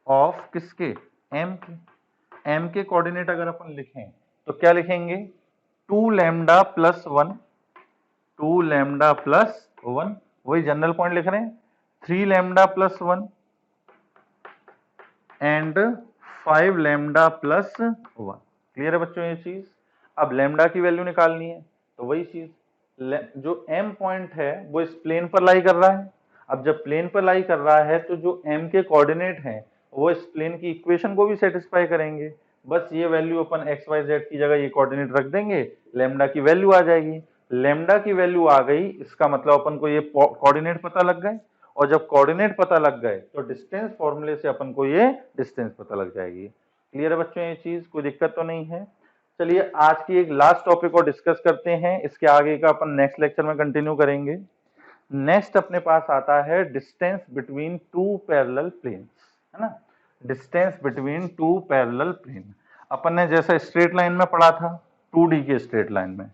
ऑफ किसके, M के कोऑर्डिनेट अगर अपन लिखें तो क्या लिखेंगे, 2 लैम्डा प्लस 1, 2 लैम्डा प्लस 1, वही जनरल पॉइंट लिख रहे हैं, 3 lambda plus 1 and 5 lambda plus 1। Clear है बच्चों ये चीज। अब लैम्डा की वैल्यू निकालनी है, तो वही चीज, जो M पॉइंट है वो इस प्लेन पर लाई कर रहा है। अब जब प्लेन पर लाई कर रहा है तो जो M के कोऑर्डिनेट हैं वो इस प्लेन की इक्वेशन को भी सेटिस्फाई करेंगे। बस ये वैल्यू अपन x y z की जगह ये कोऑर्डिनेट रख देंगे, लैम्डा की वैल्यू आ जाएगी। लैम्डा की वैल्यू आ गई, इसका मतलब अपन को ये कोऑर्डिनेट पता लग गए, और जब कोऑर्डिनेट पता लग गए तो डिस्टेंस फॉर्मूले से अपन को ये डिस्टेंस पता लग जाएगी। क्लियर है बच्चों ये चीज, कोई दिक्कत तो नहीं है। चलिए आज की एक लास्ट टॉपिक और डिस्कस करते हैं, इसके आगे का अपन नेक्स्ट लेक्चर में कंटिन्यू करेंगे। नेक्स्ट अपने पास आता है distance between two parallel planes, है ना, distance between two parallel plane. अपन ने जैसा स्ट्रेट लाइन में पढ़ा था 2D के स्ट्रेट लाइन में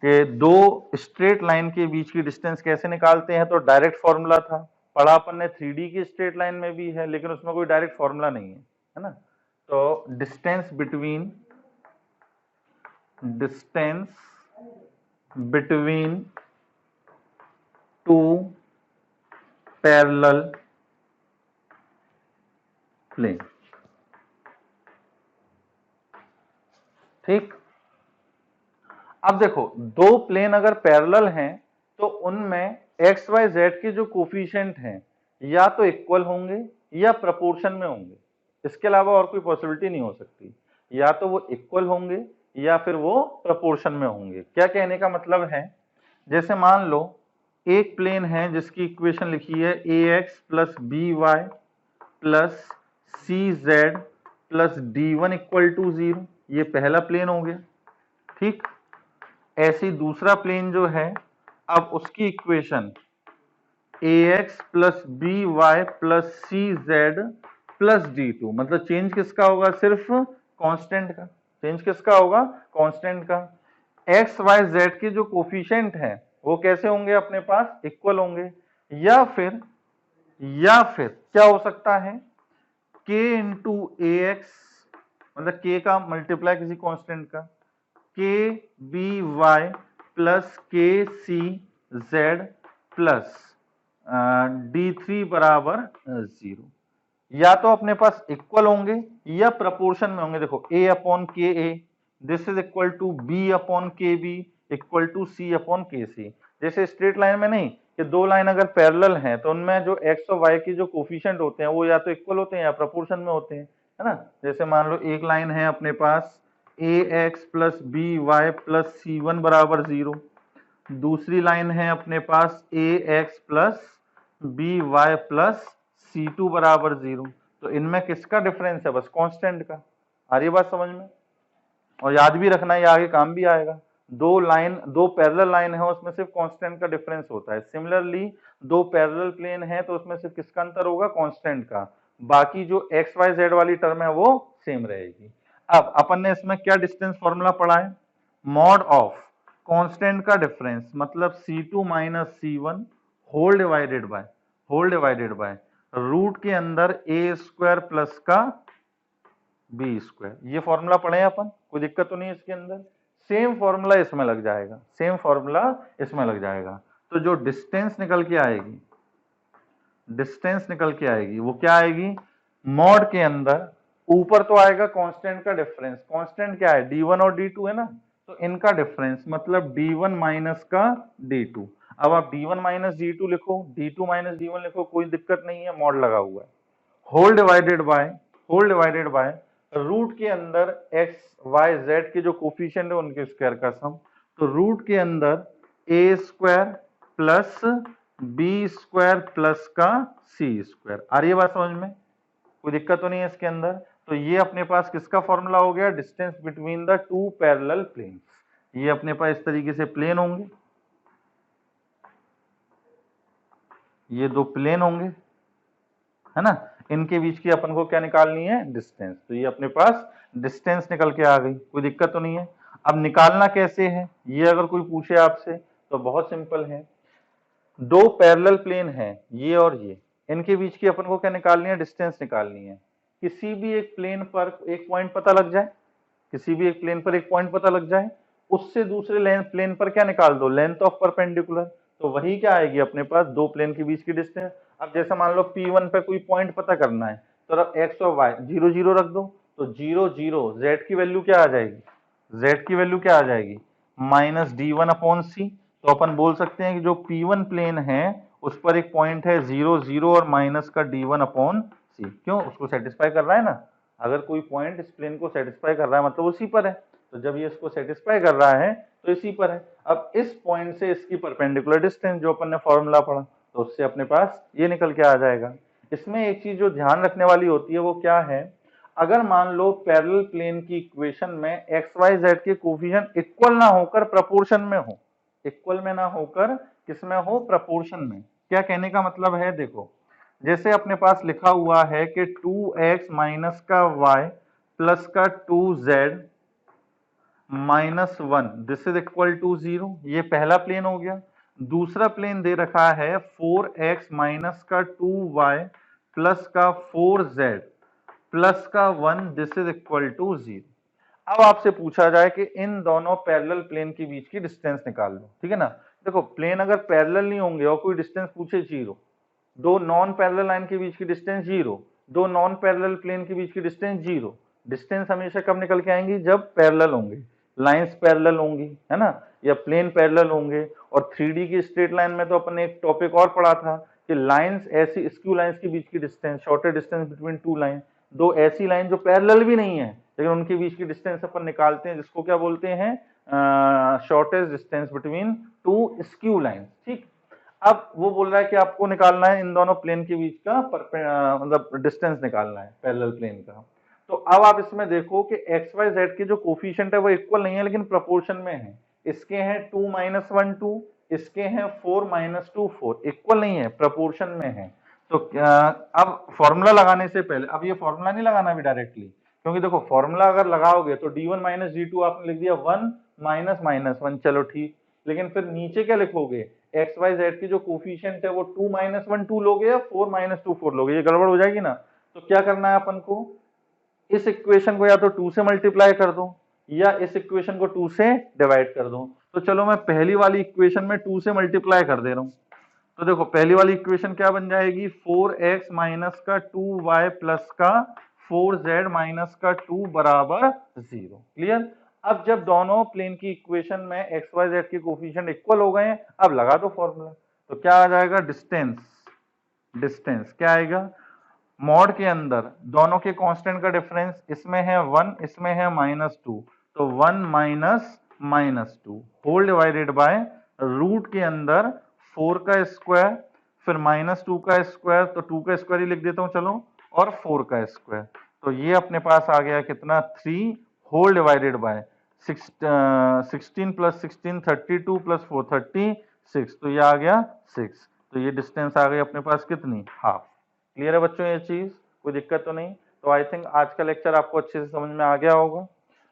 कि दो स्ट्रेट लाइन के बीच की डिस्टेंस कैसे निकालते हैं, तो डायरेक्ट फॉर्मूला था। पढ़ा अपन ने 3D की स्ट्रेट लाइन में भी है, लेकिन उसमें कोई डायरेक्ट फॉर्मूला नहीं है ना। तो distance between two parallel plane, ठीक। अब देखो दो प्लेन अगर पैरेलल हैं तो उनमें एक्स वाई जेड के जो कोफिशिएंट हैं या तो इक्वल होंगे या प्रोपोर्शन में होंगे, इसके अलावा और कोई पॉसिबिलिटी नहीं हो सकती। या तो वो इक्वल होंगे या फिर वो प्रोपोर्शन में होंगे। क्या कहने का मतलब है, जैसे मान लो एक प्लेन है जिसकी इक्वेशन लिखी है ax plus B Y plus C Z plus d one equal to 0, ये पहला प्लेन हो गया, ठीक। ऐसी दूसरा प्लेन जो है, अब उसकी equation ax plus B Y plus सी जेड प्लस डी टू, मतलब चेंज किसका होगा, सिर्फ कांस्टेंट का। चेंज किसका होगा, कांस्टेंट का। एक्स वाई जेड के जो कोफिशिएंट हैं वो कैसे होंगे अपने पास, इक्वल होंगे। या फिर क्या हो सकता है, k इंटू ए एक्स, मतलब k का मल्टीप्लाई किसी कांस्टेंट का, के बी वाई प्लस के सी जेड प्लस डी थ्री बराबर 0। या तो अपने पास इक्वल होंगे या प्रोपोर्शन में होंगे। देखो a upon K A this is equal to b upon K B equal to c upon K C. जैसे स्ट्रेट लाइन में नहीं कि दो लाइन अगर पैरेलल हैं तो उनमें जो x और y की जो कोफिशिएंट होते हैं वो या तो इक्वल होते हैं या प्रोपोर्शन में होते हैं, है ना। जैसे मान लो एक लाइन है अपने पास ax plus B Y plus C one बराबर 0, दूसरी लाइन है अपने पास ax plus B Y plus C two बराबर 0। तो इनमें किसका डिफरेंस है, बस कांस्टेंट का। आ रही बात समझ में, और याद भी रखना, ये आगे काम भी आएगा। दो पैरेलल लाइन है उसमें सिर्फ कांस्टेंट का डिफरेंस होता है। सिमिलरली दो पैरेलल प्लेन है तो उसमें सिर्फ किसका अंतर होगा, कांस्टेंट का। बाकी जो एक्स वाई जेड वाली टर्म है वो सेम रहेगी। अब अपन ने इसमें क्या डिस्टेंस फॉर्मूला पढ़ा है, मॉड ऑफ कांस्टेंट का डिफरेंस मतलब c2 minus c1 whole divided by root के अंदर a स्क्वायर प्लस का बी स्क्वायर। ये फॉर्मूला पढ़े अपन, कोई दिक्कत तो नहीं है इसके अंदर। सेम फॉर्मूला इसमें लग जाएगा, तो जो डिस्टेंस निकल के आएगी वो क्या आएगी, मॉड के अंदर ऊपर तो आएगा कांस्टेंट का डिफरेंस। कांस्टेंट क्या है, d1 और d2 है ना, तो इनका डिफरेंस मतलब d1 माइनस का d2। अब आप d1 माइनस d2 लिखो, d2 माइनस d1 लिखो, कोई दिक्कत नहीं है, मॉड लगा हुआ है। होल डिवाइडेड बाय रूट के अंदर एक्स वाई जेड के जो कोफिशिएंट है उनके स्क्वायर का सम। तो रूट के अंदर A square plus B square plus का सी स्क्वायर। आ रही है बात समझ में, कोई दिक्कत तो नहीं है इसके अंदर। तो ये अपने पास किसका फॉर्मूला हो गया, distance between the two parallel planes. ये अपने पास इस तरीके से प्लेन होंगे, ये दो प्लेन होंगे, है ना, इनके बीच की अपन को क्या निकालनी है, डिस्टेंस। तो ये अपने पास डिस्टेंस निकल के आ गई, कोई दिक्कत तो नहीं है। अब निकालना कैसे है, ये अगर कोई पूछे आपसे तो बहुत सिंपल है। दो पैरेलल प्लेन हैं ये और ये, इनके बीच की अपन को क्या निकालनी है, डिस्टेंस निकालनी है। किसी भी एक प्लेन पर एक पॉइंट पता लग जाए, उससे दूसरे प्लेन पर क्या निकाल दो, लेंथ ऑफ परपेंडिकुलर। तो वही क्या आएगी अपने पास, दो प्लेन के बीच की डिस्टेंस। अब जैसे मान लो P1 पे कोई पॉइंट पता करना है, तो अब x और y 0 0 रख दो, तो 0 0 z की वैल्यू क्या आ जाएगी, माइनस d1 अपॉन सी। तो अपन बोल सकते हैं कि जो P1 प्लेन है उस पर एक पॉइंट है 0 0 और माइनस का d1 अपॉन सी। क्यों, उसको सेटिस्फाई कर रहा है ना। अगर कोई पॉइंट इस प्लेन को सेटिस्फाई कर रहा है मतलब उसी पर है, तो जब ये इसको सेटिस्फाई कर रहा है तो इसी पर है। अब इस पॉइंट से इसकी परपेंडिकुलर डिस्टेंस जो अपन ने फॉर्मूला पढ़ा, तो उससे अपने पास ये निकल के आ जाएगा। इसमें एक चीज जो ध्यान रखने वाली होती है वो क्या है, अगर मान लो पैरेलल प्लेन की इक्वेशन में एक्स वाई जेड के कोफिशिएंट इक्वल ना होकर प्रोपोर्शन में हो, किसमें हो, प्रपोर्शन में। क्या कहने का मतलब है, देखो जैसे अपने पास लिखा हुआ है कि 2x माइनस का y प्लस का 2z minus 1 this is equal to 0, ये पहला प्लेन हो गया। दूसरा प्लेन दे रखा है 4x माइनस का 2y प्लस का 4z प्लस का 1 दिस इज इक्वल टू 0। अब आपसे पूछा जाए कि इन दोनों पैरेलल प्लेन के बीच की डिस्टेंस निकाल लो, ठीक है ना। देखो प्लेन अगर पैरेलल नहीं होंगे और कोई डिस्टेंस पूछे 0, दो नॉन पैरेलल लाइन के बीच की डिस्टेंस 0, दो नॉन पैरेलल प्लेन के बीच की डिस्टेंस 0। डिस्टेंस हमेशा कब निकल के आएंगी, जब पैरेलल होंगे, लाइंस पैरेलल होंगी, है ना, या प्लेन पैरेलल होंगे। और 3D की स्ट्रेट लाइन में तो अपन ने एक टॉपिक और पढ़ा था कि लाइंस ऐसी स्क्यू लाइंस के बीच की distance, shorter distance between to line, दो ऐसी लाइन जो पैरेलल भी नहीं है लेकिन उनके बीच की डिस्टेंस अपन निकालते हैं, जिसको क्या बोलते हैं, shortest distance between to skew lines. ठीक, अब वो बोल रहा है कि आपको निकालना है इन दोनों प्लेन के बीच का मतलब डिस्टेंस निकालना है पैरेलल प्लेन का। तो अब आप इसमें देखो कि एक्स वाई जेड के जो कोफिशिएंट है वो इक्वल नहीं है लेकिन प्रोपोर्शन में है। इसके हैं 2 माइनस 1 2, इसके हैं 4 माइनस 2 4, इक्वल नहीं है, प्रोपोर्शन में है। तो अब फॉर्मूला लगाने से पहले, अब ये फॉर्मूला नहीं लगाना अभी डायरेक्टली, क्योंकि देखो फॉर्मूला अगर लगाओगे तो d1 माइनस d2 आपने लिख दिया 1 माइनस माइनस 1, चलो ठीक, लेकिन फिर नीचे क्या लिखोगे, एक्स वाई जेड की जो कोफिशिएंट है वो 2 माइनस 1 2 लोगे या 4 माइनस 2 4 लोगे, ये गड़बड़ हो जाएगी ना। तो क्या करना है अपन को, इस इक्वेशन को या तो 2 से मल्टीप्लाई कर दो या इस इक्वेशन को 2 से डिवाइड कर दो। तो चलो मैं पहली वाली इक्वेशन में 2 से मल्टीप्लाई कर दे रहा हूं। तो देखो पहली वाली इक्वेशन क्या बन जाएगी, 4x माइनस का 2y प्लस का 4z माइनस का 2 बराबर 0। क्लियर। अब जब दोनों प्लेन की इक्वेशन में एक्स वाई जेड के कोफिशिएंट इक्वल हो गए हैं, अब लगा दो फॉर्मूला। तो क्या आ जाएगा, डिस्टेंस, डिस्टेंस क्या आएगा, मॉड के अंदर दोनों के कांस्टेंट का डिफरेंस, इसमें है 1 इसमें है -2, तो 1 minus minus 2 whole divided by root के अंदर 4 का स्क्वायर फिर -2 का स्क्वायर, तो 2 का स्क्वायर ही लिख देता हूं चलो, और 4 का स्क्वायर। तो ये अपने पास आ गया कितना, 3 whole divided by 16 plus 16 32 plus 4 36, तो ये आ गया 6। तो ये डिस्टेंस आ गई अपने पास कितनी, हाफ। क्लियर है बच्चों ये चीज, कोई दिक्कत तो नहीं। तो आई थिंक आज का लेक्चर आपको अच्छे से समझ में आ गया होगा।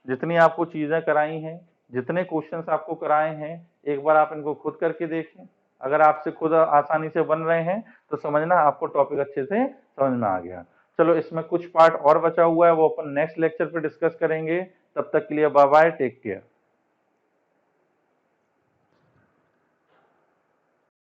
जितनी आपको चीजें कराई हैं, जितने क्वेश्चंस आपको कराए हैं, एक बार आप इनको खुद करके देखें। अगर आपसे खुद आसानी से बन रहे हैं तो समझना आपको टॉपिक अच्छे से समझ में आ गया। चलो इसमें कुछ पार्ट और बचा हुआ है, वो अपन नेक्स्ट लेक्चर पे डिस्कस करेंगे। तब तक के लिए बाय बाय, टेक केयर।